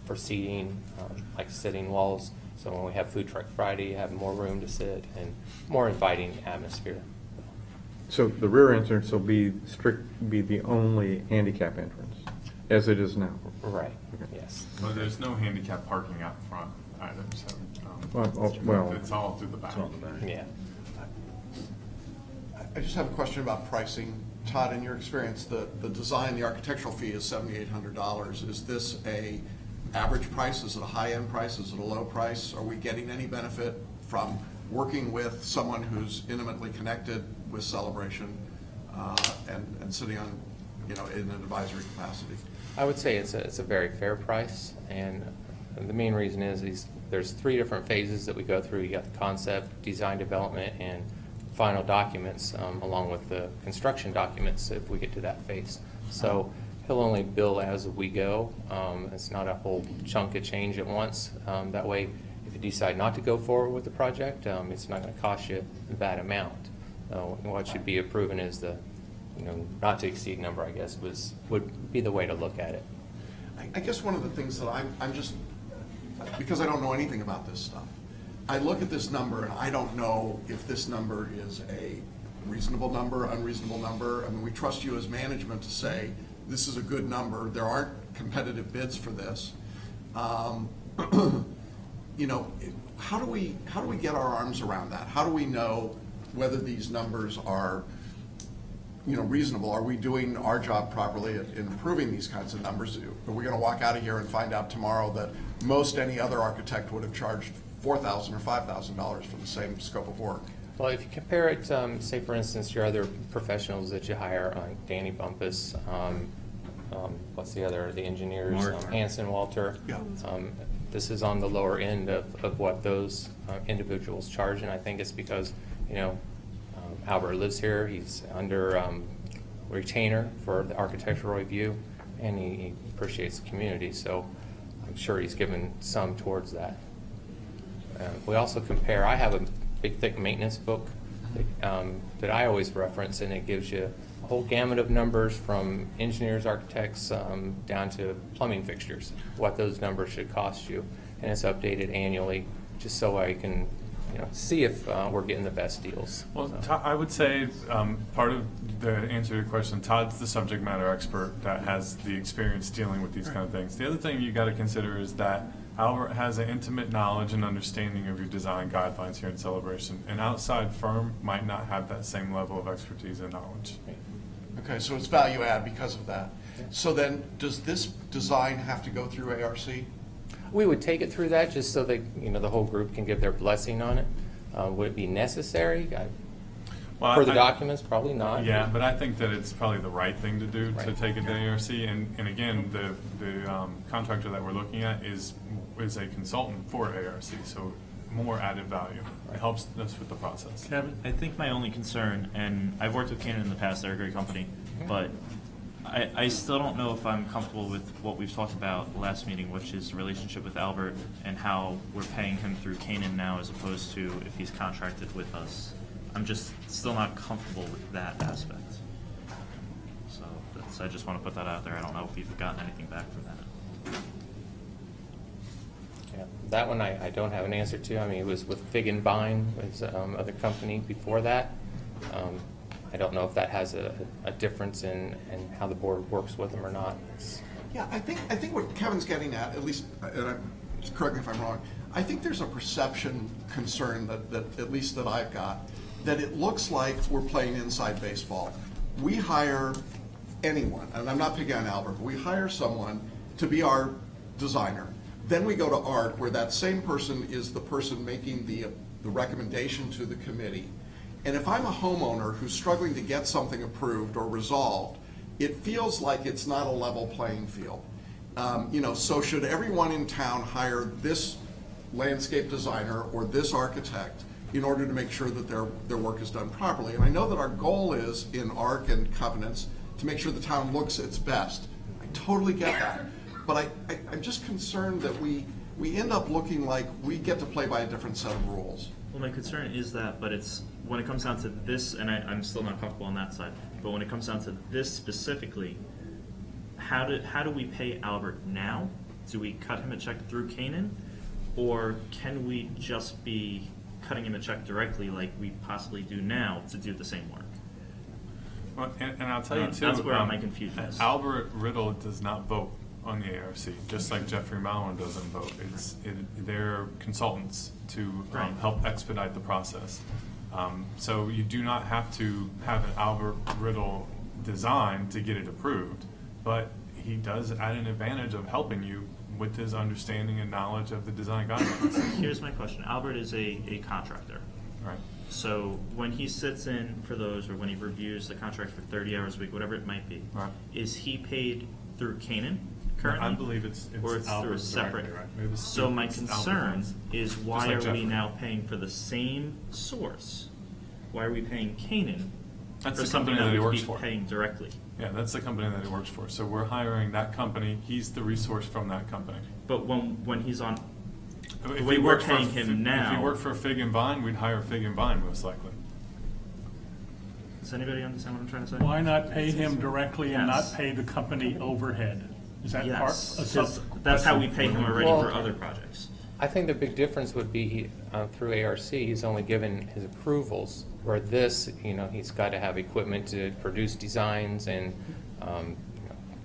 for seating, like sitting walls. So when we have Food Truck Friday, you have more room to sit and more inviting atmosphere. So the rear entrance will be the only handicap entrance, as it is now. Right, yes. Well, there's no handicap parking out front. either, so. Well, It's all through the back. Yeah. I just have a question about pricing. Todd, in your experience, the design, the architectural fee is $7,800. Is this a average price? Is it a high-end price? Is it a low price? Are we getting any benefit from working with someone who's intimately connected with Celebration and sitting on, in an advisory capacity? I would say it's a very fair price, and the main reason is there's 3 different phases that we go through. You got the concept, design development, and final documents, along with the construction documents if we get to that phase. So he'll only bill as we go. It's not a whole chunk of change at once. That way, if you decide not to go forward with the project, it's not going to cost you that amount. What should be proven is the not to exceed number, I guess, would be the way to look at it. I guess one of the things that I'm just, because I don't know anything about this stuff, I look at this number and I don't know if this number is a reasonable number, unreasonable number. I mean, we trust you as management to say this is a good number. There aren't competitive bids for this. How do we get our arms around that? How do we know whether these numbers are reasonable? Are we doing our job properly in improving these kinds of numbers? Are we going to walk out of here and find out tomorrow that most any other architect would have charged $4,000 or $5,000 for the same scope of work? Well, if you compare it, say for instance, your other professionals that you hire, Danny Bumpus, what's the other, the engineers, Hanson, Walter. Yeah. This is on the lower end of what those individuals charge, and I think it's because, Albert lives here, he's under retainer for the architectural review, and he appreciates the community, so I'm sure he's given some towards that. We also compare, I have a big thick maintenance book that I always reference, and it gives you a whole gamut of numbers from engineers, architects, down to plumbing fixtures, what those numbers should cost you, and it's updated annually just so I can see if we're getting the best deals. Well, I would say part of the answer to your question, Todd's the subject matter expert that has the experience dealing with these kind of things. The other thing you got to consider is that Albert has an intimate knowledge and understanding of your design guidelines here in Celebration. An outside firm might not have that same level of expertise and knowledge. Okay, so it's value add because of that. So then, does this design have to go through ARC? We would take it through that just so that the whole group can give their blessing on it. Would it be necessary? For the documents, probably not. Yeah, but I think that it's probably the right thing to do to take it to ARC. And again, the contractor that we're looking at is a consultant for ARC, so more added value. It helps us with the process. Kevin? I think my only concern, and I've worked with Canon in the past, they're a great company, but I still don't know if I'm comfortable with what we've talked about last meeting, which is the relationship with Albert and how we're paying him through Canon now as opposed to if he's contracted with us. I'm just still not comfortable with that aspect. So I just want to put that out there. I don't know if you've gotten anything back from that. Yeah, that one I don't have an answer to. I mean, it was with Fig and Vine, was other company before that. I don't know if that has a difference in how the board works with them or not. Yeah, I think what Kevin's getting at least, just correct me if I'm wrong, I think there's a perception concern that at least that I've got, that it looks like we're playing inside baseball. We hire anyone, and I'm not picking on Albert, but we hire someone to be our designer. Then we go to ARC, where that same person is the person making the recommendation to the committee. And if I'm a homeowner who's struggling to get something approved or resolved, it feels like it's not a level playing field. So should everyone in town hire this landscape designer or this architect in order to make sure that their work is done properly? And I know that our goal is in ARC and covenants to make sure the town looks its best. I totally get that. But I'm just concerned that we end up looking like we get to play by a different set of rules. Well, my concern is that, but it's when it comes down to this, and I'm still not comfortable on that side, but when it comes down to this specifically, how do we pay Albert now? Do we cut him a check through Canaan? Or can we just be cutting him a check directly like we possibly do now to do the same work? Well, and I'll tell you too, that's where my confusion is. Albert Riddle does not vote on the ARC, just like Jeffrey Mallon doesn't vote. They're consultants to help expedite the process. So you do not have to have an Albert Riddle design to get it approved, but he does add an advantage of helping you with his understanding and knowledge of the design guidelines. Here's my question. Albert is a contractor. Right. So when he sits in for those, or when he reviews the contract for 30 hours a week, whatever it might be, is he paid through Canaan currently? I believe it's or it's through a Albert's separate. directly, right? Maybe it's So through- my it's concern Albert. is Just why like are we Jeffrey. now paying for the same source? Why are we paying Canaan That's for the something company that we he could works be for. paying directly? Yeah, that's the company that he works for. So we're hiring that company. He's the resource from that company. But when he's on, the If way he we're worked for paying him now. If he worked for Fig and Vine, we'd hire Fig and Vine most likely. Does anybody understand what I'm trying to say? Why not pay him directly and not Yes. pay the company overhead? Is that part? Yes, because that's how we pay him already Well, for other projects. I think the big difference would be through ARC, he's only given his approvals, where this, he's got to have equipment to produce designs and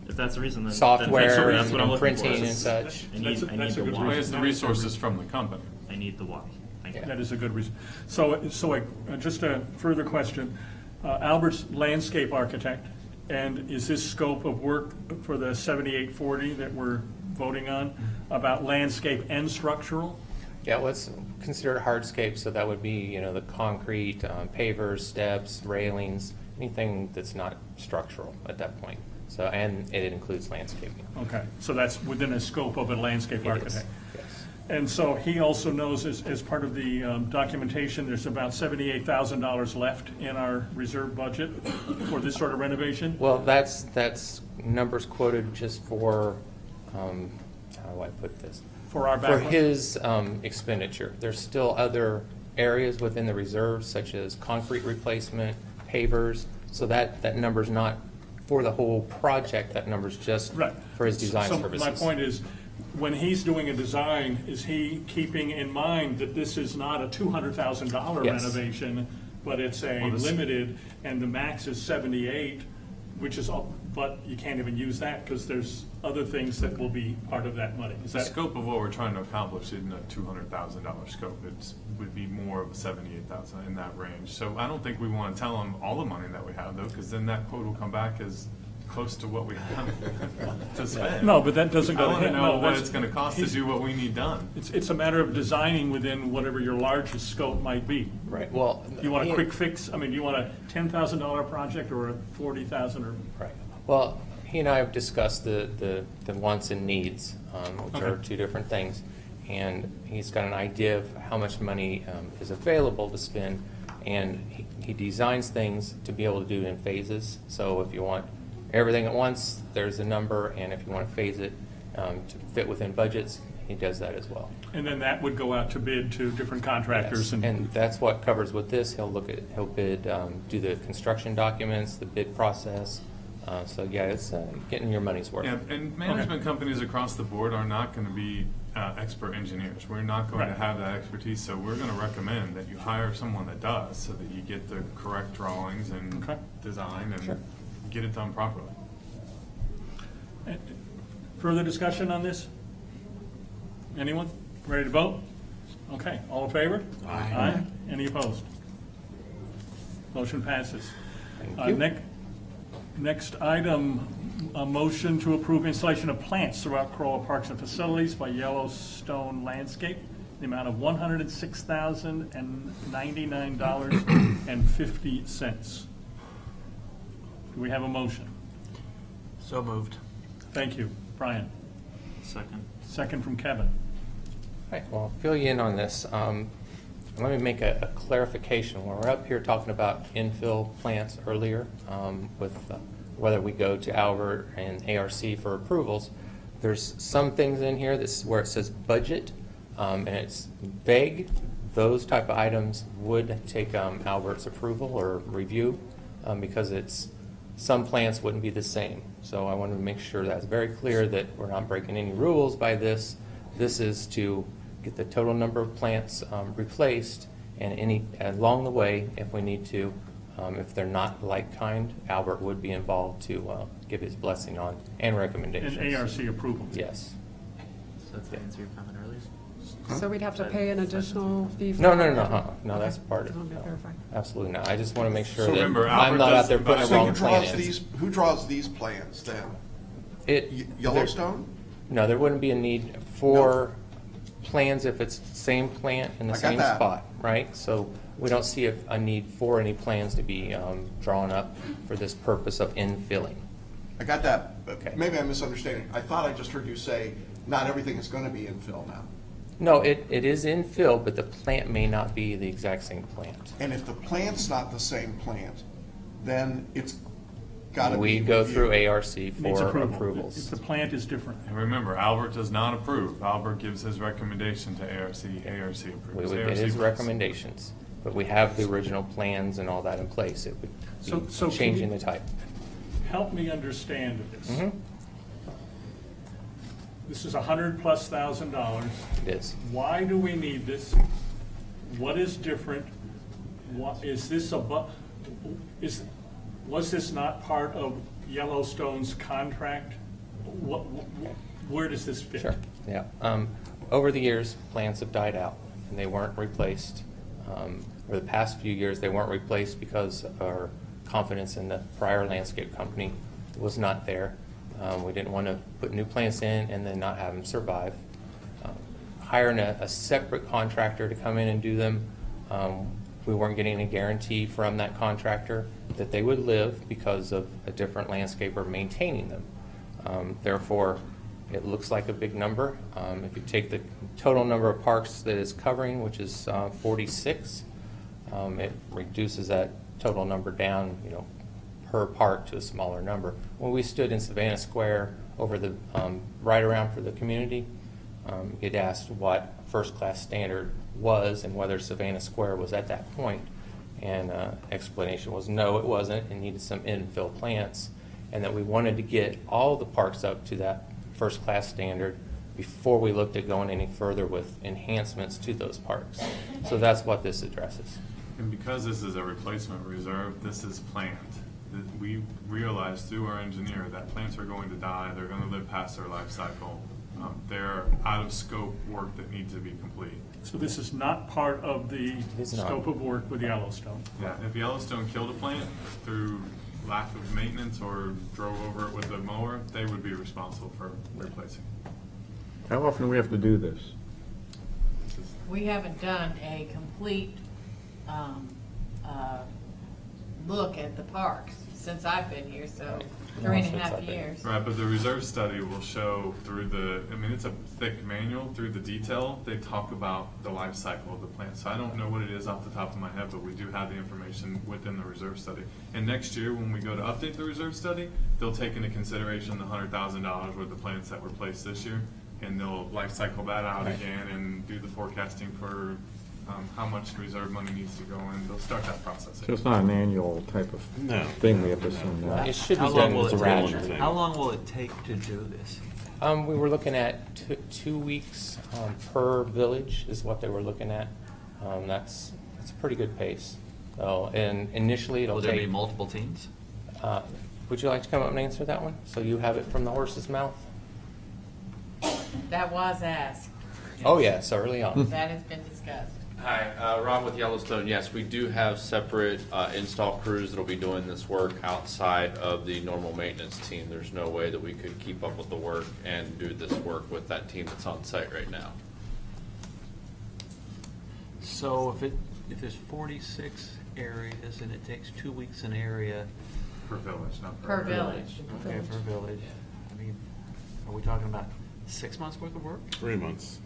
If that's the reason, then software then that's what I'm and looking for. printing and such. I need the He why. has the resources from the company. I need the why. Thank you. That is a good reason. So just a further question. Albert's landscape architect, and is this scope of work for the 7840 that we're voting on about landscape and structural? Yeah, what's considered hardscape, so that would be, the concrete, pavers, steps, railings, anything that's not structural at that point. So, and it includes landscaping. Okay, so that's within the scope of a landscape It is, architect. yes. And so he also knows, as part of the documentation, there's about $78,000 left in our reserve budget for this sort of renovation? Well, that's numbers quoted just for, how do I put this? For our For backlog? his expenditure. There's still other areas within the reserves, such as concrete replacement, pavers, so that number's not for the whole project, that number's just Right. for his design So services. my point is, when he's doing a design, is he keeping in mind that this is not a $200,000 Yes. renovation, but it's a Well, this- limited, and the max is 78, which is, but you can't even use that because there's other things that will be part of that money. Is The that, scope of what we're trying to accomplish isn't a $200,000 scope. It would be more of a $78,000 in that range. So I don't think we want to tell them all the money that we have, though, because then that quote will come back as close to what we have to spend. No, but that doesn't go I to want to him. know No, what that's- it's going to cost to he's- do what we need done. it's a matter of designing within whatever your largest scope might be. Right, well. You want a he- quick fix? I mean, do you want a $10,000 project or a $40,000 or? Right. Well, he and I have discussed the wants and needs, which are Okay. two different things. And he's got an idea of how much money is available to spend. And he designs things to be able to do it in phases. So if you want everything at once, there's a number. And if you want to phase it to fit within budgets, he does that as well. And then that would go out to bid to different contractors Yes, and that's what covers with this. He'll bid, do the construction documents, the bid process. So yeah, it's getting your money's worth. Yeah, and management companies across the board are not going to be expert engineers. We're not going to Right. have that expertise, so we're going to recommend that you hire someone that does, so that you get the correct drawings and Okay. design and Sure. get it done properly. Further discussion on this? Anyone? Ready to vote? Okay, all in favor? Aye. Any opposed? Motion passes. Thank you. Next item, a motion to approve installation of plants throughout CROA parks and facilities by Yellowstone Landscape, the amount of $106,099.50. Do we have a motion? So moved. Thank you. Brian? Second. Second from Kevin. Right, well, I'll fill you in on this. Let me make a clarification. When we're up here talking about infill plants earlier, with whether we go to Albert and ARC for approvals, there's some things in here that's where it says budget, and it's vague. Those type of items would take Albert's approval or review, because some plants wouldn't be the same. So I wanted to make sure that's very clear that we're not breaking any rules by this. This is to get the total number of plants replaced, and along the way, if we need to, If they're not like-kind, Albert would be involved to give his blessing on and recommendations. And ARC approval. Yes. So that's the answer your comment earlier? So we'd have to pay an additional fee for No, that? no, that's part Just of wanted to verify. Absolutely not. I just want to make sure So that remember, I'm Albert not does out there putting a advise- wrong plan in. Who draws these plans then? Yellowstone? No, there wouldn't be a need for plans if it's the same plant in the I got same that. spot, right? So we don't see a need for any plans to be drawn up for this purpose of infilling. I got that, but maybe I'm misunderstanding. I thought I just heard you say not everything is going to be infill now. No, it is infill, but the plant may not be the exact same plant. And if the plant's not the same plant, then it's got to be We go through reviewed. ARC Needs for approval. approvals. If the plant is different. And remember, Albert does not approve. Albert gives his recommendation to ARC. ARC We approves. would get ARC his approves. recommendations, but we have the original plans and all that in place. It would be So can changing you- the type. Help me understand this. Mhm. This is $100,000+. It is. Why do we need this? What is different? What, is this was this not part of Yellowstone's contract? Where does this fit? Sure, yeah. Over the years, plants have died out, and they weren't replaced. Over the past few years, they weren't replaced because our confidence in the prior landscape company was not there. We didn't want to put new plants in and then not have them survive. Hiring a separate contractor to come in and do them, we weren't getting a guarantee from that contractor that they would live because of a different landscaper maintaining them. Therefore, it looks like a big number. If you take the total number of parks that it's covering, which is 46, it reduces that total number down, per park to a smaller number. When we stood in Savannah Square over the right around for the community, get asked what first-class standard was and whether Savannah Square was at that point, and explanation was no, it wasn't, and needed some infill plants, and that we wanted to get all the parks up to that first-class standard before we looked at going any further with enhancements to those parks. So that's what this addresses. And because this is a replacement reserve, this is planned. We realized through our engineer that plants are going to die, they're going to live past their life cycle. They're out of scope work that needs to be complete. So this is not part of the scope of work with Yellowstone? Yeah, if Yellowstone killed a plant through lack of maintenance or drove over it with a mower, they would be responsible for replacing. How often do we have to do this? We haven't done a complete look at the parks since I've been here, so 3.5 years. Right, but the reserve study will show through it's a thick manual, through the detail, they talk about the life cycle of the plant. So I don't know what it is off the top of my head, but we do have the information within the reserve study. And next year, when we go to update the reserve study, they'll take into consideration the $100,000 worth of plants that were placed this year, and they'll life cycle that out again and do the forecasting for how much reserve money needs to go in. They'll start that process. So it's not an annual type of thing we have to send out? It should How be long done will it gradually. take? How long will it take to do this? We were looking at 2 weeks per village is what they were looking at. That's a pretty good pace. So, and initially it'll Will there be take. multiple teams? Would you like to come up and answer that one? So you have it from the horse's mouth? That was asked. Oh yes, early on. That has been discussed. Hi, Rob with Yellowstone. Yes, we do have separate install crews that'll be doing this work outside of the normal maintenance team. There's no way that we could keep up with the work and do this work with that team that's on site right now. So if there's 46 areas and it takes 2 weeks an area. Per village, not Per village. Okay, per village. I mean, are we talking about 6 months worth of work? 3 months.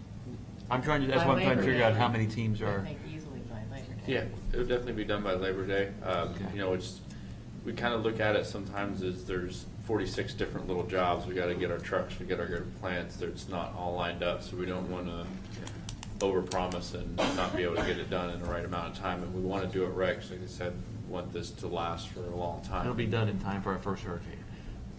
That's By what I'm trying to Labor figure Day. out how many teams I are. think easily by Labor Day. Yeah, it would definitely be done by Labor Day. We kind of look at it sometimes as there's 46 different little jobs. We got to get our trucks, we got our good plants. It's not all lined up, so we don't want to overpromise and not be able to get it done in the right amount of time. And we want to do it right, because like I said, we want this to last for a long time. It'll be done in time for our first hurricane.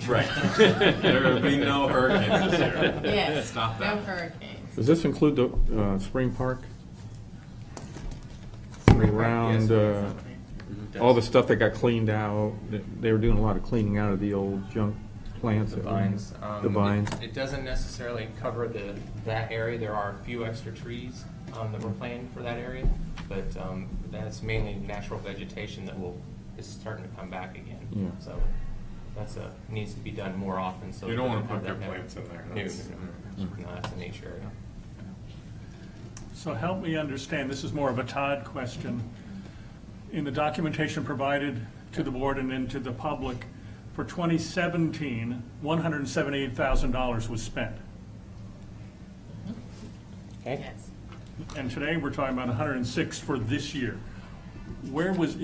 Right. There will be no hurricanes this year. Yes, Stop no that. hurricanes. Does this include the Spring Park? Spring round, all the stuff that got cleaned out, they were doing a lot of cleaning out of the old junk plants. The vines. The vines. It doesn't necessarily cover that area. There are a few extra trees that we're planting for that area, but that's mainly natural vegetation that is starting to come back again. Yeah. So that's needs to be done more often. So You don't that want to we put have your that plants in there. No, that's a nature area. So help me understand, this is more of a Todd question. In the documentation provided to the board and then to the public, for 2017, $178,000 was spent. Okay. Yes. And today, we're talking about 106 for this year. Where was,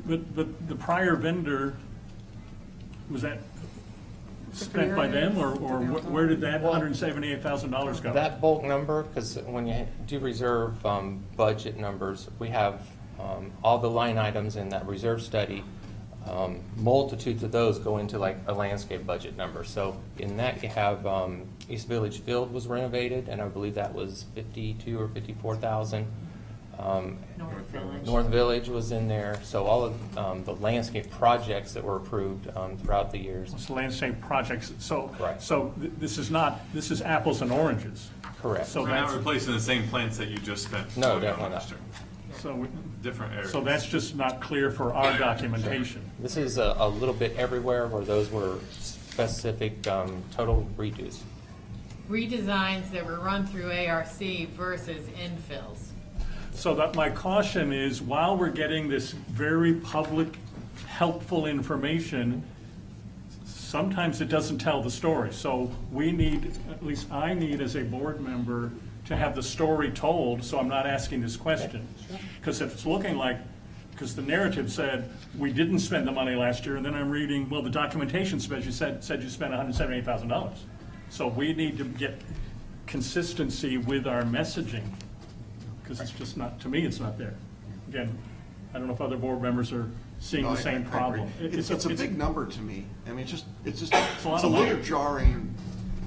but the prior vendor, was that spent by them, or where did that $178,000 go? That bulk number, because when you do reserve budget numbers, we have all the line items in that reserve study. Multitudes of those go into like a landscape budget number. So in that you have East Village Field was renovated, and I believe that was 52 or 54,000. North Village. North Village was in there. So all of the landscape projects that were approved throughout the years. It's landscape projects, so, Right. this is apples and oranges. Correct. So We're not that's, replacing the same plants that you just spent. No, money on definitely last not. year. so, Different areas. so that's just not clear for our documentation. This is a little bit everywhere where those were specific total redos. Redesigns that were run through ARC versus infills. So that my caution is, while we're getting this very public, helpful information, sometimes it doesn't tell the story. So we need, at least I need as a board member, to have the story told, so I'm not asking this question. Because if it's looking like, because the narrative said, we didn't spend the money last year, and then I'm reading, well, the documentation said you spent $178,000. So we need to get consistency with our messaging, because it's just not, to me, it's not there. Again, I don't know if other board members are seeing No, the same I problem. agree. It's a big number to me. I mean, it's a lot a of little money. jarring,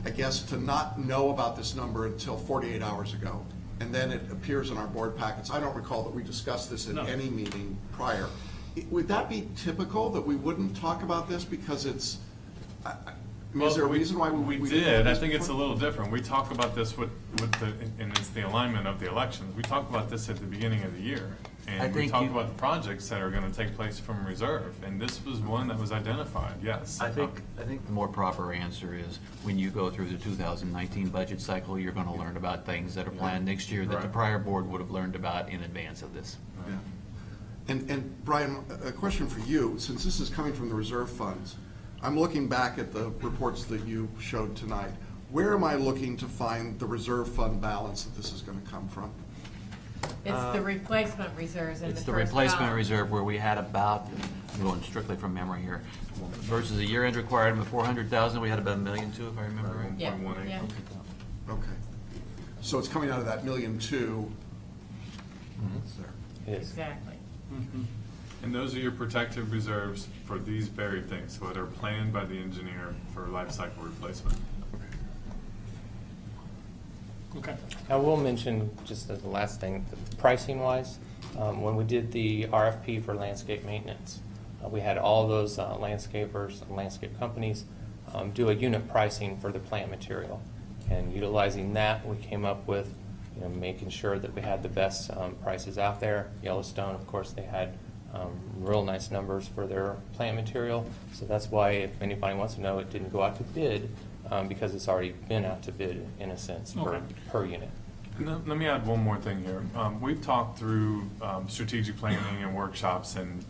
I guess, to not know about this number until 48 hours ago. And then it appears in our board packets. I don't recall that we discussed this in No. any meeting prior. Would that be typical, that we wouldn't talk about this because it's, is there a reason why we We didn't did. know I this think it's a before? little different. We talk about this with the, and it's the alignment of the elections. We talk about this at the beginning of the year. I And we think talk you- about the projects that are gonna take place from reserve. And this was one that was identified, yes. I think the more proper answer is, when you go through the 2019 budget cycle, you're gonna learn about things that are planned next year that the Right. prior board would have learned about in advance of this. Yeah. And Brian, a question for you, since this is coming from the reserve funds, I'm looking back at the reports that you showed tonight. Where am I looking to find the reserve fund balance that this is going to come from? It's the replacement reserves in the It's first the replacement column. reserve where we had about, I'm going strictly from memory here, versus a year-end requirement of 400,000, we had about $1.2 million, if I remember right. Yeah, 1.18. yeah. Okay. So it's coming out of that $1.2 million. That's there. It is. Exactly. And those are your protective reserves for these very things, so they're planned by the engineer for life cycle replacement. Okay. I will mention, just as the last thing, pricing wise, when we did the RFP for landscape maintenance, we had all those landscapers and landscape companies do a unit pricing for the plant material. And utilizing that, we came up with, making sure that we had the best prices out there. Yellowstone, of course, they had real nice numbers for their plant material. So that's why, if anybody wants to know, it didn't go out to bid, because it's already been out to bid, in a sense, Okay. per unit. And let me add one more thing here. We've talked through strategic planning and workshops and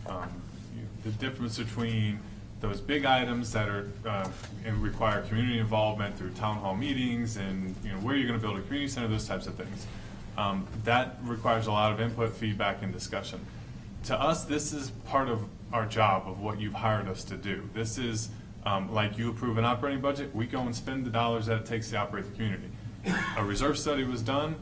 the difference between those big items that are and require community involvement through town hall meetings and where you're going to build a community center, those types of things. That requires a lot of input, feedback, and discussion. To us, this is part of our job of what you've hired us to do. This is like you approve an operating budget, we go and spend the dollars that it takes to operate the community. A reserve study was done.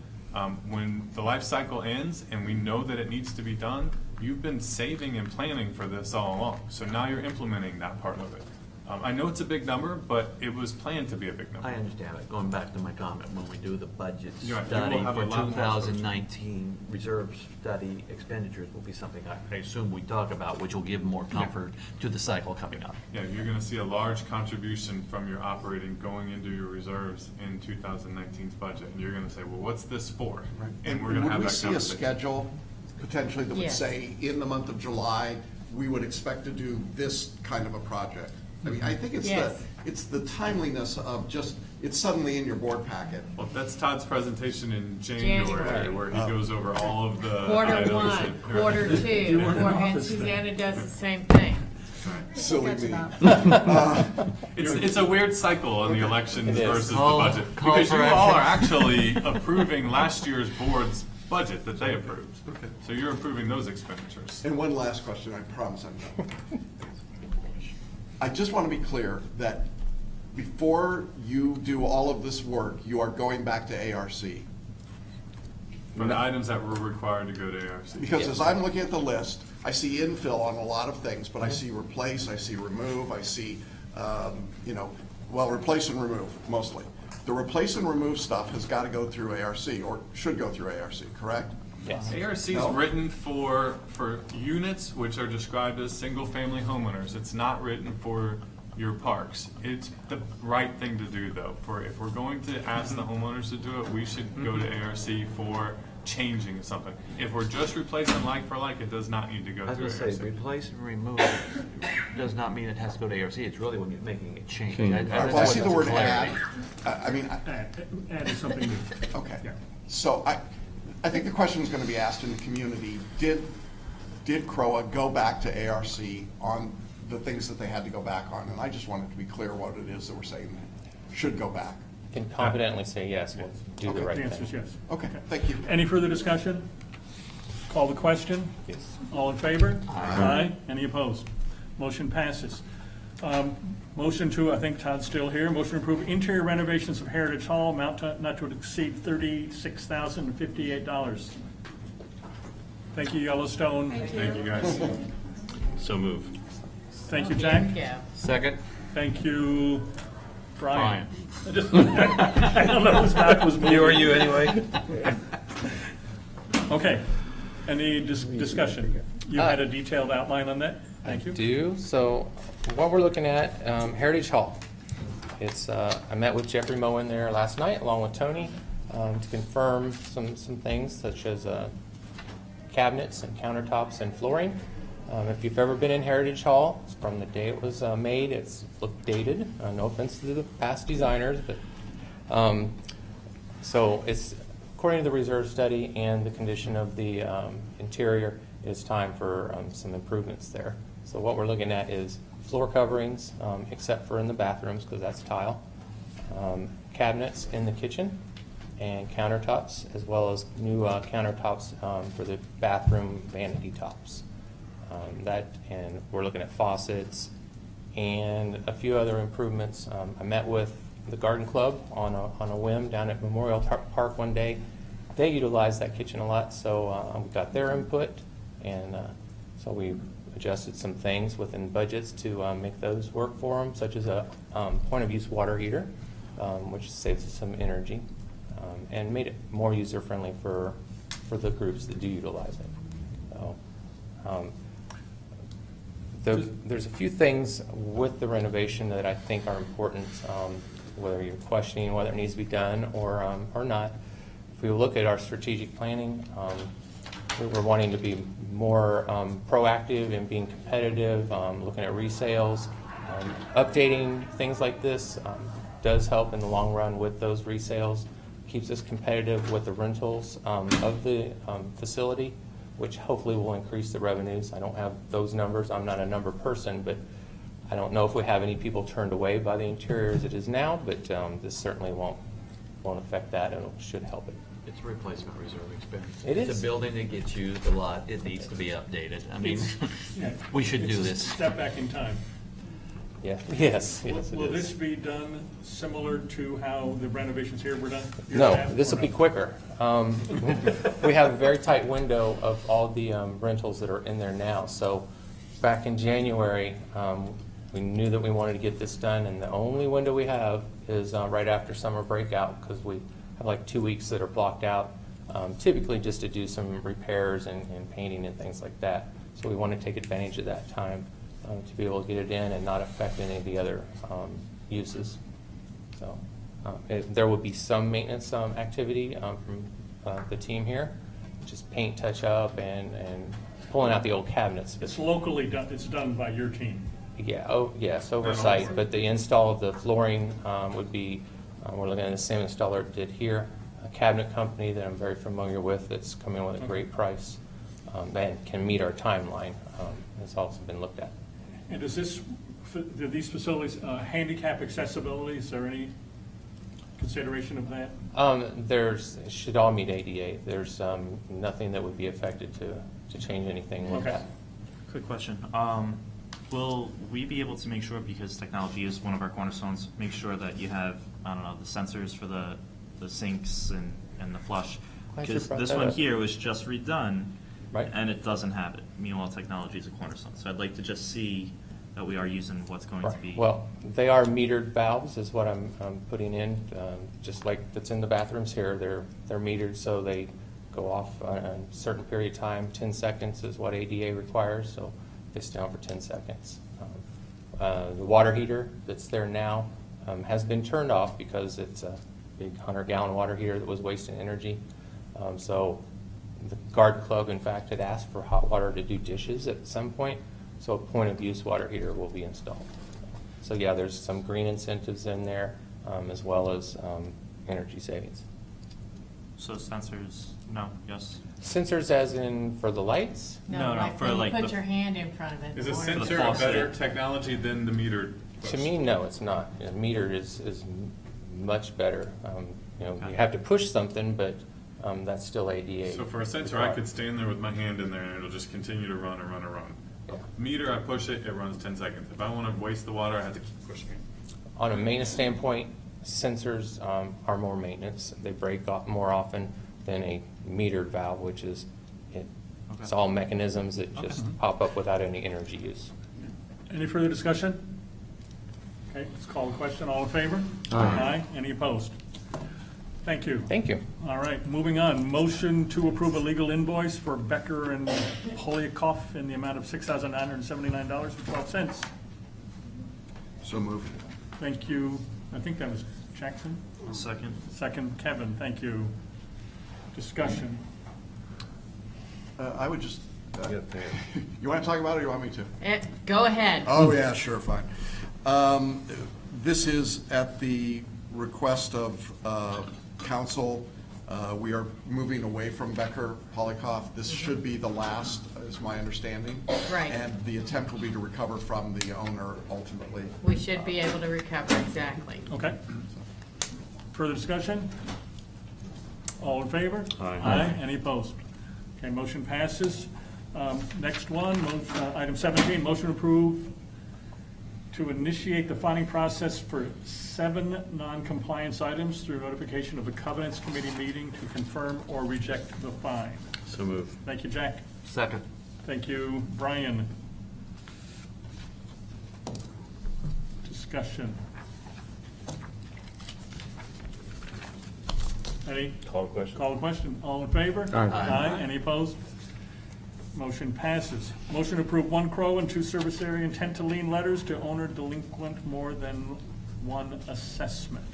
When the life cycle ends and we know that it needs to be done, you've been saving and planning for this all along. So now you're implementing that part of it. I know it's a big number, but it was planned to be a big number. I understand it. Going back to my comment, when we do the budget You're right, you study will have a for lot more 2019, reserve study expenditures will be something I assume we talk about, which will give more comfort to the cycle coming up. Yeah, you're gonna see a large contribution from your operating going into your reserves in 2019's budget, and you're gonna say, well, what's this for? And we're gonna have that Would we conversation. see a schedule potentially that would Yes. say, in the month of July, we would expect to do this kind of a project? I mean, I think Yes. it's the timeliness of just, it's suddenly in your board packet. Well, that's Todd's presentation in January, where he goes over all of the Quarter items one, and- quarter two, You weren't in and office then. Susanna does the same thing. Silly me. It's a weird cycle on the elections It is. versus Call- the budget. call Because for you all are action. actually approving last year's board's budget that they approved. So you're approving those expenditures. And one last question, I promise I'm done. I just want to be clear that before you do all of this work, you are going back to ARC. For the items that were required to go to ARC. Because as I'm looking at the list, I see infill on a lot of things, but I see replace, I see remove, I see, replace and remove mostly. The replace and remove stuff has got to go through ARC, or should go through ARC, correct? Yes. ARC is No? written for units which are described as single-family homeowners. It's not written for your parks. It's the right thing to do, though. If we're going to ask the homeowners to do it, we should go to ARC for changing something. If we're just replacing like for like, it does not need to go I was through going to say, ARC. replace and remove does not mean it has to go to ARC. It's really when you're making a change. Change. That's Well, I what see the word clarity. add. Add is something new. Okay. Yeah. So I think the question is going to be asked in the community, did CROA go back to ARC on the things that they had to go back on? And I just wanted to be clear what it is that we're saying should go back. Can confidently say yes, we'll do the Okay. right The answer is thing. yes. Okay, thank you. Any further discussion? Call the question. Yes. All in favor? Aye. Any opposed? Motion passes. Motion to, I think Todd's still here, motion to approve interior renovations of Heritage Hall, amount not to exceed $36,058. Thank you, Yellowstone. Thank you, guys. So move. Thank you, Jack. Yeah. Second? Thank you, Brian. I don't know whose back was moving. You or you anyway? Okay. Any discussion? You had a detailed outline on that? Thank you. Do, so what we're looking at, Heritage Hall. It's, I met with Jeffrey Moen there last night along with Tony to confirm some things such as cabinets and countertops and flooring. If you've ever been in Heritage Hall, from the day it was made, it's looked dated. No offense to the past designers, but so it's according to the reserve study and the condition of the interior, it's time for some improvements there. So what we're looking at is floor coverings, except for in the bathrooms because that's tile, cabinets in the kitchen, and countertops, as well as new countertops for the bathroom vanity tops. And we're looking at faucets and a few other improvements. I met with the Garden Club on a whim down at Memorial Park one day. They utilize that kitchen a lot, so we got their input, and so we adjusted some things within budgets to make those work for them, such as a point-of-use water heater, which saves us some energy, and made it more user-friendly for the groups that do utilize it. So, there's a few things with the renovation that I think are important, whether you're questioning whether it needs to be done or not. If we look at our strategic planning, we're wanting to be more proactive in being competitive, looking at resales. Updating things like this does help in the long run with those resales, keeps us competitive with the rentals of the facility, which hopefully will increase the revenues. I don't have those numbers. I'm not a number person, but I don't know if we have any people turned away by the interior as it is now, but this certainly won't affect that, and it should help it. It's a replacement reserve expense. It It's is. a building that gets used a lot. It needs to be updated. I mean, Yeah. we should do It's a this. Step back in time. Yeah. Yes, it Will is. this be done similar to how the renovations here were done? No, this will be quicker. We have a very tight window of all the rentals that are in there now. So back in January, We knew that we wanted to get this done, and the only window we have is right after summer breakout, because we have like 2 weeks that are blocked out, typically just to do some repairs and painting and things like that. So we want to take advantage of that time to be able to get it in and not affect any of the other uses. So there will be some maintenance activity from the team here, just paint touch up and pulling out the old cabinets. It's locally done, it's done by your team. Yeah, oh, yes, oversight, but the install of the flooring would be, we're looking at the same installer did here, a cabinet company that I'm very familiar with that's come in with a great price and can meet our timeline. It's also been looked at. And does this, do these facilities, handicap accessibility, is there any consideration of that? It should all meet ADA. There's nothing that would be affected to change anything with that. Quick question. Will we be able to make sure, because technology is one of our cornerstones, make sure that you have, I don't know, the sensors for the sinks and the flush? Glad you Because brought this that one up. here was just redone, right, and it doesn't have it. Meanwhile, technology is a cornerstone. So I'd like to just see that we are using what's going to be. Well, they are metered valves is what I'm putting in, just like that's in the bathrooms here. They're metered, so they go off on a certain period of time. 10 seconds is what ADA requires, so they stay on for 10 seconds. The water heater that's there now has been turned off because it's a big 100-gallon water heater that was wasting energy. So the Guard Club, in fact, had asked for hot water to do dishes at some point, so a point-of-use water heater will be installed. So yeah, there's some green incentives in there, as well as energy savings. So sensors, no, yes? Sensors as in for the lights? No, like for when you like put the- your hand in front of it. Is a or- sensor a faucet. better technology than the metered? To me, no, it's not. A meter is much better. You have to push something, but that's still ADA. So for a sensor, I could stand there with my hand in there and it'll just continue to run and run and run. Meter, I push it, it runs 10 seconds. If I want to waste the water, I have to keep pushing it. On a maintenance standpoint, sensors are more maintenance. They break off more often than a metered valve, which is it's all mechanisms that just pop up without any energy use. Any further discussion? Okay, let's call the question. All in favor? Aye. Any opposed? Thank you. Thank you. All right, moving on. Motion to approve a legal invoice for Becker and Polyakov in the amount of $6,979.12. So moved. Thank you. I think that was Jackson. One second. Second, Kevin. Thank you. Discussion. I would just, you want to talk about it or you want me to? Go ahead. Oh, yeah, sure, fine. This is at the request of council. We are moving away from Becker Polyakov. This should be the last, is my understanding. Right. And the attempt will be to recover from the owner ultimately. We should be able to recover, exactly. Okay. Further discussion? All in favor? Aye. Any opposed? Okay, motion passes. Next one, item 17, motion to approve to initiate the fining process for 7 non-compliance items through notification of the Covenants Committee meeting to confirm or reject the fine. So moved. Thank you, Jack. Second. Thank you, Brian. Discussion. Any? Call the question. Call the question. All in favor? Aye. Any opposed? Motion passes. Motion to approve 1 CROA and 2 service area intent to lien letters to owner delinquent more than 1 assessment.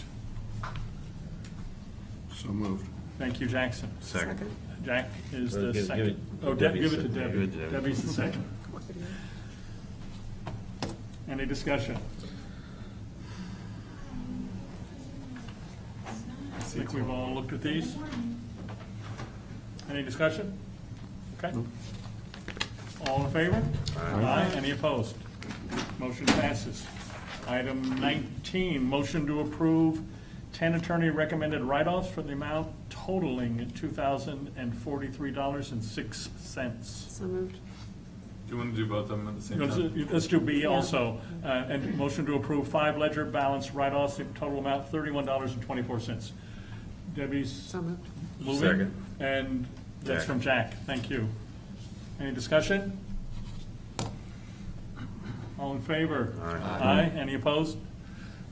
So moved. Thank you, Jackson. Second. Jack is the Give it- second. give Give it to it Debbie. to Debbie. Debbie's the second. Any discussion? I think we've all looked at these. Any discussion? Okay. All in favor? Aye. Any opposed? Motion passes. Item 19, motion to approve 10 attorney recommended write-offs for the amount totaling $2,043.06. So moved. Do you want to do both of them at the same time? Let's do B also. And motion to approve 5 ledger balance write-offs, the total amount $31.24. Debbie's So moved. moving. Second. And that's Jack. from Jack. Thank you. Any discussion? All in favor? Aye. Any opposed?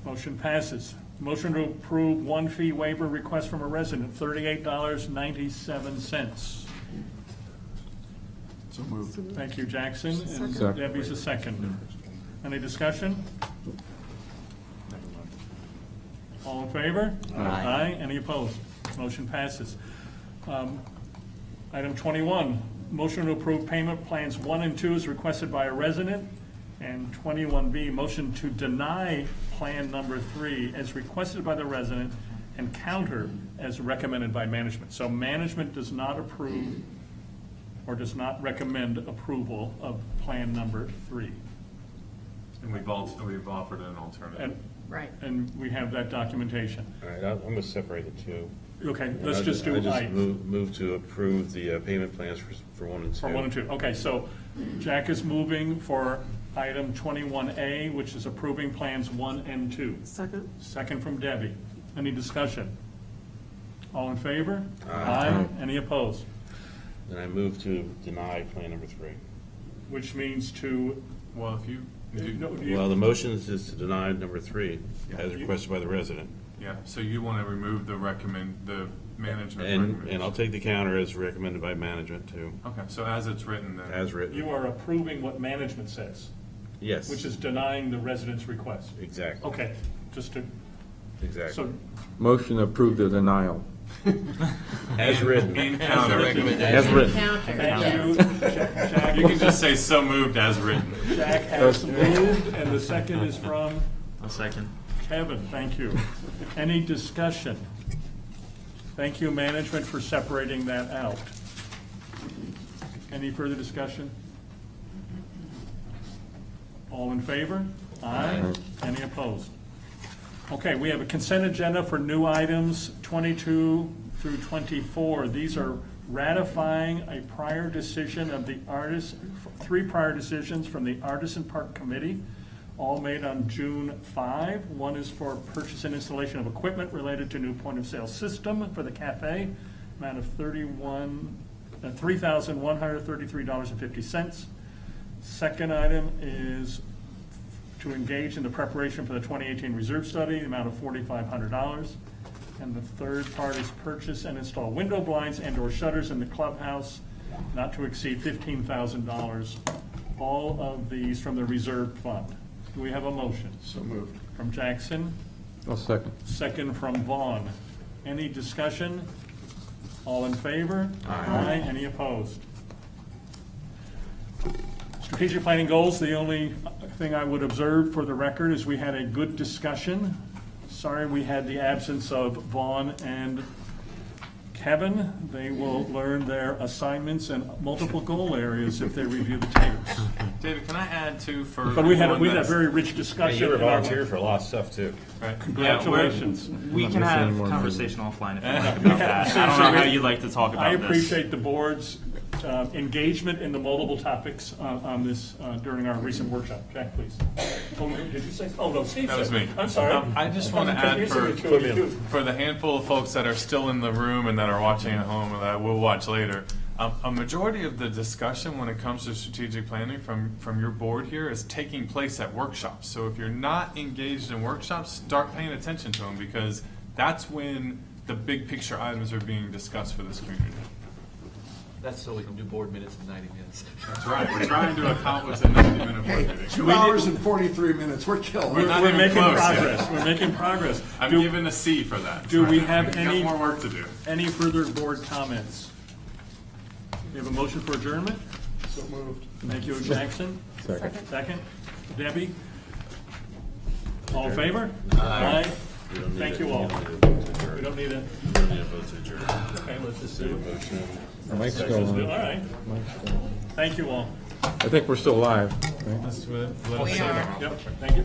Motion passes. Motion to approve one fee waiver request from a resident, $38.97. So moved. Thank you, Jackson. And Second. Debbie's a second. Any discussion? All in favor? Aye. Any opposed? Motion passes. Item 21, motion to approve payment plans 1 and 2 is requested by a resident. And 21B, motion to deny plan number 3 as requested by the resident and counter as recommended by management. So management does not approve or does not recommend approval of plan number 3. And we've offered an alternative. And, Right. and we have that documentation. All right, I'm going to separate the two. Okay, And let's just do I just I. move to approve the payment plans for 1 and 2. For 1 and 2. Okay, so Jack is moving for item 21A, which is approving plans 1 and 2. Second. Second from Debbie. Any discussion? All in favor? Aye. Any opposed? And I move to deny plan number 3. Which means to, Well, if you, Well, the motion is to deny number 3 as requested by the resident. yeah, so you want to remove the management And recommendation. I'll take the counter as recommended by management too. Okay, so as it's written then. As written. you are approving what management says, Yes. which is denying the resident's request. Exactly. Okay, just to, Exactly. so, Motion to approve the denial. As written. And counter. As written. Counter, thank yes. you. Jack, You can just say so moved as written. Jack has moved, and the second is from A second. Kevin. Thank you. Any discussion? Thank you, management, for separating that out. Any further discussion? All in favor? Aye. Any opposed? Okay, we have a consent agenda for new items 22 through 24. These are ratifying a prior decision of the artist, 3 prior decisions from the Artisan Park Committee, all made on June 5. One is for purchase and installation of equipment related to new point-of-sale system for the cafe, amount of $3,133.50. Second item is to engage in the preparation for the 2018 reserve study, the amount of $4,500. And the third part is purchase and install window blinds and/or shutters in the clubhouse, not to exceed $15,000. All of these from the reserve fund. Do we have a motion? So moved. From Jackson, I'll second. second from Vaughn. Any discussion? All in favor? Aye. Any opposed? Strategic planning goals, the only thing I would observe for the record is we had a good discussion. Sorry we had the absence of Vaughn and Kevin. They will learn their assignments and multiple goal areas if they review the tapes. David, can I add too for? But we had a everyone that's- very rich Hey, discussion. you were in our- volunteer for a lot of stuff too. Right. Congratulations. We Not can missing have any more conversation offline if you like about that. I don't know how you'd like to talk about I this. appreciate the board's engagement in the multiple topics on this during our recent workshop. Jack, please. Oh, did you say? Oh, no, Steve That was said. me. I'm sorry. I just want to I'm add confusing the two of you. for the handful of folks that are still in the room and that are watching at home and that will watch later, a majority of the discussion when it comes to strategic planning from your board here is taking place at workshops. So if you're not engaged in workshops, start paying attention to them because that's when the big picture items are being discussed for this community. That's so we can do board minutes in 90 minutes. That's right. We're trying to accomplish a 90-minute board meeting. 2 hours and 43 minutes, we're killing We're it. not We're even making close progress. yet. We're making progress. I'm Do- giving a C for that. Do we We've have got any? more work to do. Any further board comments? We have a motion for adjournment? So moved. Thank you, Jackson. Second. Second. Debbie? All in favor? Aye. You don't need Thank it. you all. You don't need a vote to adjourn. We don't need a, You don't need a vote to adjourn. okay, let's just Do do a it. motion. Mike's Let's still just do it. on. All right. Mike's still on. Thank you all. I think we're still live. right? Let's let us We know. are. Yep, thank you.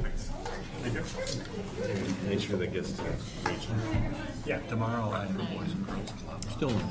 Thank you. Make sure that gets to reach. Yeah. Tomorrow, I have a Boys and Girls Club. Still on.